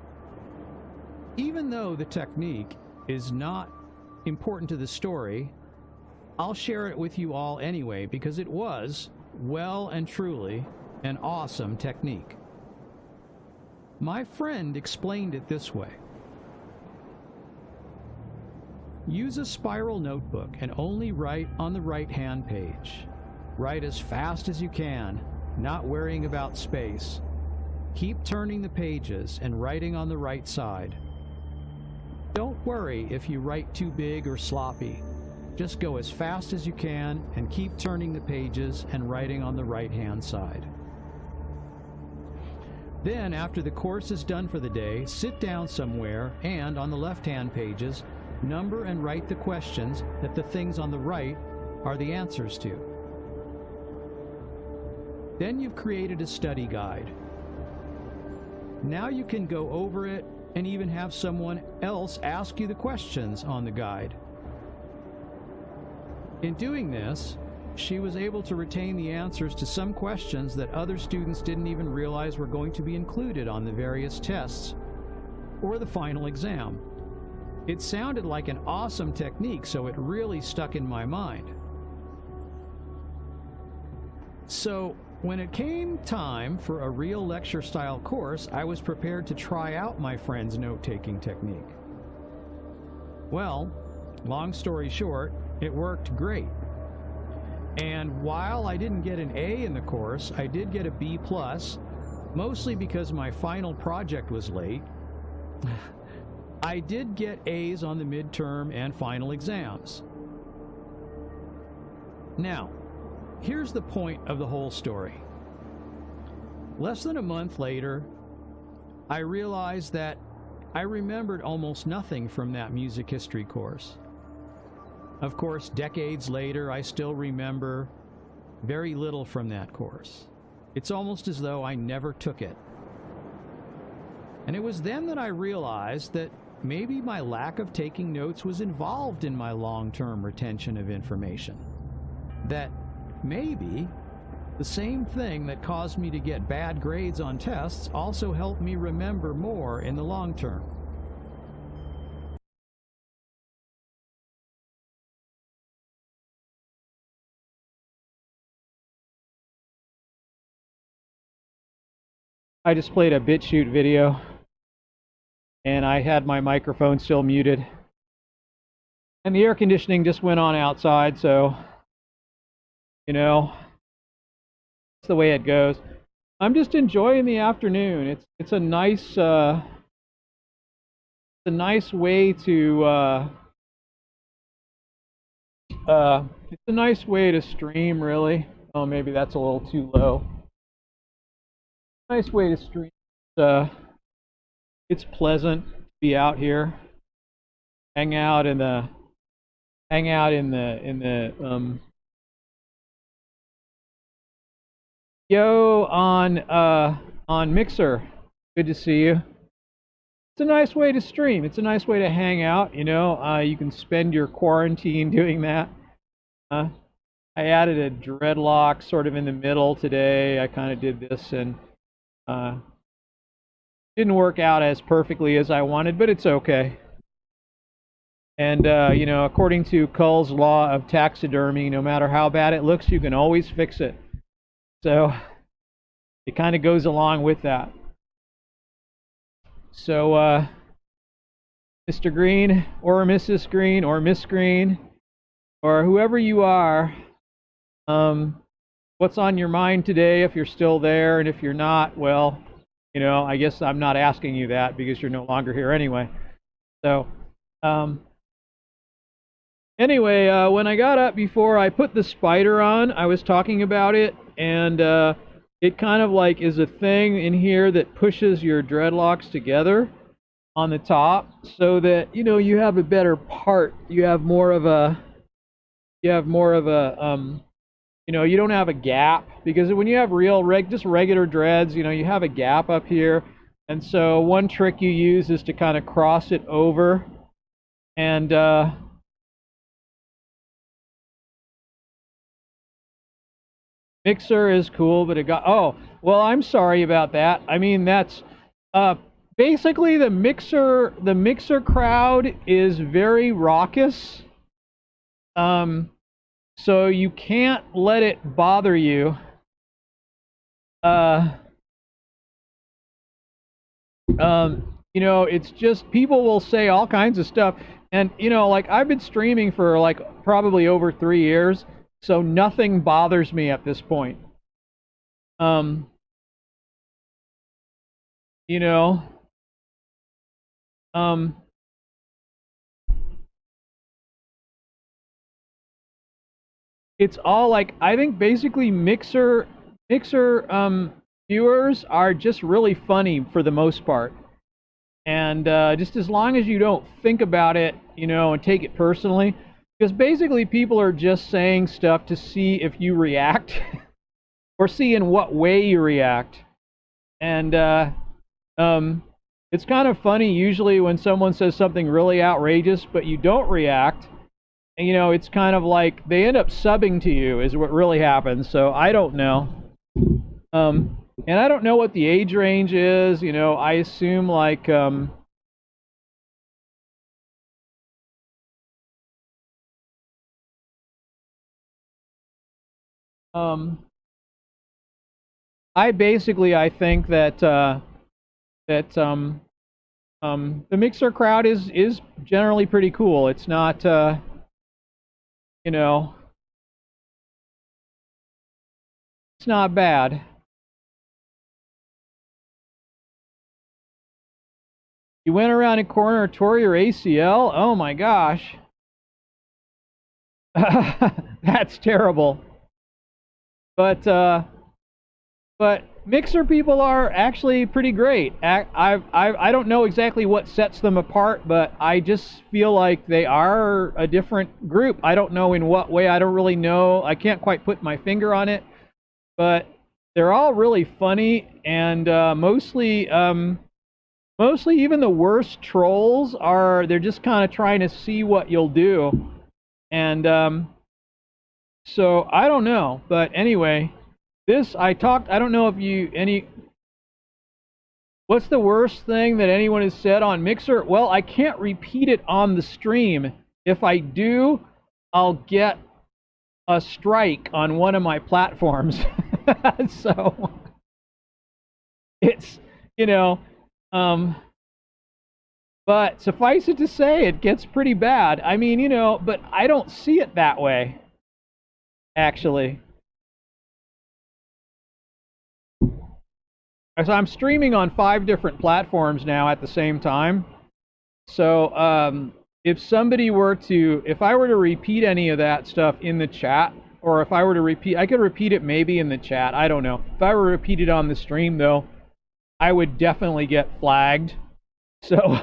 even though the technique is not important to the story, I'll share it with you all anyway because it was, well and truly, an awesome technique. My friend explained it this way. Use a spiral notebook and only write on the right-hand page. Write as fast as you can, not worrying about space. Keep turning the pages and writing on the right side. Don't worry if you write too big or sloppy. Just go as fast as you can and keep turning the pages and writing on the right-hand side. Then, after the course is done for the day, sit down somewhere and, on the left-hand pages, number and write the questions that the things on the right are the answers to. Then you've created a study guide. Now you can go over it and even have someone else ask you the questions on the guide. In doing this, she was able to retain the answers to some questions that other students didn't even realize were going to be included on the various tests or the final exam. It sounded like an awesome technique, so it really stuck in my mind. So when it came time for a real lecture-style course, I was prepared to try out my friend's note-taking technique. Well, long story short, it worked great. And while I didn't get an A in the course, I did get a B+, mostly because my final project was late. I did get A's on the midterm and final exams. Now, here's the point of the whole story. Less than a month later, I realized that I remembered almost nothing from that music history course. Of course, decades later, I still remember very little from that course. It's almost as though I never took it. And it was then that I realized that maybe my lack of taking notes was involved in my long-term retention of information. That maybe the same thing that caused me to get bad grades on tests also helped me remember more in the long term. I just played a BitChute video, and I had my microphone still muted. And the air conditioning just went on outside, so, you know, it's the way it goes. I'm just enjoying the afternoon. It's a nice way to it's a nice way to stream, really. Oh, maybe that's a little too low. Nice way to stream. It's pleasant to be out here, hang out in the yo on Mixer. Good to see you. It's a nice way to stream. It's a nice way to hang out. You know, you can spend your quarantine doing that. I added a dreadlock sort of in the middle today. I kind of did this and didn't work out as perfectly as I wanted, but it's okay. And you know, according to Cull's law of taxidermy, no matter how bad it looks, you can always fix it. So it kind of goes along with that. So Mr. Green or Mrs. Green or Miss Green or whoever you are, what's on your mind today if you're still there? And if you're not, well, you know, I guess I'm not asking you that because you're no longer here anyway. So anyway, when I got up before I put the spider on, I was talking about it, and it kind of like is a thing in here that pushes your dreadlocks together on the top so that, you know, you have a better part. You have more of a you know, you don't have a gap, because when you have just regular dreads, you know, you have a gap up here. And so one trick you use is to kind of cross it over, and Mixer is cool, but it got, oh, well, I'm sorry about that. I mean, that's basically the Mixer crowd is very raucous. So you can't let it bother you. You know, it's just people will say all kinds of stuff, and you know, like I've been streaming for like probably over 3 years, so nothing bothers me at this point. You know, it's all like, I think basically Mixer viewers are just really funny for the most part, and just as long as you don't think about it, you know, and take it personally, because basically people are just saying stuff to see if you react or see in what way you react. And it's kind of funny usually when someone says something really outrageous but you don't react. And, you know, it's kind of like they end up subbing to you is what really happens. So I don't know. And I don't know what the age range is. You know, I assume like Um, I think that that the mixer crowd is generally pretty cool. It's not you know, it's not bad. You went around a corner, tore your ACL. Oh my gosh, that's terrible. But mixer people are actually pretty great. I don't know exactly what sets them apart, but I just feel like they are a different group. I don't know in what way. I don't really know. I can't quite put my finger on it, but they're all really funny and mostly even the worst trolls are they're just kind of trying to see what you'll do. And so I don't know, but anyway, I don't know if you any what's the worst thing that anyone has said on Mixer? Well, I can't repeat it on the stream. If I do, I'll get a strike on one of my platforms. So it's, you know, um, but suffice it to say, it gets pretty bad. I mean, but I don't see it that way, actually. So I'm streaming on 5 different platforms now at the same time. So if I were to repeat any of that stuff in the chat, or if I were to repeat, I could repeat it maybe in the chat. I don't know. If I were to repeat it on the stream, though, I would definitely get flagged. So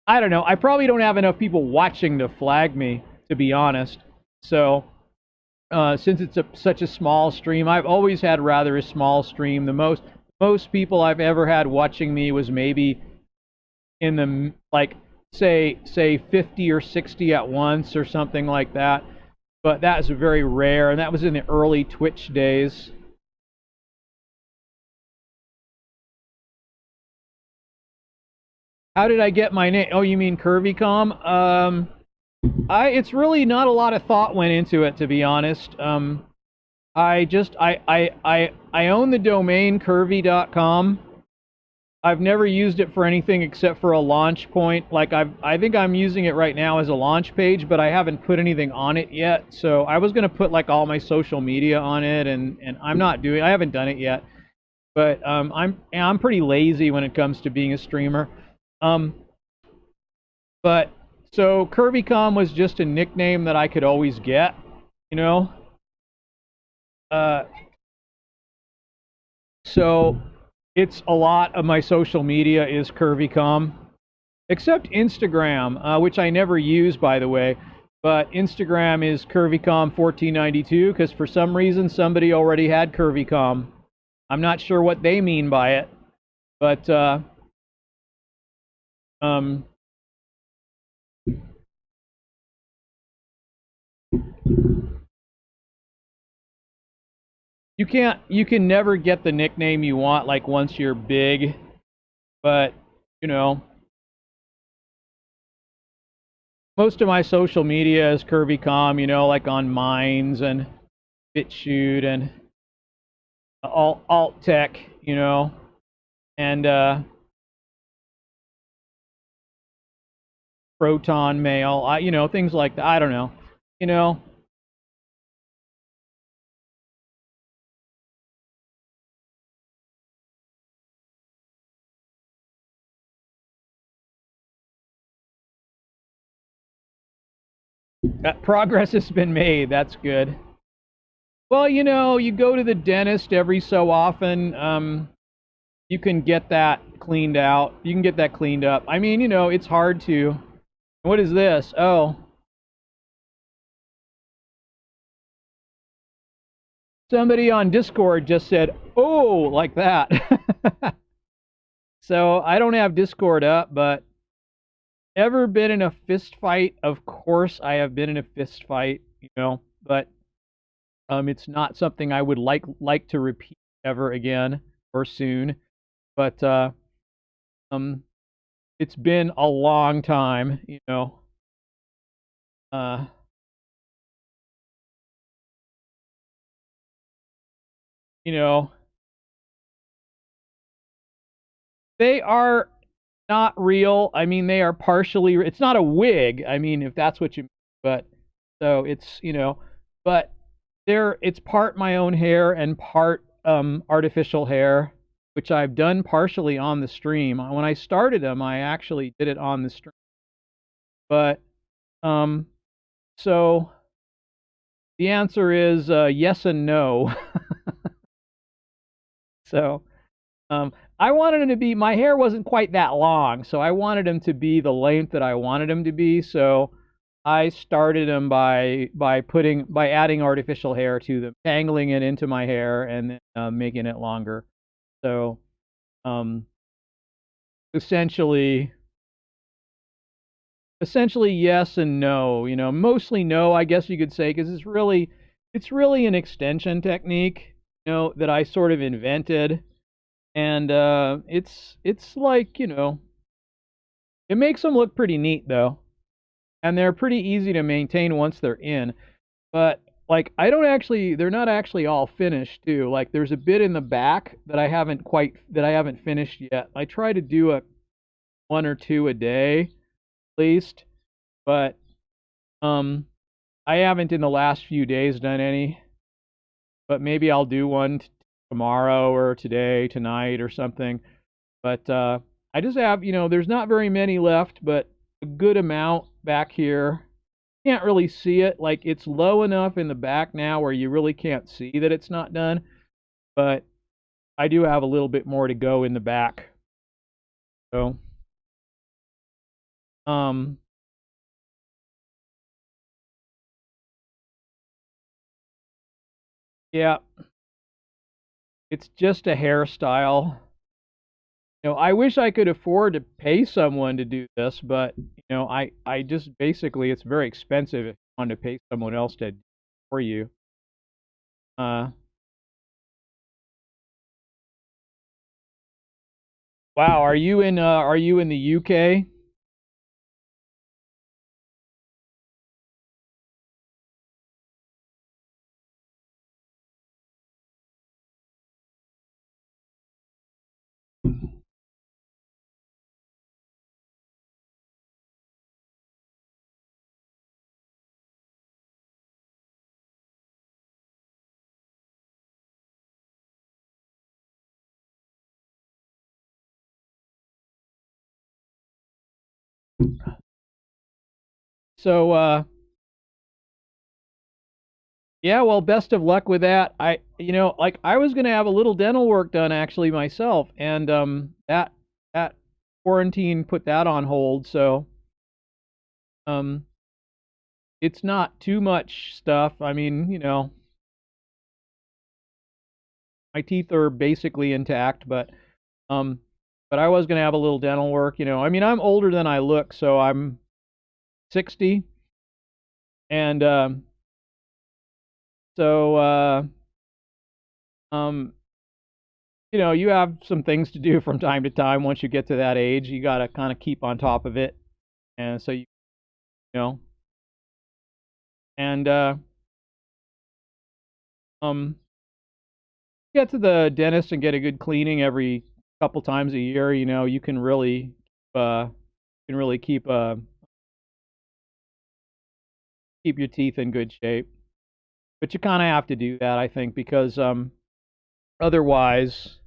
I don't know. I probably don't have enough people watching to flag me, to be honest. So since it's such a small stream, I've always had rather a small stream. The most people I've ever had watching me was maybe in the like say 50 or 60 at once or something like that. But that was very rare, and that was in the early Twitch days. How did I get my name? Oh, you mean curvycom? It's really not a lot of thought went into it, to be honest. I own the domain curvy.com. I've never used it for anything except for a launch point. Like I think I'm using it right now as a launch page, but I haven't put anything on it yet. So I was gonna put like all my social media on it, and I haven't done it yet. But I'm pretty lazy when it comes to being a streamer. Um, but so curvycom was just a nickname that I could always get, you know. Uh, so it's a lot of my social media is curvycom, except Instagram, which I never use, by the way. But Instagram is curvycom1492 because for some reason somebody already had curvycom. I'm not sure what they mean by it, but um, you can never get the nickname you want like once you're big, but you know, most of my social media is curvycom, like on Minds and BitChute and alt tech, and Proton Mail, things like that. I don't know, you know. Progress has been made. That's good. Well, you go to the dentist every so often. You can get that cleaned out. You can get that cleaned up. I mean, it's hard to. What is this? Oh, somebody on Discord just said, "Oh," like that. So I don't have Discord up, but ever been in a fist fight? Of course, I have been in a fist fight. But it's not something I would like to repeat ever again or soon. But um, it's been a long time. Uh, you know, they are not real. I mean, they are partially. It's not a wig. I mean, if that's what you. But so it's but it's part my own hair and part artificial hair, which I've done partially on the stream. When I started them, I actually did it on the stream, but um, so the answer is yes and no. So I wanted him to be. My hair wasn't quite that long, so I wanted him to be the length that I wanted him to be. So I started him by adding artificial hair to them, tangling it into my hair, and then making it longer. So um, essentially, yes and no. Mostly no, I guess you could say, because it's really an extension technique, that I sort of invented, and it's like it makes them look pretty neat though, and they're pretty easy to maintain once they're in. But like they're not actually all finished too. Like there's a bit in the back that I haven't finished yet. I try to do a one or two a day at least, but um I haven't in the last few days done any. But maybe I'll do one tomorrow or today, tonight or something. But I just have, there's not very many left, but a good amount back here. Can't really see it. Like it's low enough in the back now where you really can't see that it's not done. But I do have a little bit more to go in the back. So, um, yeah, it's just a hairstyle. I wish I could afford to pay someone to do this, but I just basically it's very expensive if you want to pay someone else to do it for you. Uh, wow, are you in the UK? So yeah, well, best of luck with that. Like I was gonna have a little dental work done actually myself, and that quarantine put that on hold. So um, it's not too much stuff. I mean, my teeth are basically intact, um, but I was gonna have a little dental work. I mean, I'm older than I look, so I'm 60, and so um, you have some things to do from time to time once you get to that age. You got to kind of keep on top of it. And so, know, and um, get to the dentist and get a good cleaning every couple times a year. You can really keep your teeth in good shape. But you kind of have to do that, I think, because otherwise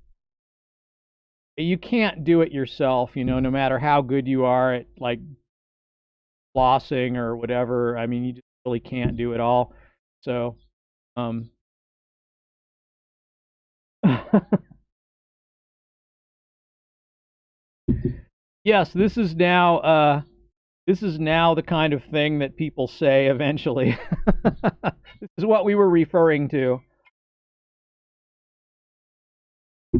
you can't do it yourself. No matter how good you are at like flossing or whatever. I mean, you just really can't do it all. So, um, yes, this is now the kind of thing that people say eventually. This is what we were referring to.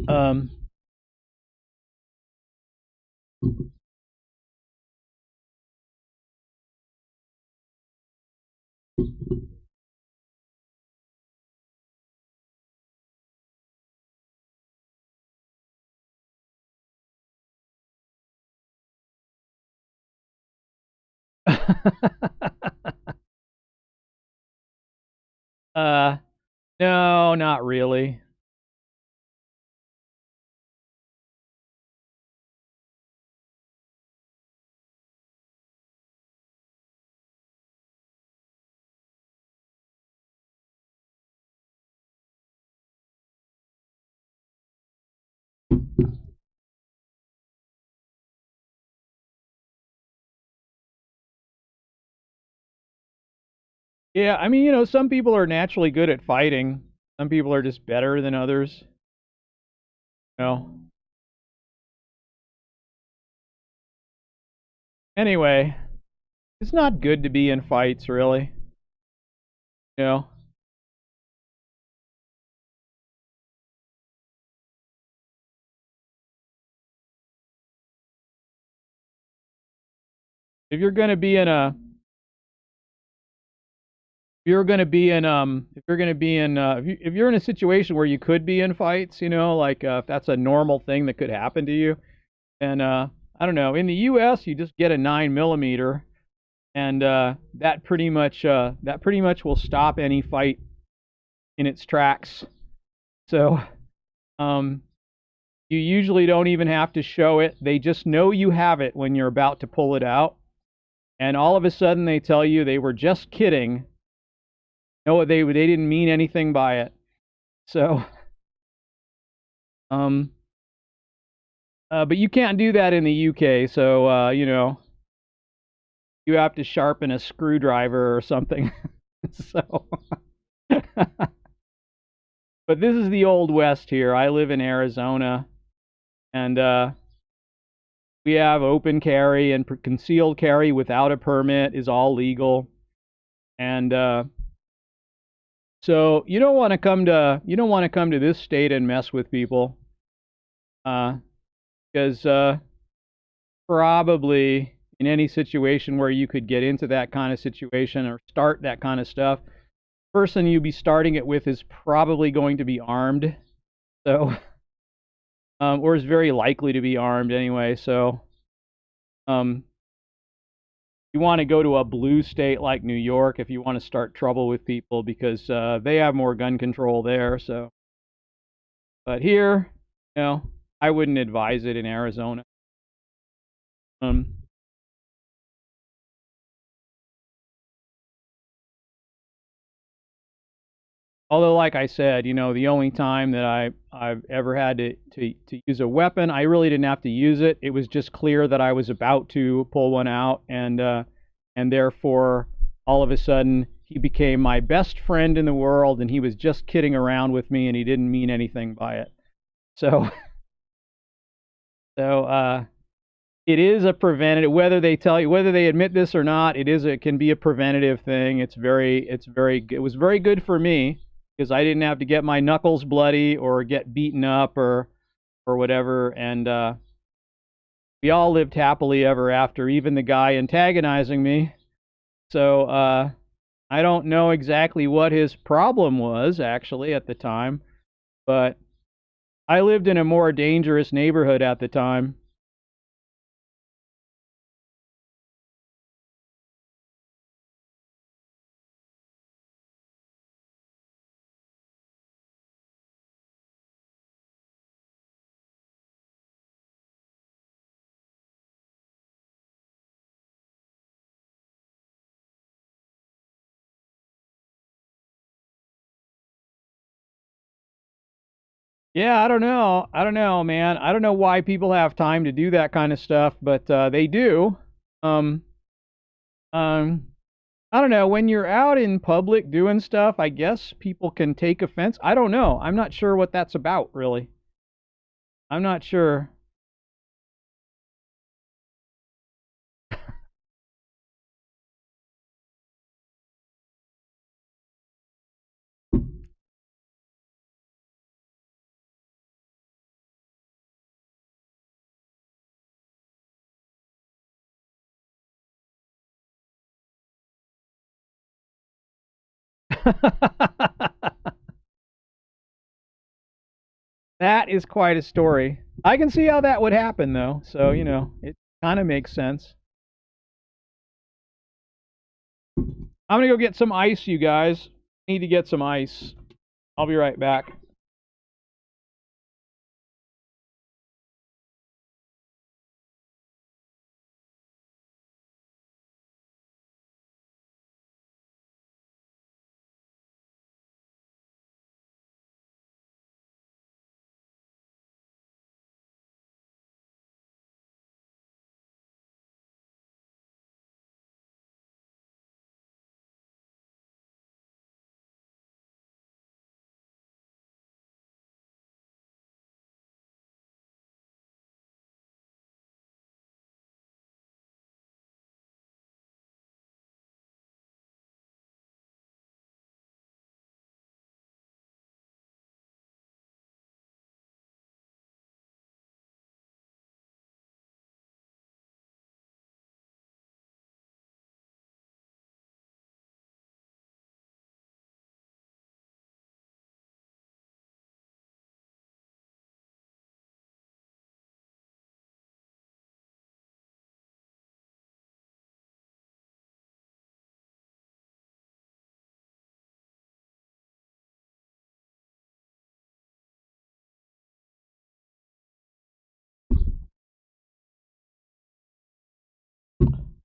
Um, uh, no, not really. Yeah, I mean, you know, some people are naturally good at fighting. Some people are just better than others. You know. Anyway, it's not good to be in fights, really. You know, if you're going to be in a, if you're going to be in, if you're going to be in, if you're in a situation where you could be in fights, you know, like if that's a normal thing that could happen to you, and I don't know, in the U.S. you just get a 9 millimeter, and that pretty much will stop any fight in its tracks. So um, you usually don't even have to show it. They just know you have it when you're about to pull it out. And all of a sudden they tell you they were just kidding. No, they didn't mean anything by it. So, um, but you can't do that in the UK. So, you know, you have to sharpen a screwdriver or something. So, but this is the old west here. I live in Arizona, and we have open carry and concealed carry without a permit is all legal. And so you don't want to come to this state and mess with people, because probably in any situation where you could get into that kind of situation or start that kind of stuff, person you'd be starting it with is probably going to be armed. So, or is very likely to be armed anyway. So, um, you want to go to a blue state like New York if you want to start trouble with people because they have more gun control there. So, but here, you know, I wouldn't advise it in Arizona. Um, Although, like I said, you know, the only time that I've ever had to use a weapon, I really didn't have to use it. It was just clear that I was about to pull one out, and therefore, all of a sudden, he became my best friend in the world, and he was just kidding around with me, and he didn't mean anything by it. So, so it is a preventative. Whether they tell you, whether they admit this or not, it can be a preventative thing. It was very good for me because I didn't have to get my knuckles bloody or get beaten up or whatever. And we all lived happily ever after, even the guy antagonizing me. So I don't know exactly what his problem was actually at the time, but I lived in a more dangerous neighborhood at the time. Yeah, I don't know. I don't know, man. I don't know why people have time to do that kind of stuff, but they do. Um, um, I don't know. When you're out in public doing stuff, I guess people can take offense. I don't know. I'm not sure what that's about, really. I'm not sure. That is quite a story. I can see how that would happen, though. So, you know, it kind of makes sense. I'm going to go get some ice, you guys. Need to get some ice. I'll be right back.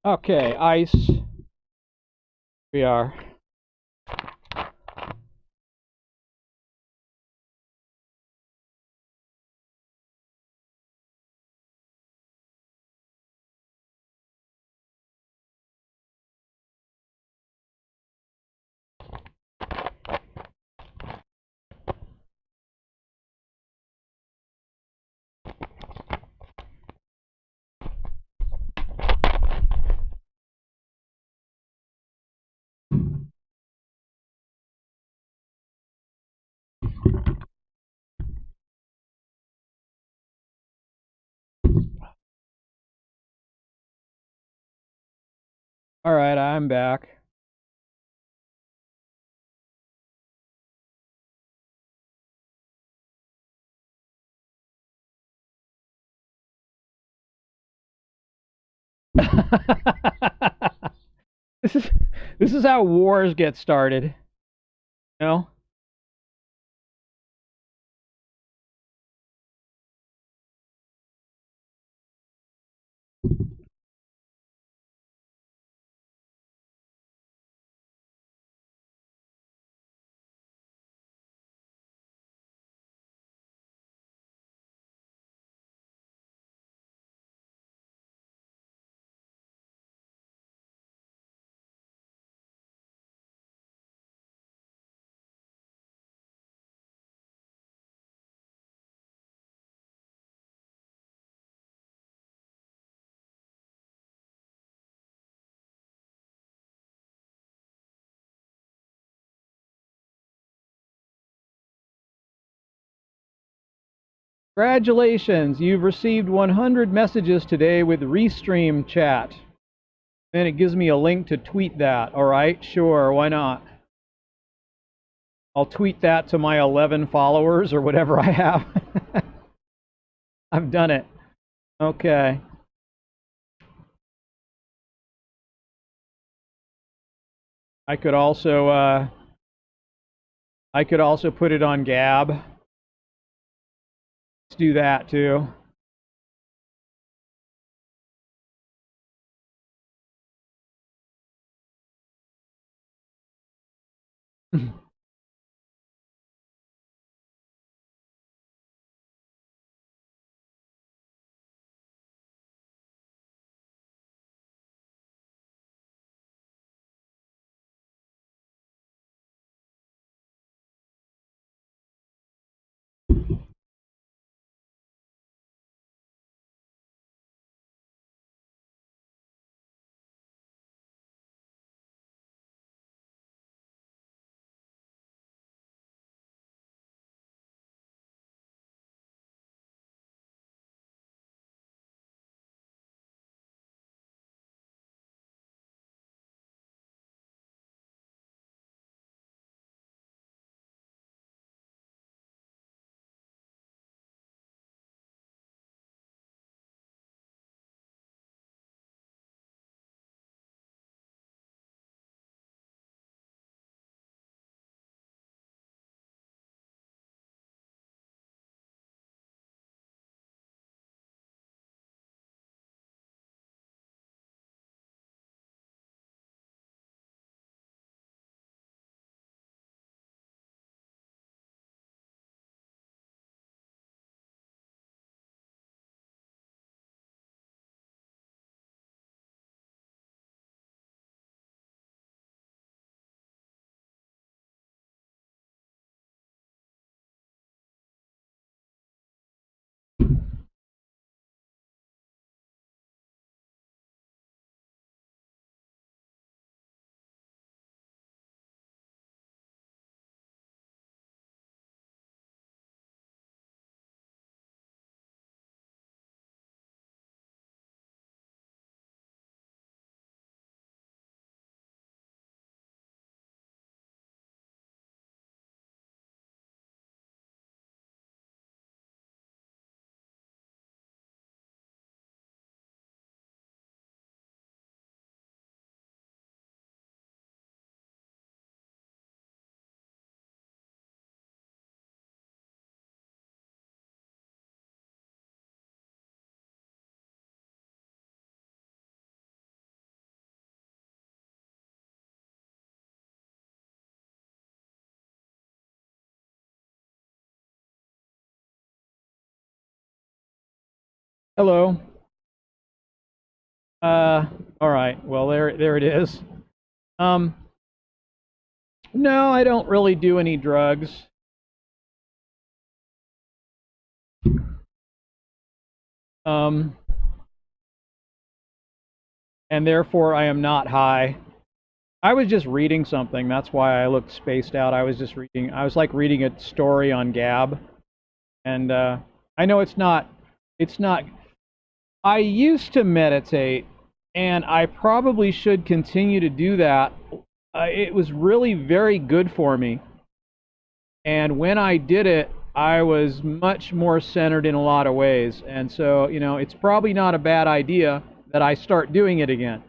Okay, ice. We are. All right, I'm back. this is this is how wars get started. You know? Congratulations, you've received 100 messages today with Restream chat. Then it gives me a link to tweet that. All right, sure, why not? I'll tweet that to my 11 followers or whatever I have. I've done it. Okay. I could also put it on Gab. Let's do that too. Hello. Uh, all right. Well, there it is. Um, no, I don't really do any drugs. Um, and therefore I am not high. I was just reading something. That's why I looked spaced out. I was just reading. I was like reading a story on Gab, and I know it's not. It's not. I used to meditate, and I probably should continue to do that. It was really very good for me. And when I did it, I was much more centered in a lot of ways. And so, it's probably not a bad idea that I start doing it again.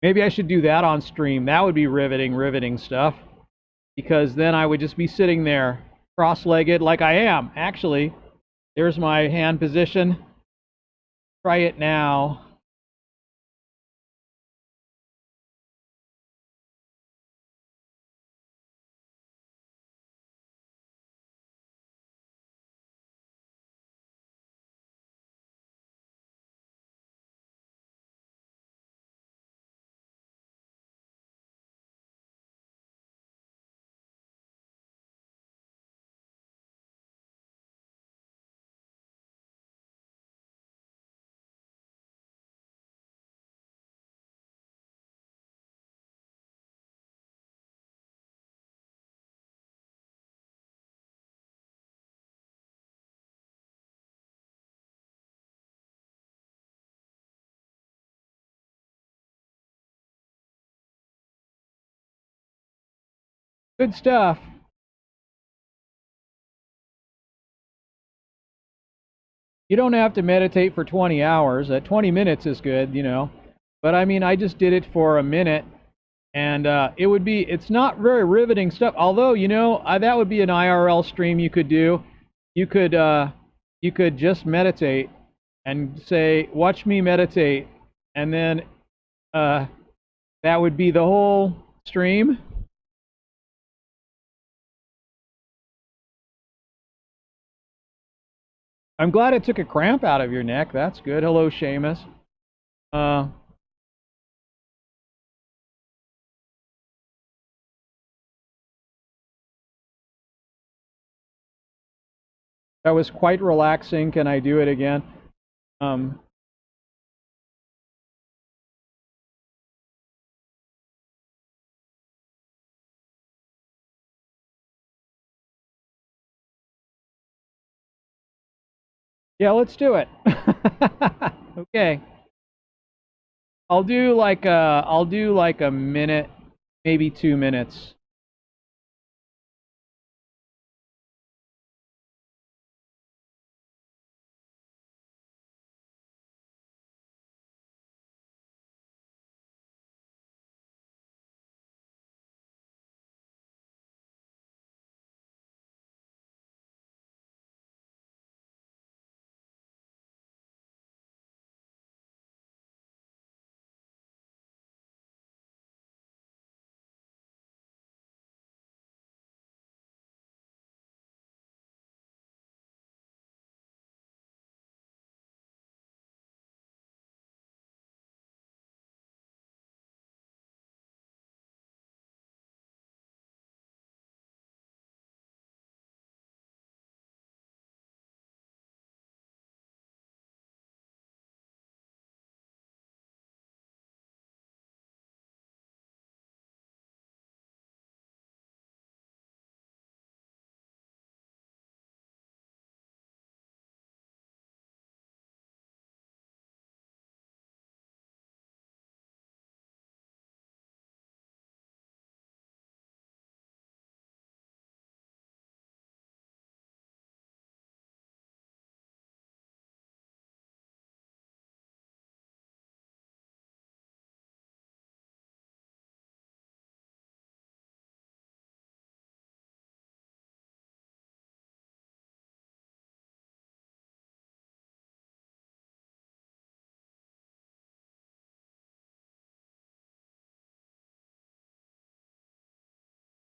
Maybe I should do that on stream. That would be riveting stuff. Because then I would just be sitting there cross legged like I am. Actually, there's my hand position. Try it now. Good stuff. You don't have to meditate for 20 hours. 20 minutes is good. But I mean, I just did it for a minute, and it's not very riveting stuff. Although, that would be an IRL stream you could do. You could, uh, you could just meditate and say, "Watch me meditate," and then uh, that would be the whole stream. I'm glad it took a cramp out of your neck. That's good. Hello, Seamus. Uh, that was quite relaxing. Can I do it again? Um, yeah, let's do it. Okay. I'll do like a minute, maybe 2 minutes.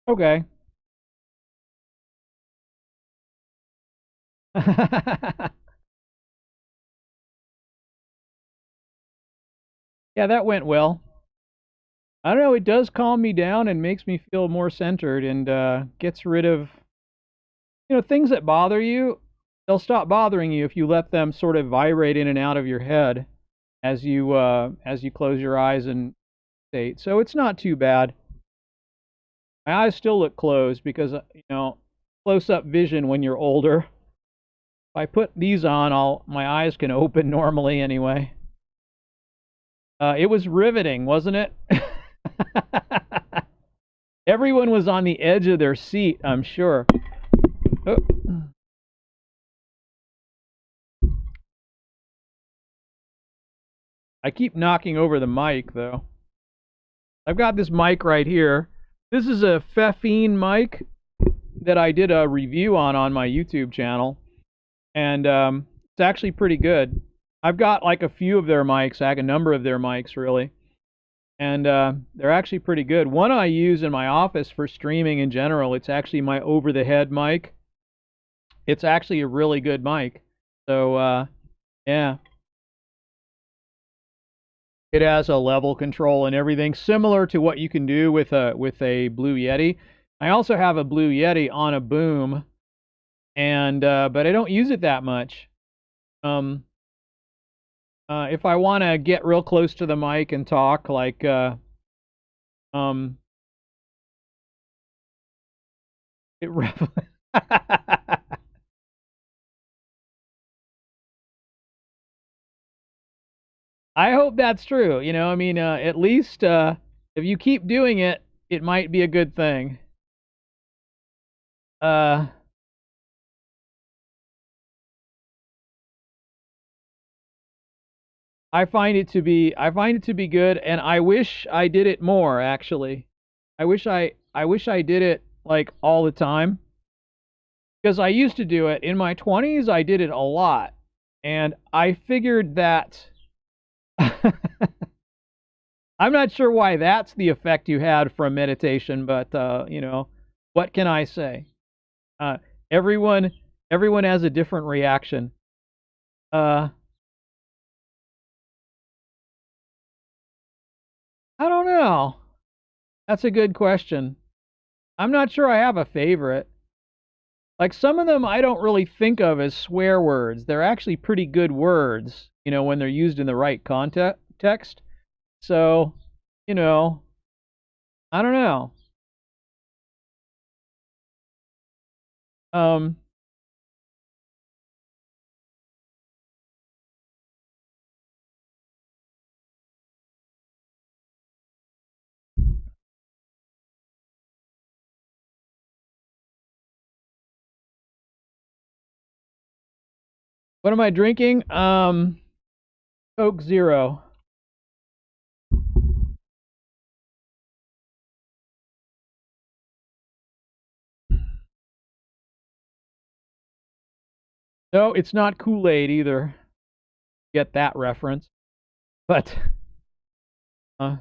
Okay. Yeah, that went well. I don't know, it does calm me down and makes me feel more centered and gets rid of, things that bother you. They'll stop bothering you if you let them sort of vibrate in and out of your head as you close your eyes and state. So it's not too bad. My eyes still look closed because close up vision when you're older. If I put these on, I'll my eyes can open normally anyway. It was riveting, wasn't it? Everyone was on the edge of their seat, I'm sure. Oh. I keep knocking over the mic, though. I've got this mic right here. This is a Pfeffine mic that I did a review on my YouTube channel, and it's actually pretty good. I've got like a few of their mics, a number of their mics, really. And they're actually pretty good. One I use in my office for streaming in general. It's actually my over-the-head mic. It's actually a really good mic. So yeah, it has a level control and everything, similar to what you can do with a Blue Yeti. I also have a Blue Yeti on a boom, and but I don't use it that much. If I want to get real close to the mic and talk, like um, it. I hope that's true. I mean, at least if you keep doing it, it might be a good thing. Uh, I find it to be good, and I wish I did it more. Actually, I wish I did it like all the time because I used to do it in my 20s. I did it a lot, and I figured that. I'm not sure why that's the effect you had from meditation, but what can I say? Uh, everyone everyone has a different reaction. Uh, I don't know. That's a good question. I'm not sure I have a favorite. Like some of them I don't really think of as swear words. They're actually pretty good words, when they're used in the right context. So, you know, I don't know. Um, what am I drinking? Coke Zero. No, it's not Kool-Aid either. Get that reference. But uh,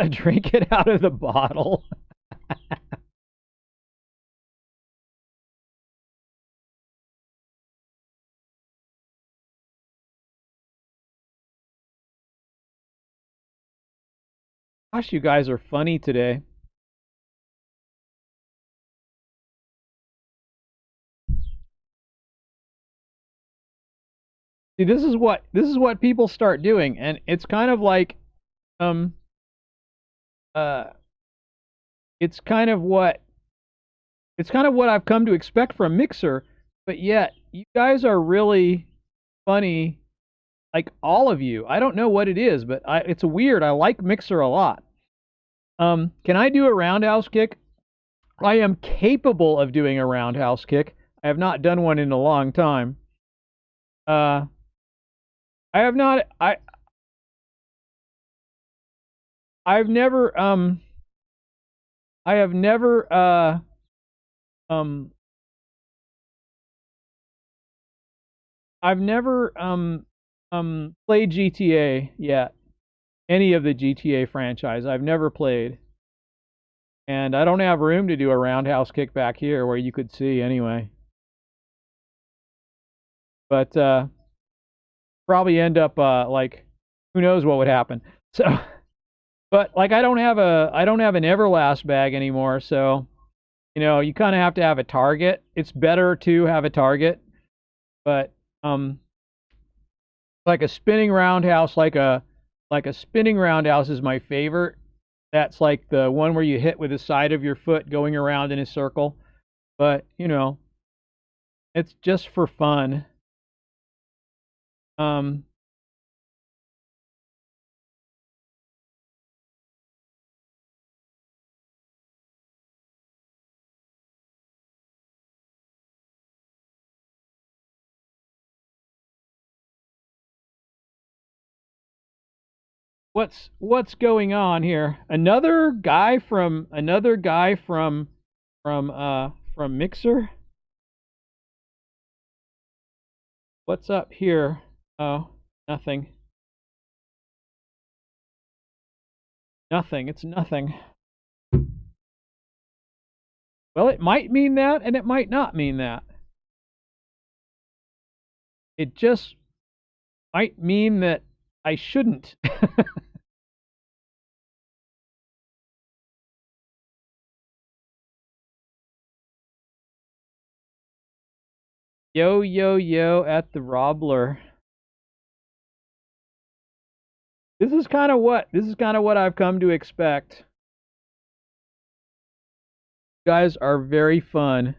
drink it out of the bottle. Gosh, you guys are funny today. See, this is what people start doing, and it's kind of like um uh it's kind of what I've come to expect from Mixer, but yet you guys are really funny, like all of you. I don't know what it is, but it's weird. I like Mixer a lot. Can I do a roundhouse kick? I am capable of doing a roundhouse kick. I have not done one in a long time. Uh, I have not. I've never. I have never. Um. I've never. played GTA yet. Any of the GTA franchise. I've never played. And I don't have room to do a roundhouse kick back here where you could see anyway. But probably end up like who knows what would happen. So but like I don't have an Everlast bag anymore, so you know, you kind of have to have a target. It's better to have a target, but like a spinning roundhouse, like a spinning roundhouse is my favorite. That's like the one where you hit with the side of your foot going around in a circle. But, you know, it's just for fun. Um what's going on here? Another guy from Mixer? What's up here? Oh, nothing. Nothing. It's nothing. Well, it might mean that and it might not mean that. It just might mean that I shouldn't. Yo, yo, yo at the Robbler. This is kind of what I've come to expect. You guys are very fun.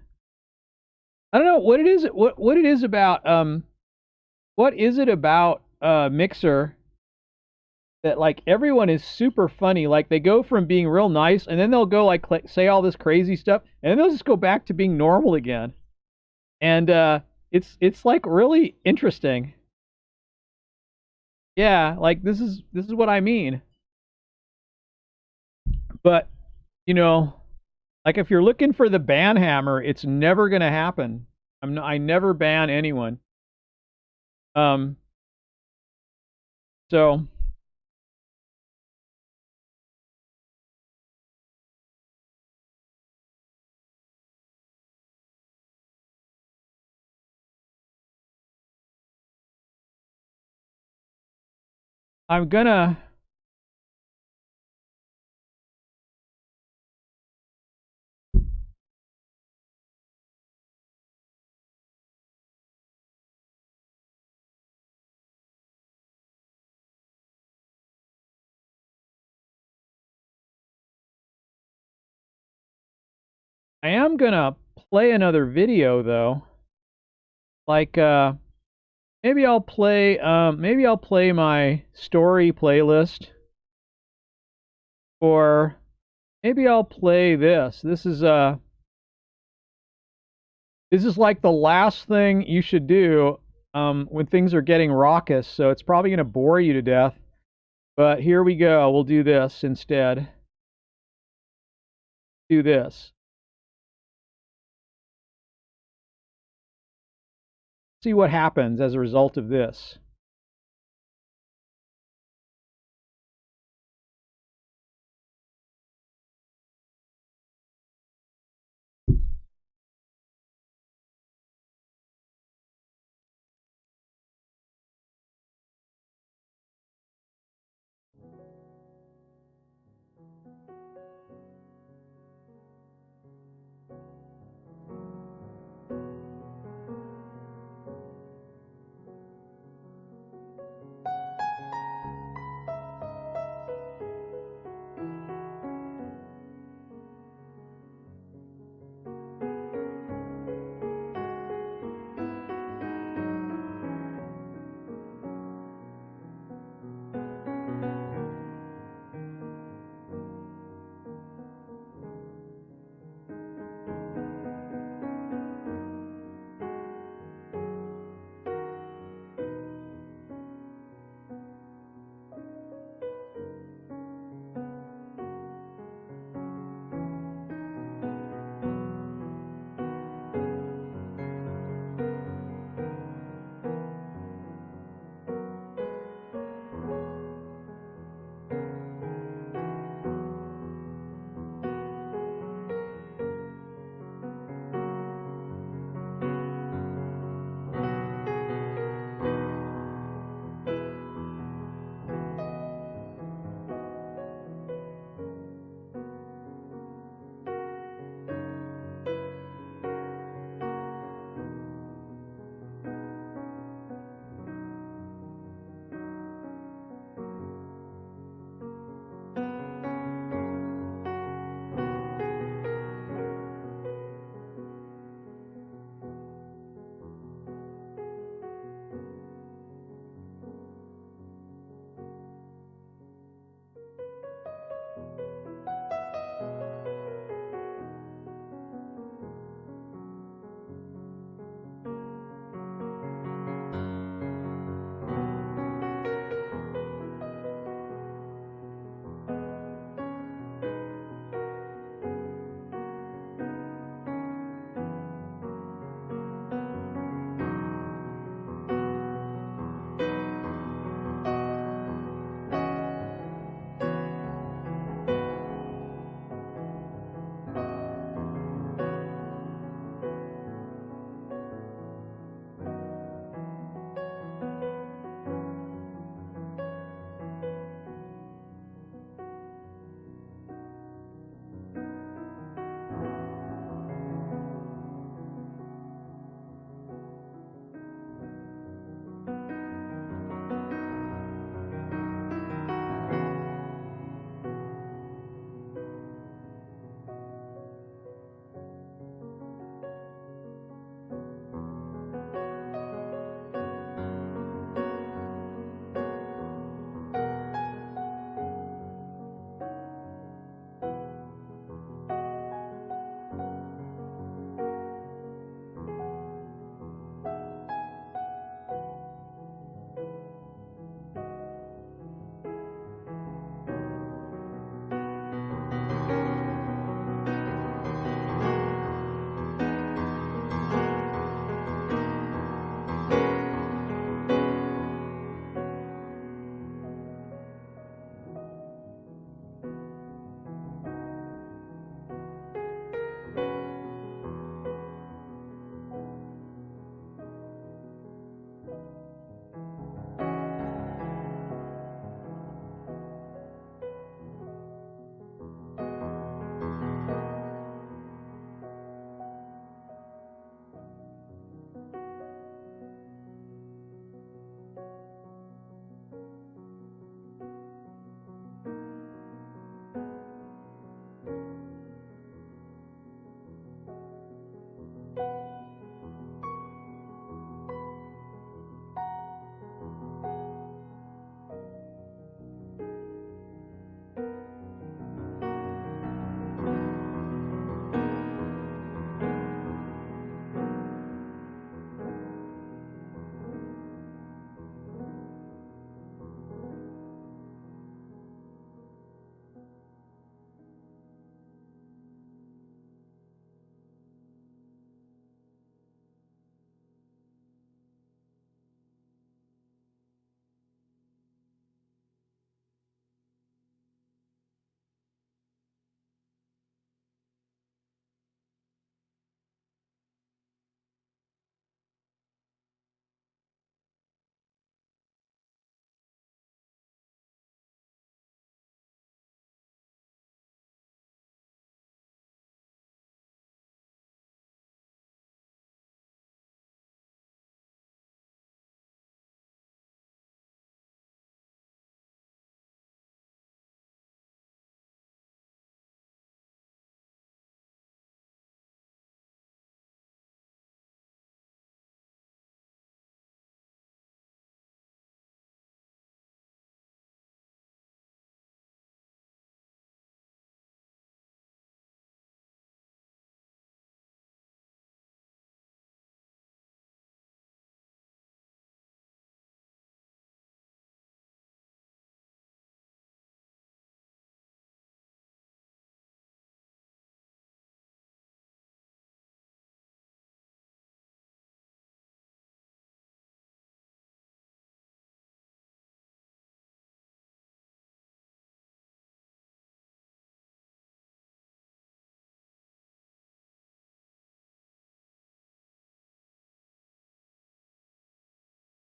I don't know what it is what it is about what is it about Mixer that like everyone is super funny. Like they go from being real nice and then they'll go like say all this crazy stuff and then they'll just go back to being normal again. And it's like really interesting. Yeah, like this is what I mean. But you know, like if you're looking for the ban hammer, it's never gonna happen. I never ban anyone. Um, so I'm gonna I am gonna play another video though. Like maybe I'll play my story playlist or maybe I'll play this. This is like the last thing you should do when things are getting raucous, so it's probably gonna bore you to death. But here we go. We'll do this instead. Do this. See what happens as a result of this.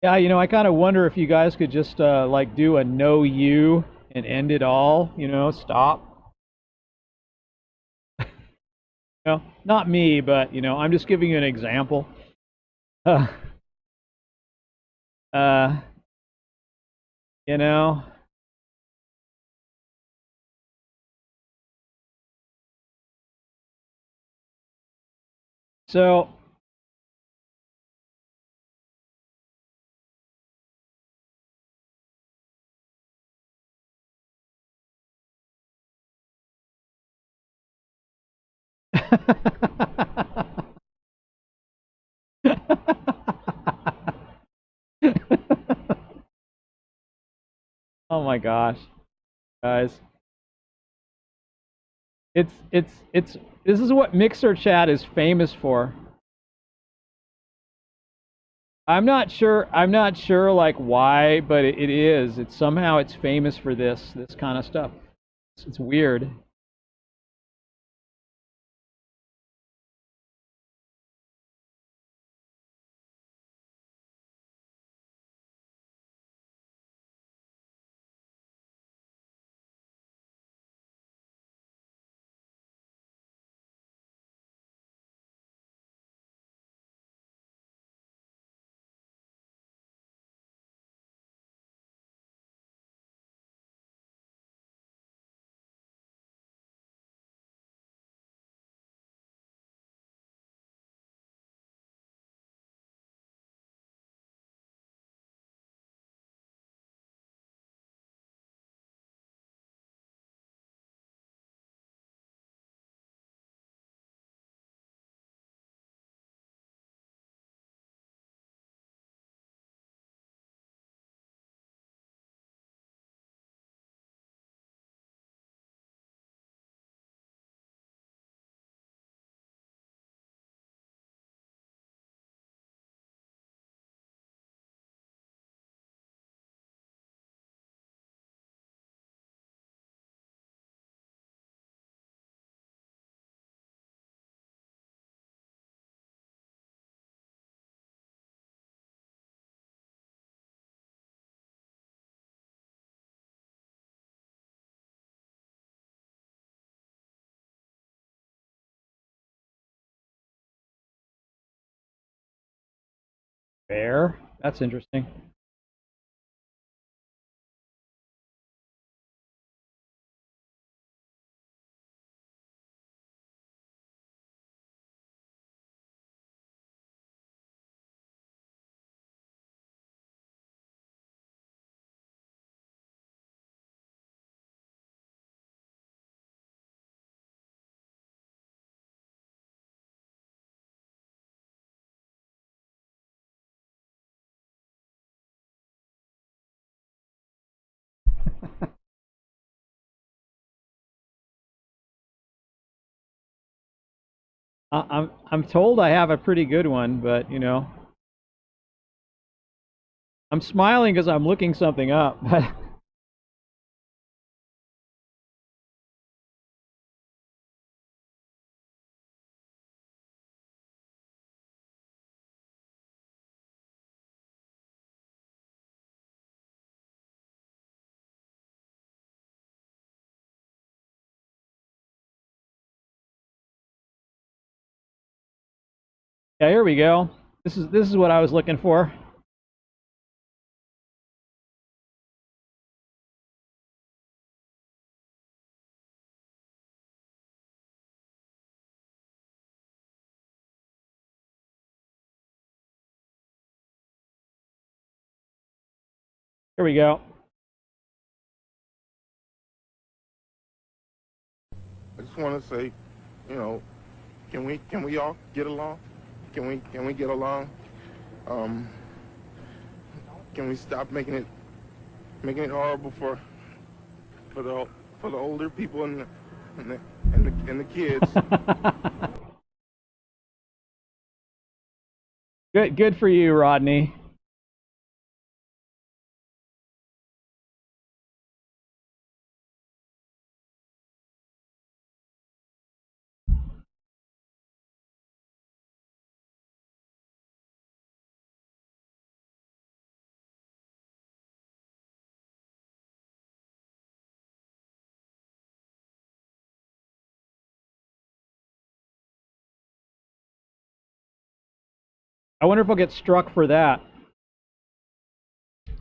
Yeah, I kind of wonder if you guys could just like do a no you and end it all. Stop. Not me, but I'm just giving you an example. Uh, uh, you know. So. Oh my gosh, guys. It's this is what Mixer chat is famous for. I'm not sure like why, but it is. It's somehow it's famous for this kind of stuff. It's weird. Fair. That's interesting. I'm told I have a pretty good one, but I'm smiling because I'm looking something up. Yeah, here we go. This is what I was looking for. Here we go. I just want to say, you know, can we all get along? Can we get along? Um, can we stop making it horrible for the for the older people and the kids? Good for you, Rodney. I wonder if I'll get struck for that.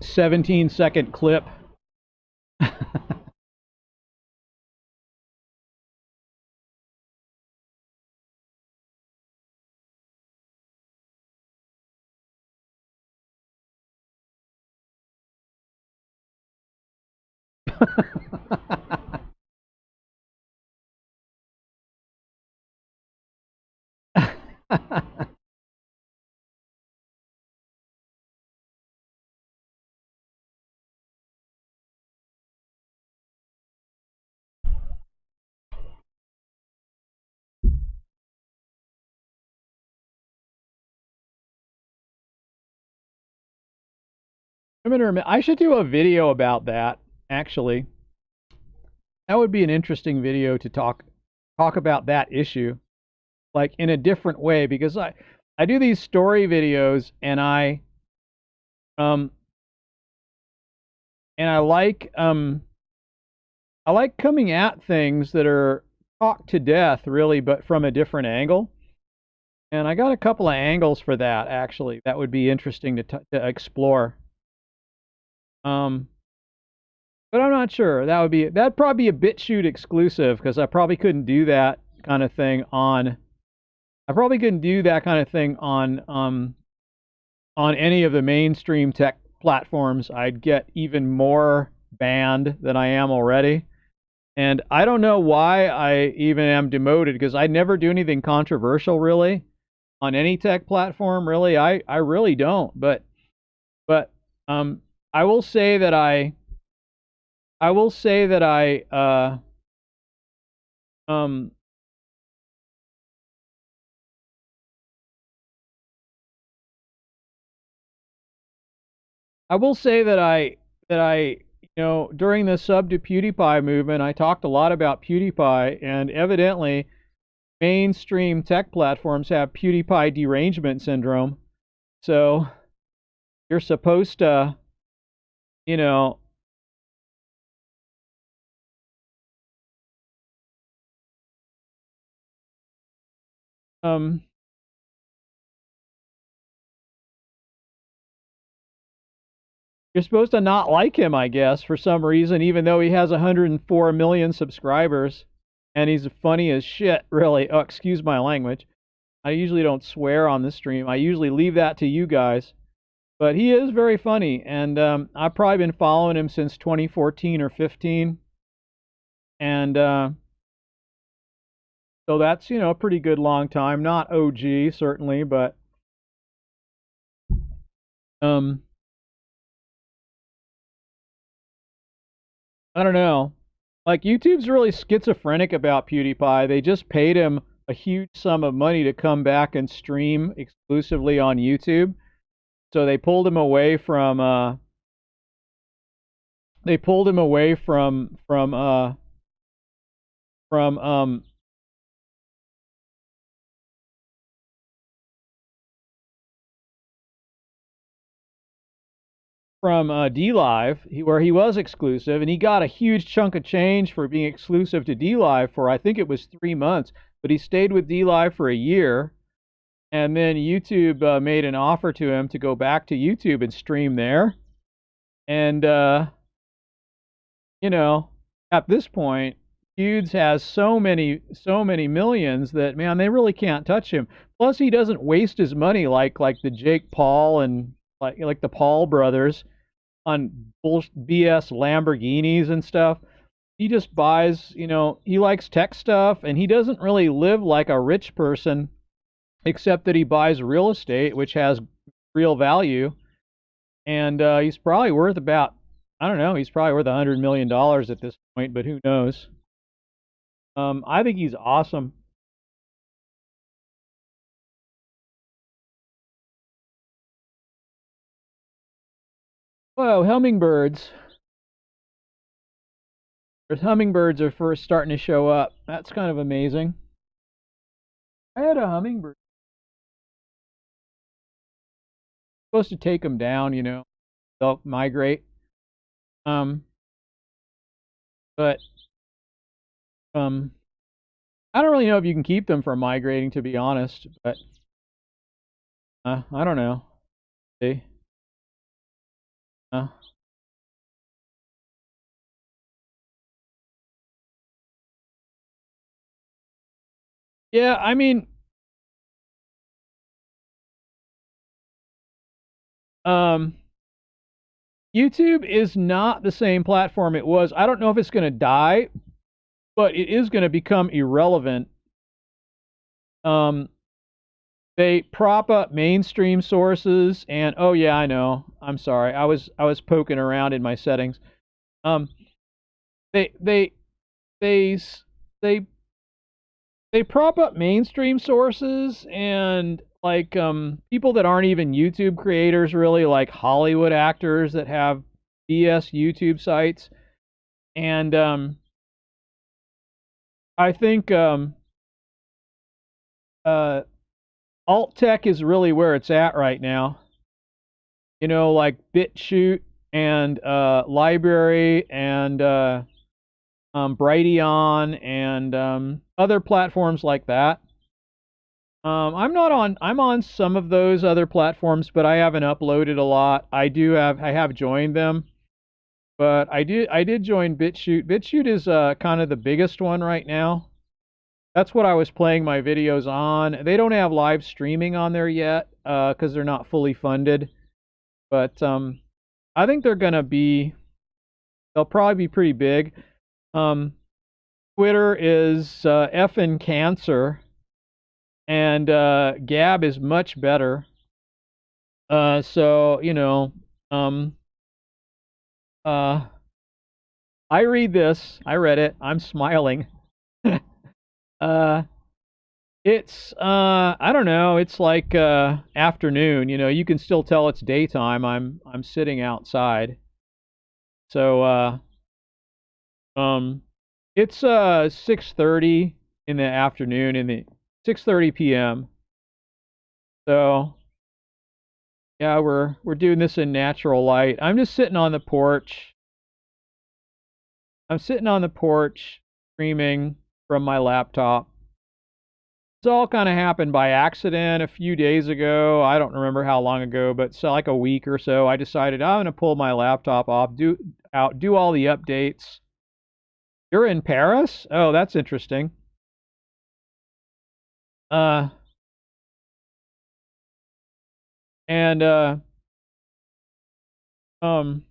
17-second clip. I should do a video about that, actually. That would be an interesting video to talk about that issue, like in a different way, because I do these story videos, and um I like coming at things that are talked to death, really, but from a different angle. And I got a couple of angles for that, actually. That would be interesting to explore. Um, but I'm not sure. That'd probably be a BitChute exclusive, because I probably couldn't do that kind of thing on. I probably couldn't do that kind of thing on any of the mainstream tech platforms. I'd get even more banned than I am already. And I don't know why I even am demoted, because I never do anything controversial, really, on any tech platform. Really, I really don't. But um, I will say that I will say that um I will say that I during the sub to PewDiePie movement, I talked a lot about PewDiePie, and evidently mainstream tech platforms have PewDiePie derangement syndrome. So you're supposed to, you know, um, you're supposed to not like him, I guess, for some reason, even though he has 104 million subscribers, and he's funny as shit, really. Oh, excuse my language. I usually don't swear on the stream. I usually leave that to you guys. But he is very funny, and I've probably been following him since 2014 or 15, and so that's a pretty good long time. Not OG certainly, but um, I don't know. Like, YouTube's really schizophrenic about PewDiePie. They just paid him a huge sum of money to come back and stream exclusively on YouTube. So they pulled him away from DLive, where he was exclusive, and he got a huge chunk of change for being exclusive to DLive for, I think it was 3 months, but he stayed with DLive for a year, and then YouTube made an offer to him to go back to YouTube and stream there. And you know, at this point, Feuds has so many millions that, man, they really can't touch him. Plus, he doesn't waste his money like the Jake Paul and like the Paul brothers on BS Lamborghinis and stuff. He just buys, he likes tech stuff, and he doesn't really live like a rich person, except that he buys real estate, which has real value. And he's probably worth about, I don't know, he's probably worth $100 million at this point, but who knows? I think he's awesome. Whoa, hummingbirds. There's hummingbirds are first starting to show up. That's kind of amazing. I had a hummingbird. Supposed to take them down, they'll migrate. Um, but um, I don't really know if you can keep them from migrating, to be honest. But I don't know. See? Uh, yeah, I mean, um, YouTube is not the same platform it was. I don't know if it's going to die, but it is going to become irrelevant. Um, they prop up mainstream sources, and oh yeah, I know. I'm sorry. I was poking around in my settings. Um, they they they they they prop up mainstream sources and like people that aren't even YouTube creators, really, like Hollywood actors that have BS YouTube sites. And I think uh alt tech is really where it's at right now. Like BitChute and Library and Brighteon and other platforms like that. I'm on some of those other platforms, but I haven't uploaded a lot. I have joined them, but I did join BitChute. BitChute is kind of the biggest one right now. That's what I was playing my videos on. They don't have live streaming on there yet because they're not fully funded. But I think they'll probably be pretty big. Um, Twitter is effing cancer, and Gab is much better. So um, uh, I read this. I read it. I'm smiling. uh, it's I don't know. It's like afternoon. You can still tell it's daytime. I'm sitting outside. So um, it's 6:30 in the afternoon, in the 6:30 p.m. So yeah, we're doing this in natural light. I'm just sitting on the porch. I'm sitting on the porch streaming from my laptop. It's all kind of happened by accident a few days ago. I don't remember how long ago, but so like a week or so, I decided I'm gonna pull my laptop off, do all the updates. You're in Paris? Oh, that's interesting. Uh, and um,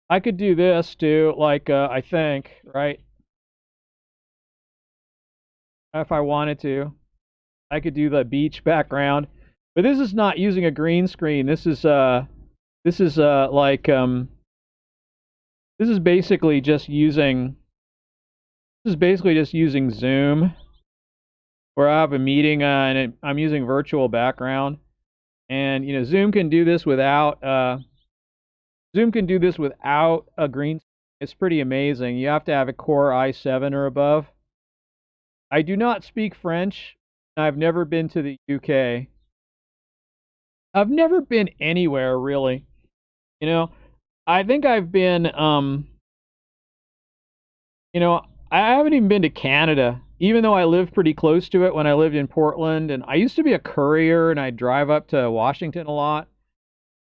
I could do this too, like I think, right? If I wanted to, I could do the beach background. But this is not using a green screen. This is like this is basically just using this is basically just using Zoom, where I have a meeting and I'm using virtual background. And Zoom can do this without a green screen. It's pretty amazing. You have to have a Core i7 or above. I do not speak French. I've never been to the UK. I've never been anywhere really. You know, I think I've been I haven't even been to Canada, even though I lived pretty close to it when I lived in Portland. And I used to be a courier and I'd drive up to Washington a lot.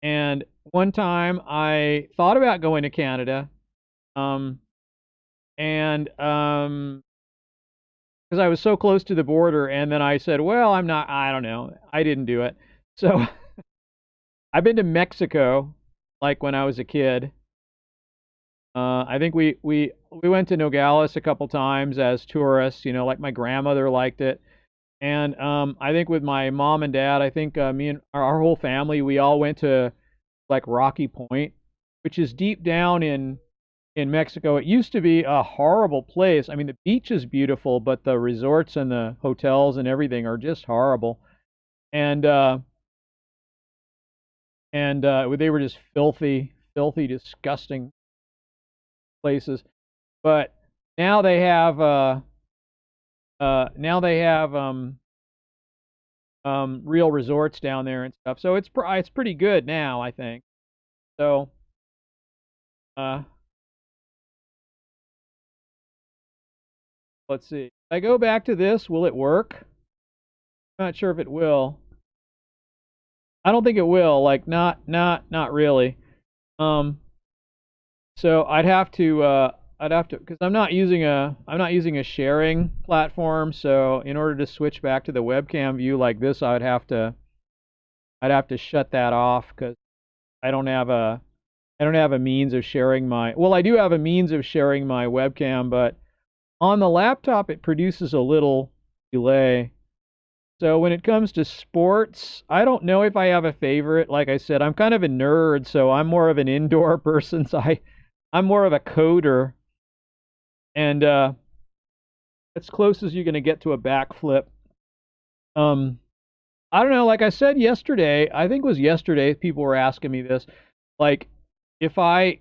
And one time I thought about going to Canada, um, and because I was so close to the border, and then I said, well, I don't know, I didn't do it. So I've been to Mexico, like when I was a kid. I think we went to Nogales a couple times as tourists. Like my grandmother liked it. And I think with my mom and dad, I think me and our whole family, we all went to like Rocky Point, which is deep down in Mexico. It used to be a horrible place. I mean, the beach is beautiful, but the resorts and the hotels and everything are just horrible. And they were just filthy, filthy, disgusting places. But now they have real resorts down there and stuff. So it's pretty good now, I think. So uh, let's see. If I go back to this, will it work? I'm not sure if it will. I don't think it will. Like not really. Um, so I'd have to because I'm not using a sharing platform. So in order to switch back to the webcam view like this, I'd have to shut that off because I don't have a I don't have a means of sharing my well, I do have a means of sharing my webcam, but on the laptop it produces a little delay. So when it comes to sports, I don't know if I have a favorite. Like I said, I'm kind of a nerd, so I'm more of an indoor person. So I'm more of a coder, and as close as you're going to get to a backflip. Um, I don't know. Like I said yesterday, I think it was yesterday. People were asking me this, like if I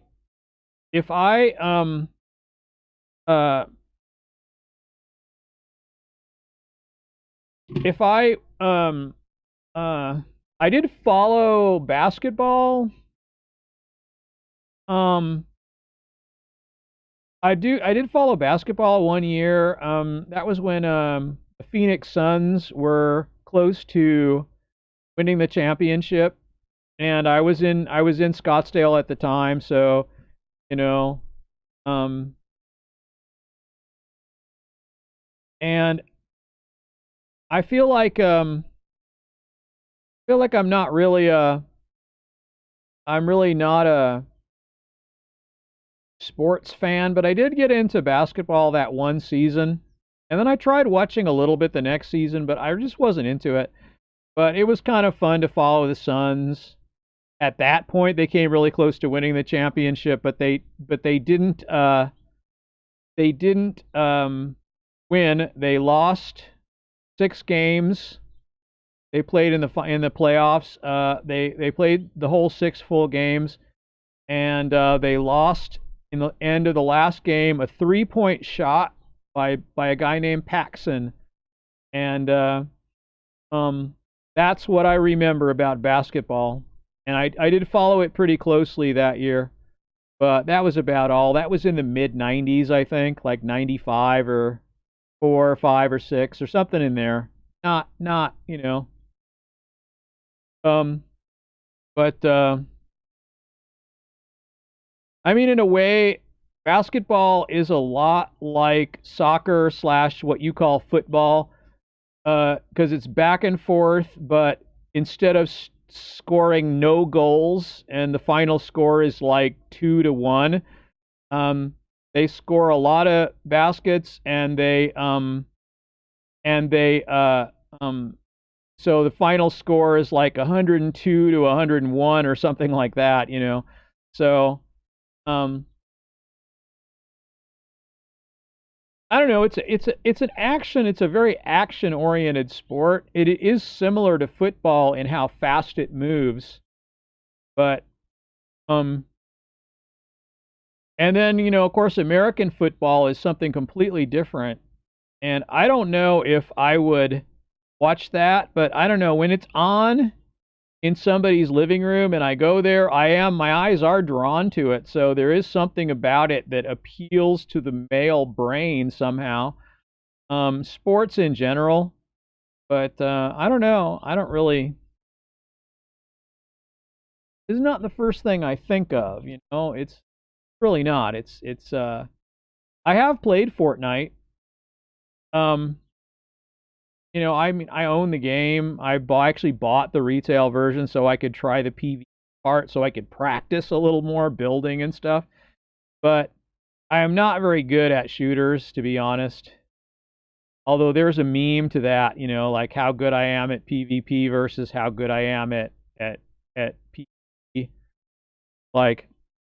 if I uh if I did follow basketball. Um, I did follow basketball one year. That was when the Phoenix Suns were close to winning the championship, and I was in Scottsdale at the time, so you know, um, and I feel like I'm not really I'm really not a sports fan, but I did get into basketball that one season. And then I tried watching a little bit the next season, but I just wasn't into it. But it was kind of fun to follow the Suns. At that point, they came really close to winning the championship, but they didn't win. They lost 6 games. They played in the playoffs. They played the whole 6 full games, and they lost in the end of the last game a 3-point shot by a guy named Paxson, and um, that's what I remember about basketball. And I did follow it pretty closely that year, but that was about all. That was in the mid '90s, I think, like '95 or 4 or 5 or 6 or something in there. Not um, but I mean, in a way, basketball is a lot like soccer slash what you call football, because it's back and forth, but instead of scoring no goals and the final score is like 2-1, um, they score a lot of baskets and they so the final score is like 102 to 101 or something like that, you know. So um, I don't know. It's an action. It's a very action oriented sport. It is similar to football in how fast it moves, but um, and then of course, American football is something completely different. And I don't know if I would watch that, but I don't know when it's on in somebody's living room and I go there, my eyes are drawn to it. So there is something about it that appeals to the male brain somehow. Sports in general, but I don't know. I don't really. It's not the first thing I think of. It's really not. It's. I have played Fortnite. Um, I mean, I own the game. Actually bought the retail version so I could try the PvP part, so I could practice a little more building and stuff. But I am not very good at shooters, to be honest. Although there's a meme to that, like how good I am at PvP versus how good I am at PvE. Like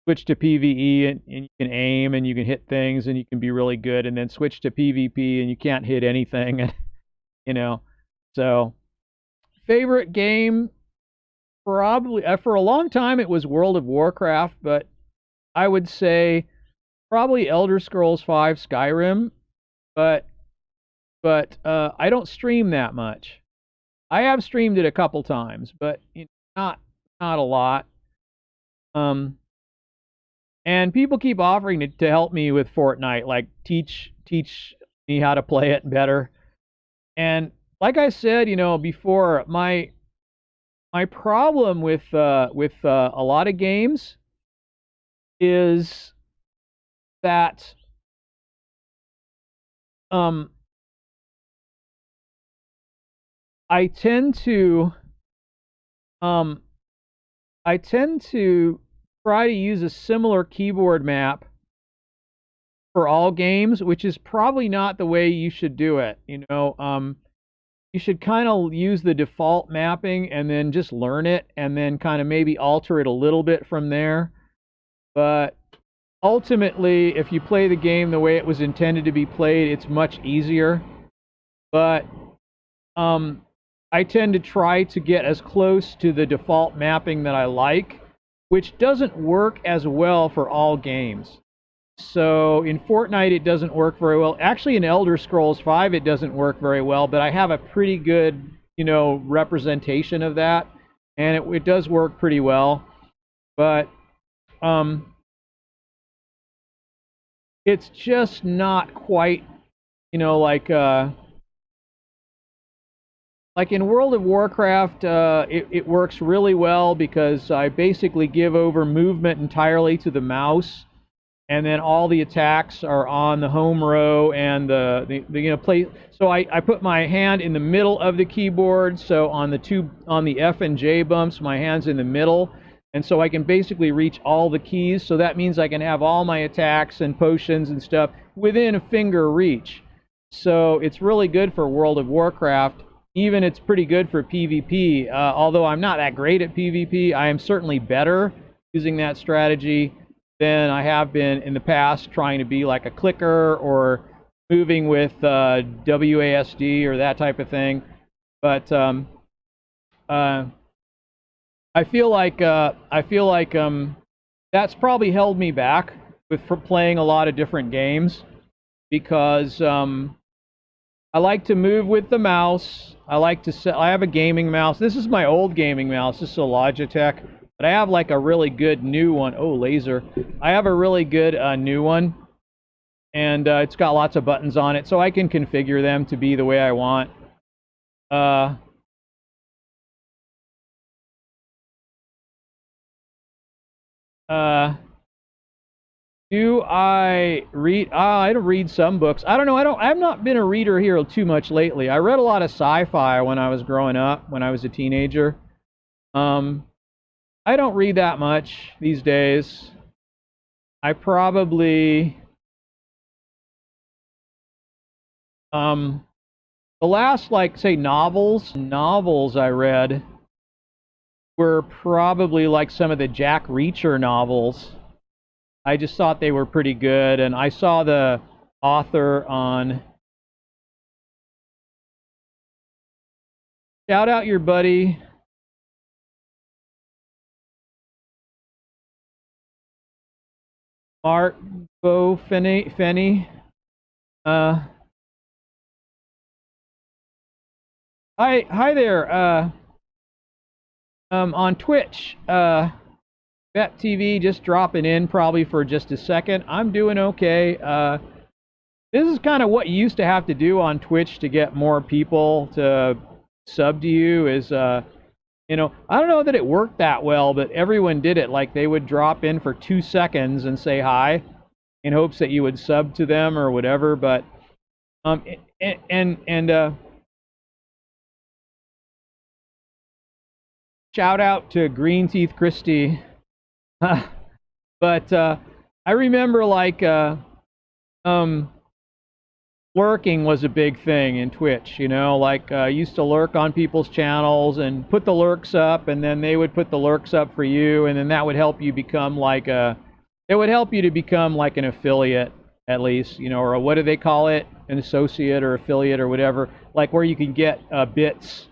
switch to PvE and you can aim and you can hit things and you can be really good, and then switch to PvP and you can't hit anything, and you know. So favorite game, probably for a long time it was World of Warcraft, but I would say probably Elder Scrolls 5 Skyrim, but I don't stream that much. I have streamed it a couple times, but not a lot. Um, and people keep offering to help me with Fortnite, like teach me how to play it better. And like I said, before, my problem with a lot of games is that um I tend to um I tend to try to use a similar keyboard map for all games, which is probably not the way you should do it. You should kind of use the default mapping and then just learn it and then kind of maybe alter it a little bit from there. But ultimately, if you play the game the way it was intended to be played, it's much easier. But um, I tend to try to get as close to the default mapping that I like, which doesn't work as well for all games. So in Fortnite, it doesn't work very well. Actually, in Elder Scrolls V, it doesn't work very well, but I have a pretty good, representation of that, and it does work pretty well. But it's just not quite, like in World of Warcraft, it works really well because I basically give over movement entirely to the mouse, and then all the attacks are on the home row and the play. So I put my hand in the middle of the keyboard. So on the F and J bumps, my hand's in the middle, and so I can basically reach all the keys. So that means I can have all my attacks and potions and stuff within a finger reach. So it's really good for World of Warcraft. Even it's pretty good for PvP. Although I'm not that great at PvP, I am certainly better using that strategy than I have been in the past trying to be like a clicker or moving with WASD or that type of thing. But I feel like that's probably held me back for playing a lot of different games because I like to move with the mouse. I have a gaming mouse. This is my old gaming mouse. This is a Logitech. But I have like a really good new one. Oh, laser. I have a really good new one. And it's got lots of buttons on it, so I can configure them to be the way I want. Do I read? I don't read some books. I don't know. I've not been a reader here too much lately. I read a lot of sci-fi when I was growing up, when I was a teenager. I don't read that much these days. I probably the last, like, say, novels I read were probably like some of the Jack Reacher novels. I just thought they were pretty good, and I saw the author on. Shout out your buddy Mark Fenny. Hi there. On Twitch. Bet TV just dropping in probably for just a second. I'm doing okay. This is kind of what you used to have to do on Twitch to get more people to sub to you is, I don't know that it worked that well, but everyone did it. Like, they would drop in for 2 seconds and say hi in hopes that you would sub to them or whatever. But, shout out to Green Teeth Christie. But I remember, like, lurking was a big thing in Twitch, like I used to lurk on people's channels and put the lurks up, and then they would put the lurks up for you, and then that would help you become like it would help you to become like an affiliate, at least, or what do they call it? An associate or affiliate or whatever, like where you can get bits.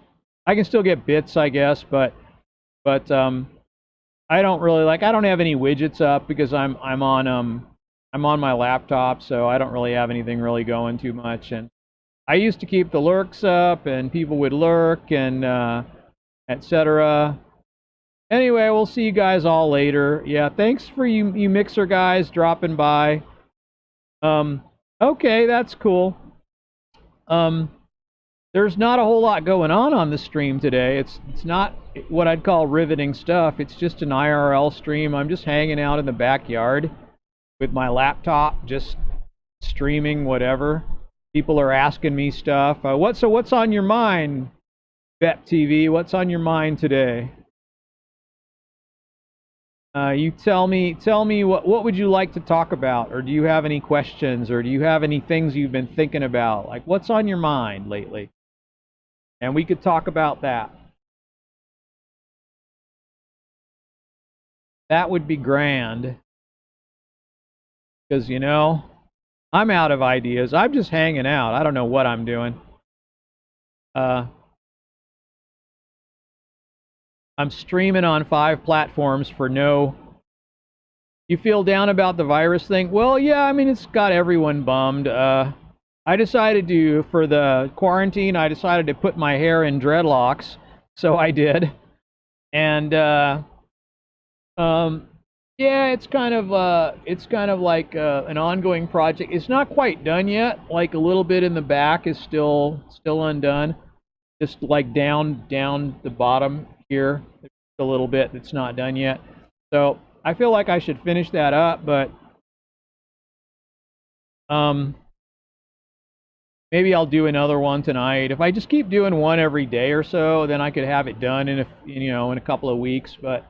I can still get bits, I guess, but I don't have any widgets up because I'm on my laptop, so I don't really have anything really going too much. And I used to keep the lurks up, and people would lurk, and etc. Anyway, we'll see you guys all later. Yeah, thanks for you mixer guys dropping by. Um, okay, that's cool. Um, there's not a whole lot going on the stream today. It's not what I'd call riveting stuff. It's just an IRL stream. I'm just hanging out in the backyard with my laptop, just streaming whatever. People are asking me stuff. What's on your mind, Bet TV? What's on your mind today? You tell me what would you like to talk about, or do you have any questions, or do you have any things you've been thinking about? Like, what's on your mind lately? And we could talk about that. That would be grand. Because, I'm out of ideas. I'm just hanging out. I don't know what I'm doing. I'm streaming on 5 platforms for no... You feel down about the virus thing? Well, yeah, I mean, it's got everyone bummed. I decided to, for the quarantine, I decided to put my hair in dreadlocks. So I did. And, yeah, it's kind of like an ongoing project. It's not quite done yet. Like a little bit in the back is still undone. Just like down the bottom here, there's a little bit that's not done yet. So I feel like I should finish that up, but maybe I'll do another one tonight. If I just keep doing one every day or so, then I could have it done in a couple of weeks. But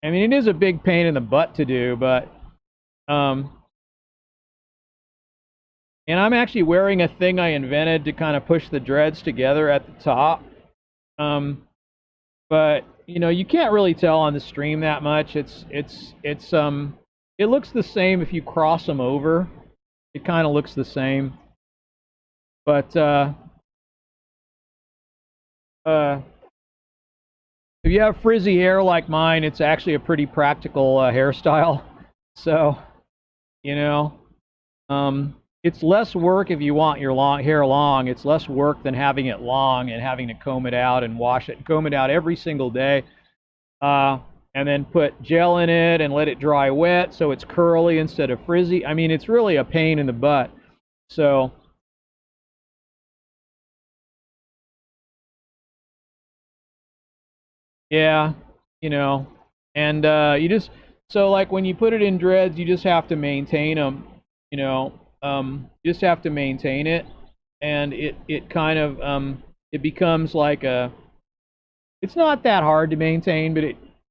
I mean, it is a big pain in the butt to do, but and I'm actually wearing a thing I invented to kind of push the dreads together at the top. But you can't really tell on the stream that much. It looks the same if you cross them over. It kind of looks the same. But if you have frizzy hair like mine, it's actually a pretty practical hairstyle. So, it's less work if you want your hair long. It's less work than having it long and having to comb it out and wash it, comb it out every single day, and then put gel in it and let it dry wet so it's curly instead of frizzy. I mean, it's really a pain in the butt. So, yeah, and so like when you put it in dreads, you just have to maintain them, you just have to maintain it, and it kind of it becomes like it's not that hard to maintain, but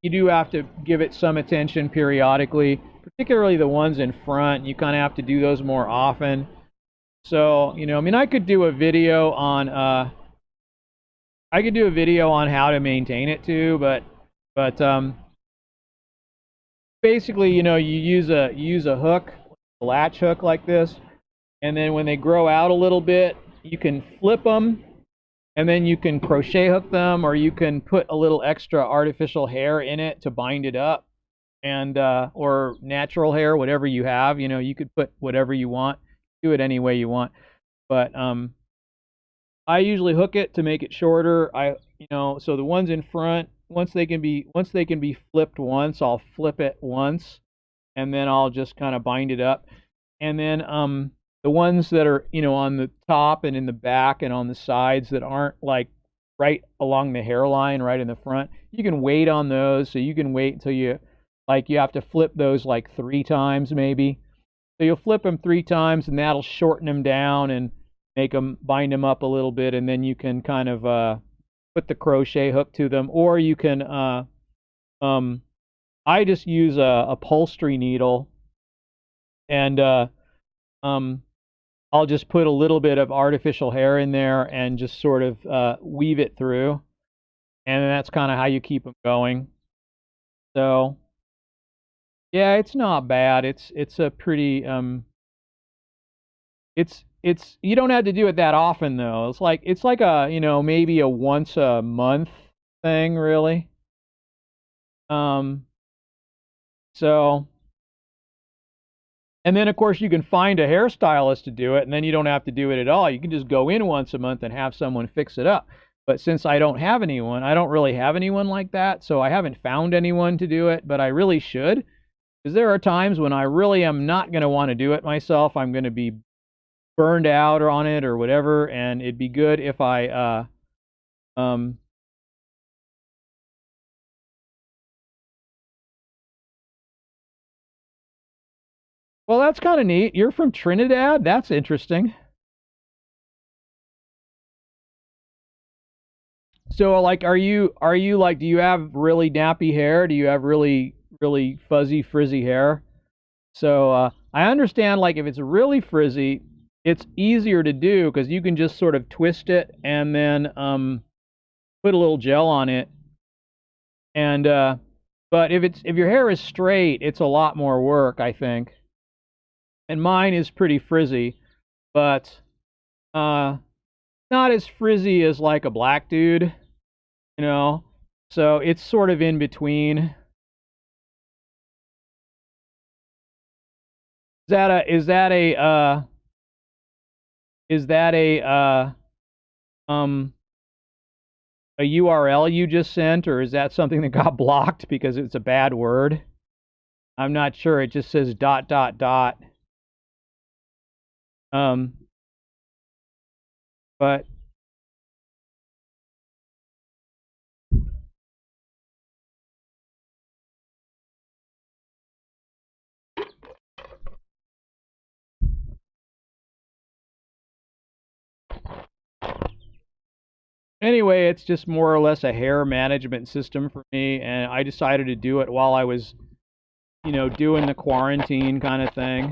you do have to give it some attention periodically, particularly the ones in front. You kind of have to do those more often. So, I mean, I could do a video on how to maintain it too, but basically, you use a hook, a latch hook like this, and then when they grow out a little bit, you can flip them, and then you can crochet hook them, or you can put a little extra artificial hair in it to bind it up, and or natural hair, whatever you have. You could put whatever you want, do it any way you want, but I usually hook it to make it shorter. So the ones in front, once they can be flipped once, I'll flip it once, and then I'll just kind of bind it up. And then the ones that are on the top and in the back and on the sides that aren't like right along the hairline, right in the front, you can wait on those. So you can wait until you have to flip those like 3 times maybe. So you'll flip them 3 times, and that'll shorten them down and bind them up a little bit, and then you can kind of put the crochet hook to them, or you can I just use a upholstery needle, and I'll just put a little bit of artificial hair in there and just sort of weave it through, and that's kind of how you keep them going. So yeah, it's not bad. It's a pretty it's you don't have to do it that often though. It's like a maybe a once a month thing really. So And then, of course, you can find a hairstylist to do it, and then you don't have to do it at all. You can just go in once a month and have someone fix it up. But since I don't have anyone, I don't really have anyone like that, so I haven't found anyone to do it, but I really should. Because there are times when I really am not going to want to do it myself. I'm going to be burned out on it or whatever, and it'd be good if I, well, that's kind of neat. You're from Trinidad? That's interesting. So, like, are you like, do you have really nappy hair? Do you have really fuzzy, frizzy hair? So, I understand, like, if it's really frizzy, it's easier to do because you can just sort of twist it and then put a little gel on it. And but if your hair is straight, it's a lot more work, I think. And mine is pretty frizzy, but uh, not as frizzy as like a black dude, you know. So it's sort of in between. Is that a um a URL you just sent, or is that something that got blocked because it's a bad word? I'm not sure. It just says dot dot dot. Um, but anyway, it's just more or less a hair management system for me, and I decided to do it while I was, doing the quarantine kind of thing.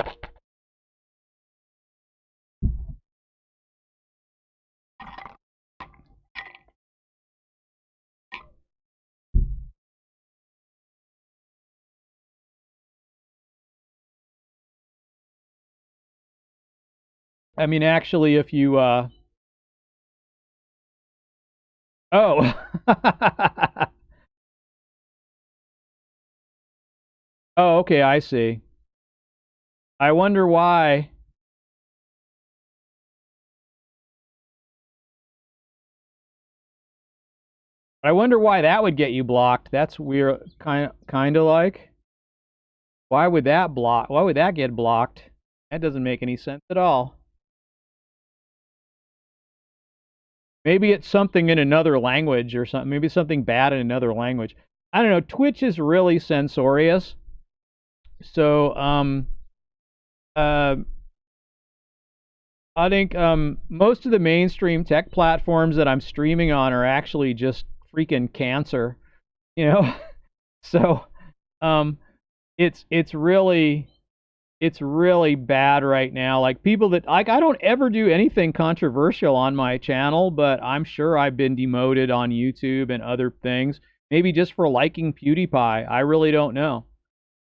I mean, actually, if you, oh, oh, okay, I see. I wonder why. I wonder why that would get you blocked. That's weird, kind of like. Why would that block? Why would that get blocked? That doesn't make any sense at all. Maybe it's something in another language or something. Maybe something bad in another language. I don't know. Twitch is really censorious. So, uh, I think most of the mainstream tech platforms that I'm streaming on are actually just freaking cancer, you know. So, um, it's really bad right now. Like people that like I don't ever do anything controversial on my channel, but I'm sure I've been demoted on YouTube and other things. Maybe just for liking PewDiePie. I really don't know.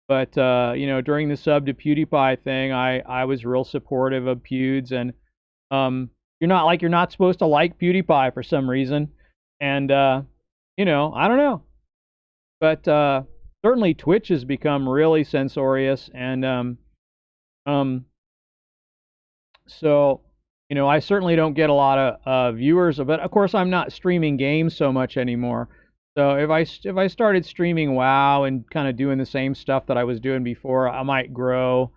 But during the sub to PewDiePie thing, I was real supportive of Pewds, and you're not supposed to like PewDiePie for some reason, and I don't know, but certainly Twitch has become really censorious, and um, so I certainly don't get a lot of viewers, but of course I'm not streaming games so much anymore. So if I started streaming WoW and kind of doing the same stuff that I was doing before, I might grow.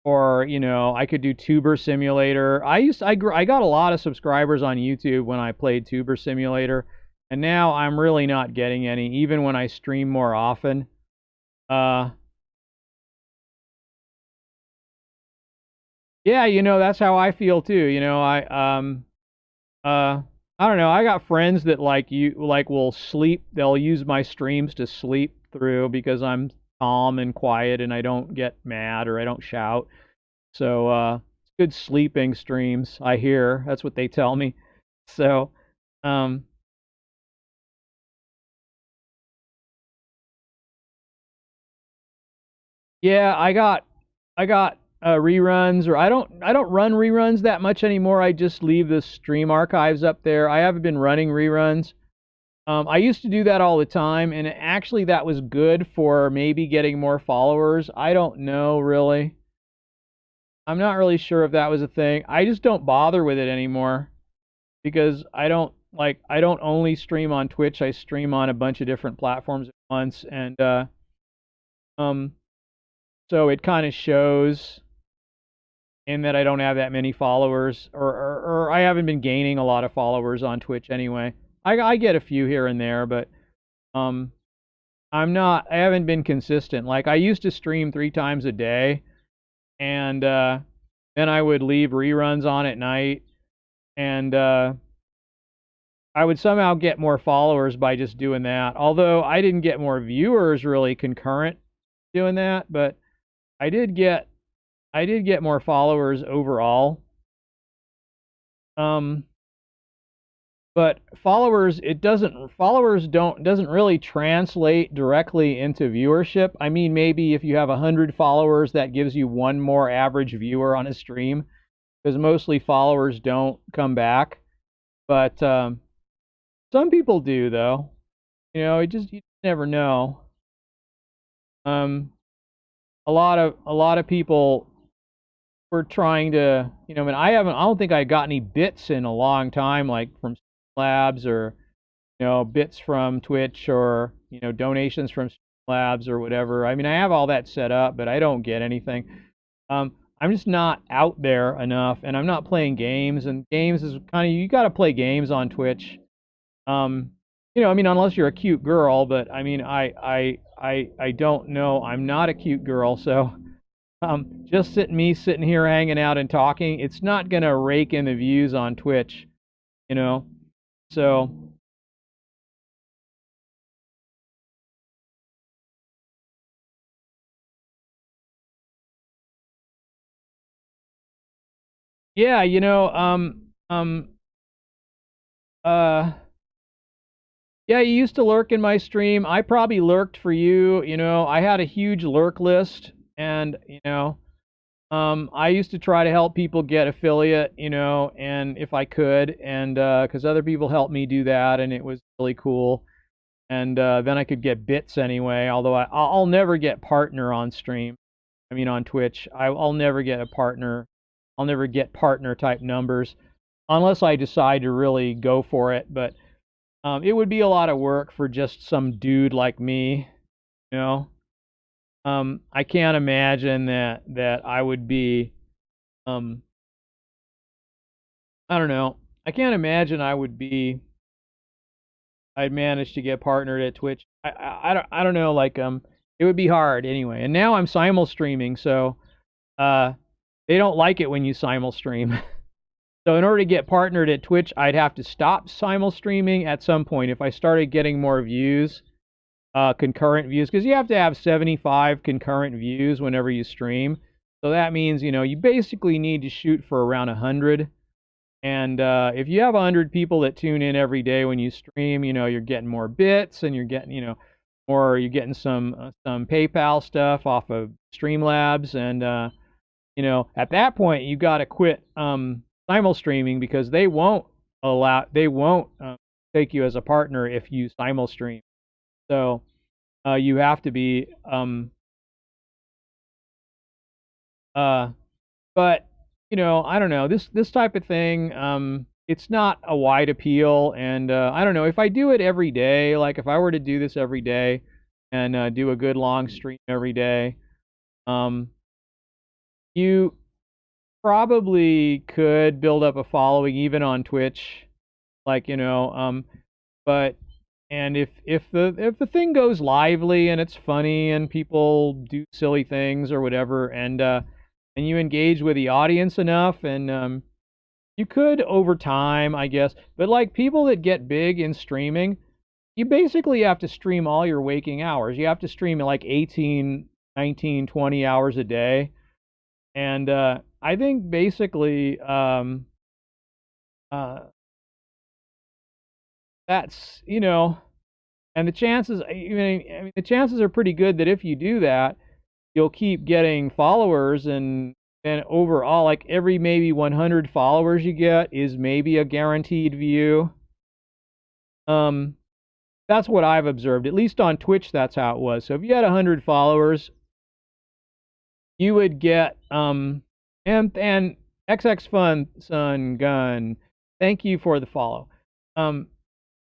Or I could do Tuber Simulator. I got a lot of subscribers on YouTube when I played Tuber Simulator, and now I'm really not getting any, even when I stream more often. Uh, yeah, that's how I feel too. Uh, I don't know. I got friends that will sleep. They'll use my streams to sleep through because I'm calm and quiet and I don't get mad or I don't shout. So good sleeping streams, I hear. That's what they tell me. So um yeah, I got reruns, or I don't run reruns that much anymore. I just leave the stream archives up there. I haven't been running reruns. I used to do that all the time, and actually that was good for maybe getting more followers. I don't know really. I'm not really sure if that was a thing. I just don't bother with it anymore because I don't only stream on Twitch. I stream on a bunch of different platforms at once, and um, so it kind of shows in that I don't have that many followers, or I haven't been gaining a lot of followers on Twitch anyway. I get a few here and there, but um, I haven't been consistent. Like I used to stream 3 times a day, and then I would leave reruns on at night, and I would somehow get more followers by just doing that. Although I didn't get more viewers really concurrent doing that, but I did get I did get more followers overall. Um, but followers doesn't really translate directly into viewership. I mean, maybe if you have 100 followers, that gives you one more average viewer on a stream, because mostly followers don't come back. But some people do, though. You never know. Um, a lot of people were trying to, I mean, I don't think I got any bits in a long time, like from Labs, or bits from Twitch, or donations from Labs or whatever. I mean, I have all that set up, but I don't get anything. I'm just not out there enough, and I'm not playing games. And games is kind of, you got to play games on Twitch. I mean, unless you're a cute girl, but I mean, I don't know. I'm not a cute girl, so just sitting here hanging out and talking, it's not gonna rake in the views on Twitch, you know. So yeah, uh, yeah, you used to lurk in my stream. I probably lurked for you. I had a huge lurk list, and I used to try to help people get affiliate, and if I could, and because other people helped me do that, and it was really cool. And then I could get bits anyway. Although I'll never get partner on stream. I mean, on Twitch, I'll never get a partner. I'll never get partner type numbers unless I decide to really go for it. But it would be a lot of work for just some dude like me, you know. I can't imagine that I would be. Um, I don't know. I can't imagine I'd manage to get partnered at Twitch. I don't know. Like it would be hard anyway. And now I'm simul streaming, so uh, they don't like it when you simul stream. So in order to get partnered at Twitch, I'd have to stop simul streaming at some point if I started getting more views, concurrent views, because you have to have 75 concurrent views whenever you stream. So that means, you basically need to shoot for around 100. And if you have 100 people that tune in every day when you stream, you're getting more bits, and you're getting, or you're getting some PayPal stuff off of Streamlabs, and at that point you got to quit simul streaming, because they won't take you as a partner if you simul stream. So you have to be but I don't know, this type of thing. It's not a wide appeal, and I don't know if I do it every day. Like if I were to do this every day and do a good long stream every day, um, you probably could build up a following even on Twitch, like but and if the thing goes lively and it's funny and people do silly things or whatever, and you engage with the audience enough, and you could over time, I guess. But like people that get big in streaming, you basically have to stream all your waking hours. You have to stream like 18, 19, 20 hours a day. And I think basically uh, that's, and the chances, I mean, the chances are pretty good that if you do that, you'll keep getting followers, and overall, like every maybe 100 followers you get is maybe a guaranteed view. Um, that's what I've observed. At least on Twitch, that's how it was. So if you had 100 followers, you would get And XX Fun Sun Gun, thank you for the follow. Um,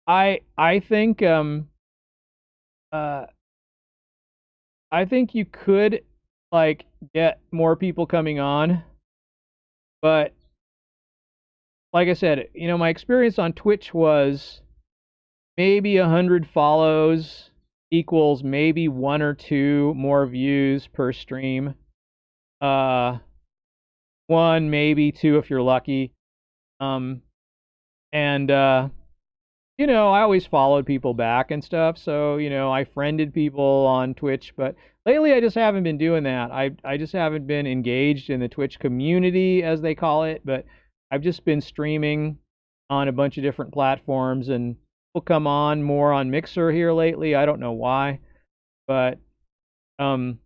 I think uh I think you could like get more people coming on, but like I said, you know, my experience on Twitch was maybe 100 follows equals maybe one or two more views per stream. Uh, one, maybe two if you're lucky. Um, and you know, I always followed people back and stuff, so you know, I friended people on Twitch, but lately I just haven't been doing that. I just haven't been engaged in the Twitch community as they call it, but I've just been streaming on a bunch of different platforms, and will come on more on Mixer here lately. I don't know why, but um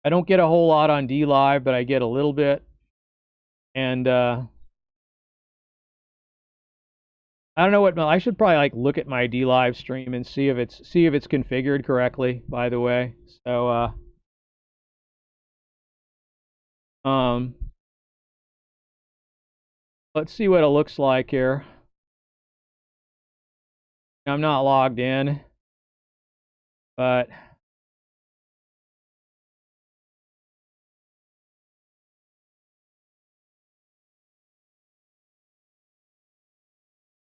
I don't get a whole lot on D Live, but I get a little bit. And I don't know what I should probably like look at my D Live stream and see if it's configured correctly, by the way. So um let's see what it looks like here. I'm not logged in, but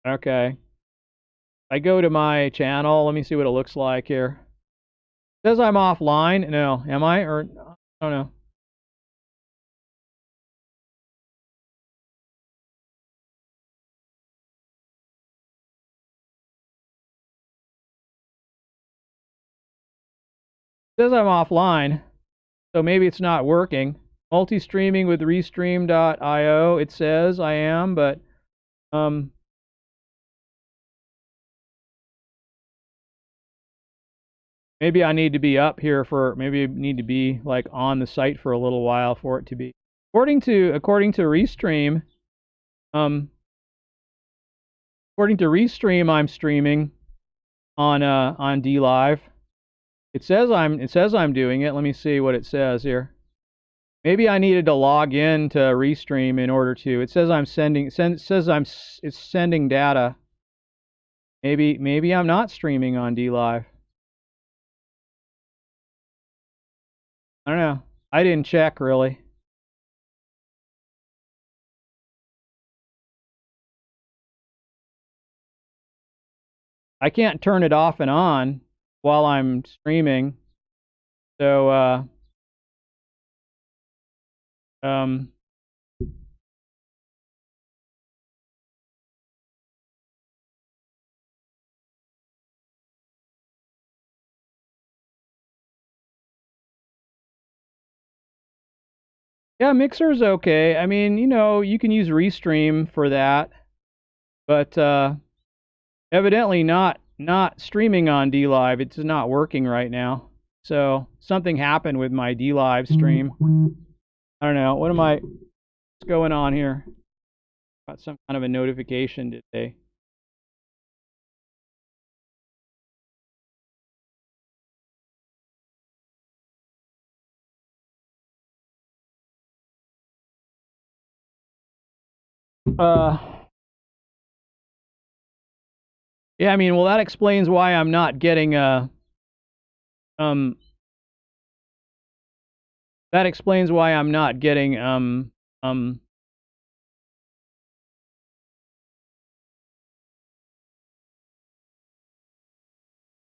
okay. I go to my channel, let me see what it looks like here. It says I'm offline. No, am I? Or I don't know. It says I'm offline, so maybe it's not working. Multi-streaming with restream.io, it says I am, but um maybe I need to be up here for, maybe I need to be like on the site for a little while for it to be. According to Restream, um according to Restream, I'm streaming on D Live. It says I'm doing it. Let me see what it says here. Maybe I needed to log in to Restream in order to. It says I'm it's sending data. Maybe I'm not streaming on D Live. I don't know. I didn't check really. I can't turn it off and on while I'm streaming. So um yeah, Mixer's okay. I mean, you know, you can use Restream for that, but evidently not streaming on D Live. It's not working right now. So something happened with my D Live stream. I don't know. What's going on here? Got some kind of a notification today. Uh yeah, I mean, well, that explains why I'm not getting um that explains why I'm not getting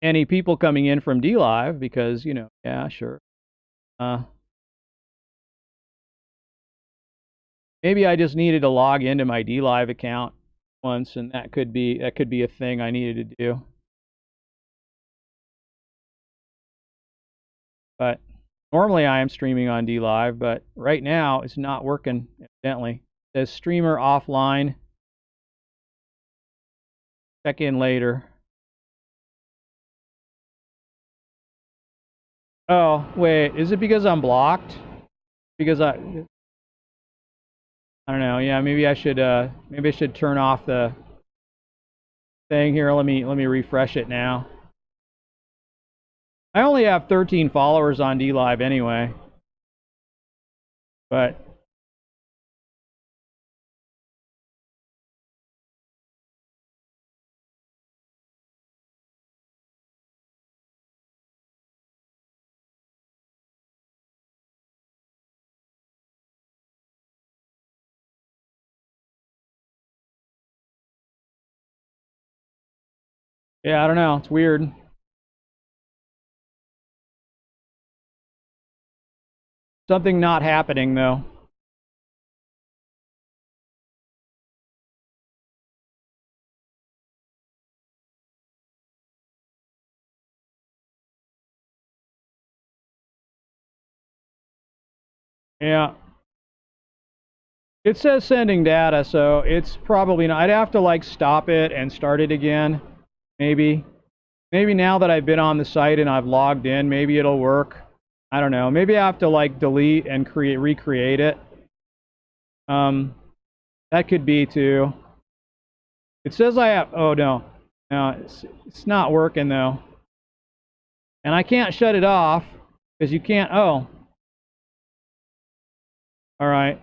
any people coming in from D Live, because, you know, yeah, sure. Maybe I just needed to log into my D Live account once, and that could be a thing I needed to do. But normally I am streaming on D Live, but right now it's not working, evidently. It says streamer offline. Check in later. Oh, wait, is it because I'm blocked? Because I don't know. Yeah, maybe I should turn off the thing here. Let me refresh it now. I only have 13 followers on D Live anyway. But Yeah, I don't know. It's weird. Something not happening, though. Yeah. It says sending data, so it's probably not. I'd have to like stop it and start it again. Maybe. Maybe now that I've been on the site and I've logged in, maybe it'll work. I don't know. Maybe I have to like delete and recreate it. That could be too. It says I have, oh no. No, it's not working though. And I can't shut it off because you can't, oh. All right.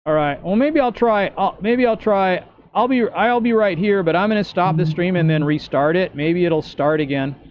All right. Well, maybe I'll try. Maybe I'll try. I'll be right here, but I'm gonna stop the stream and then restart it. Maybe it'll start again.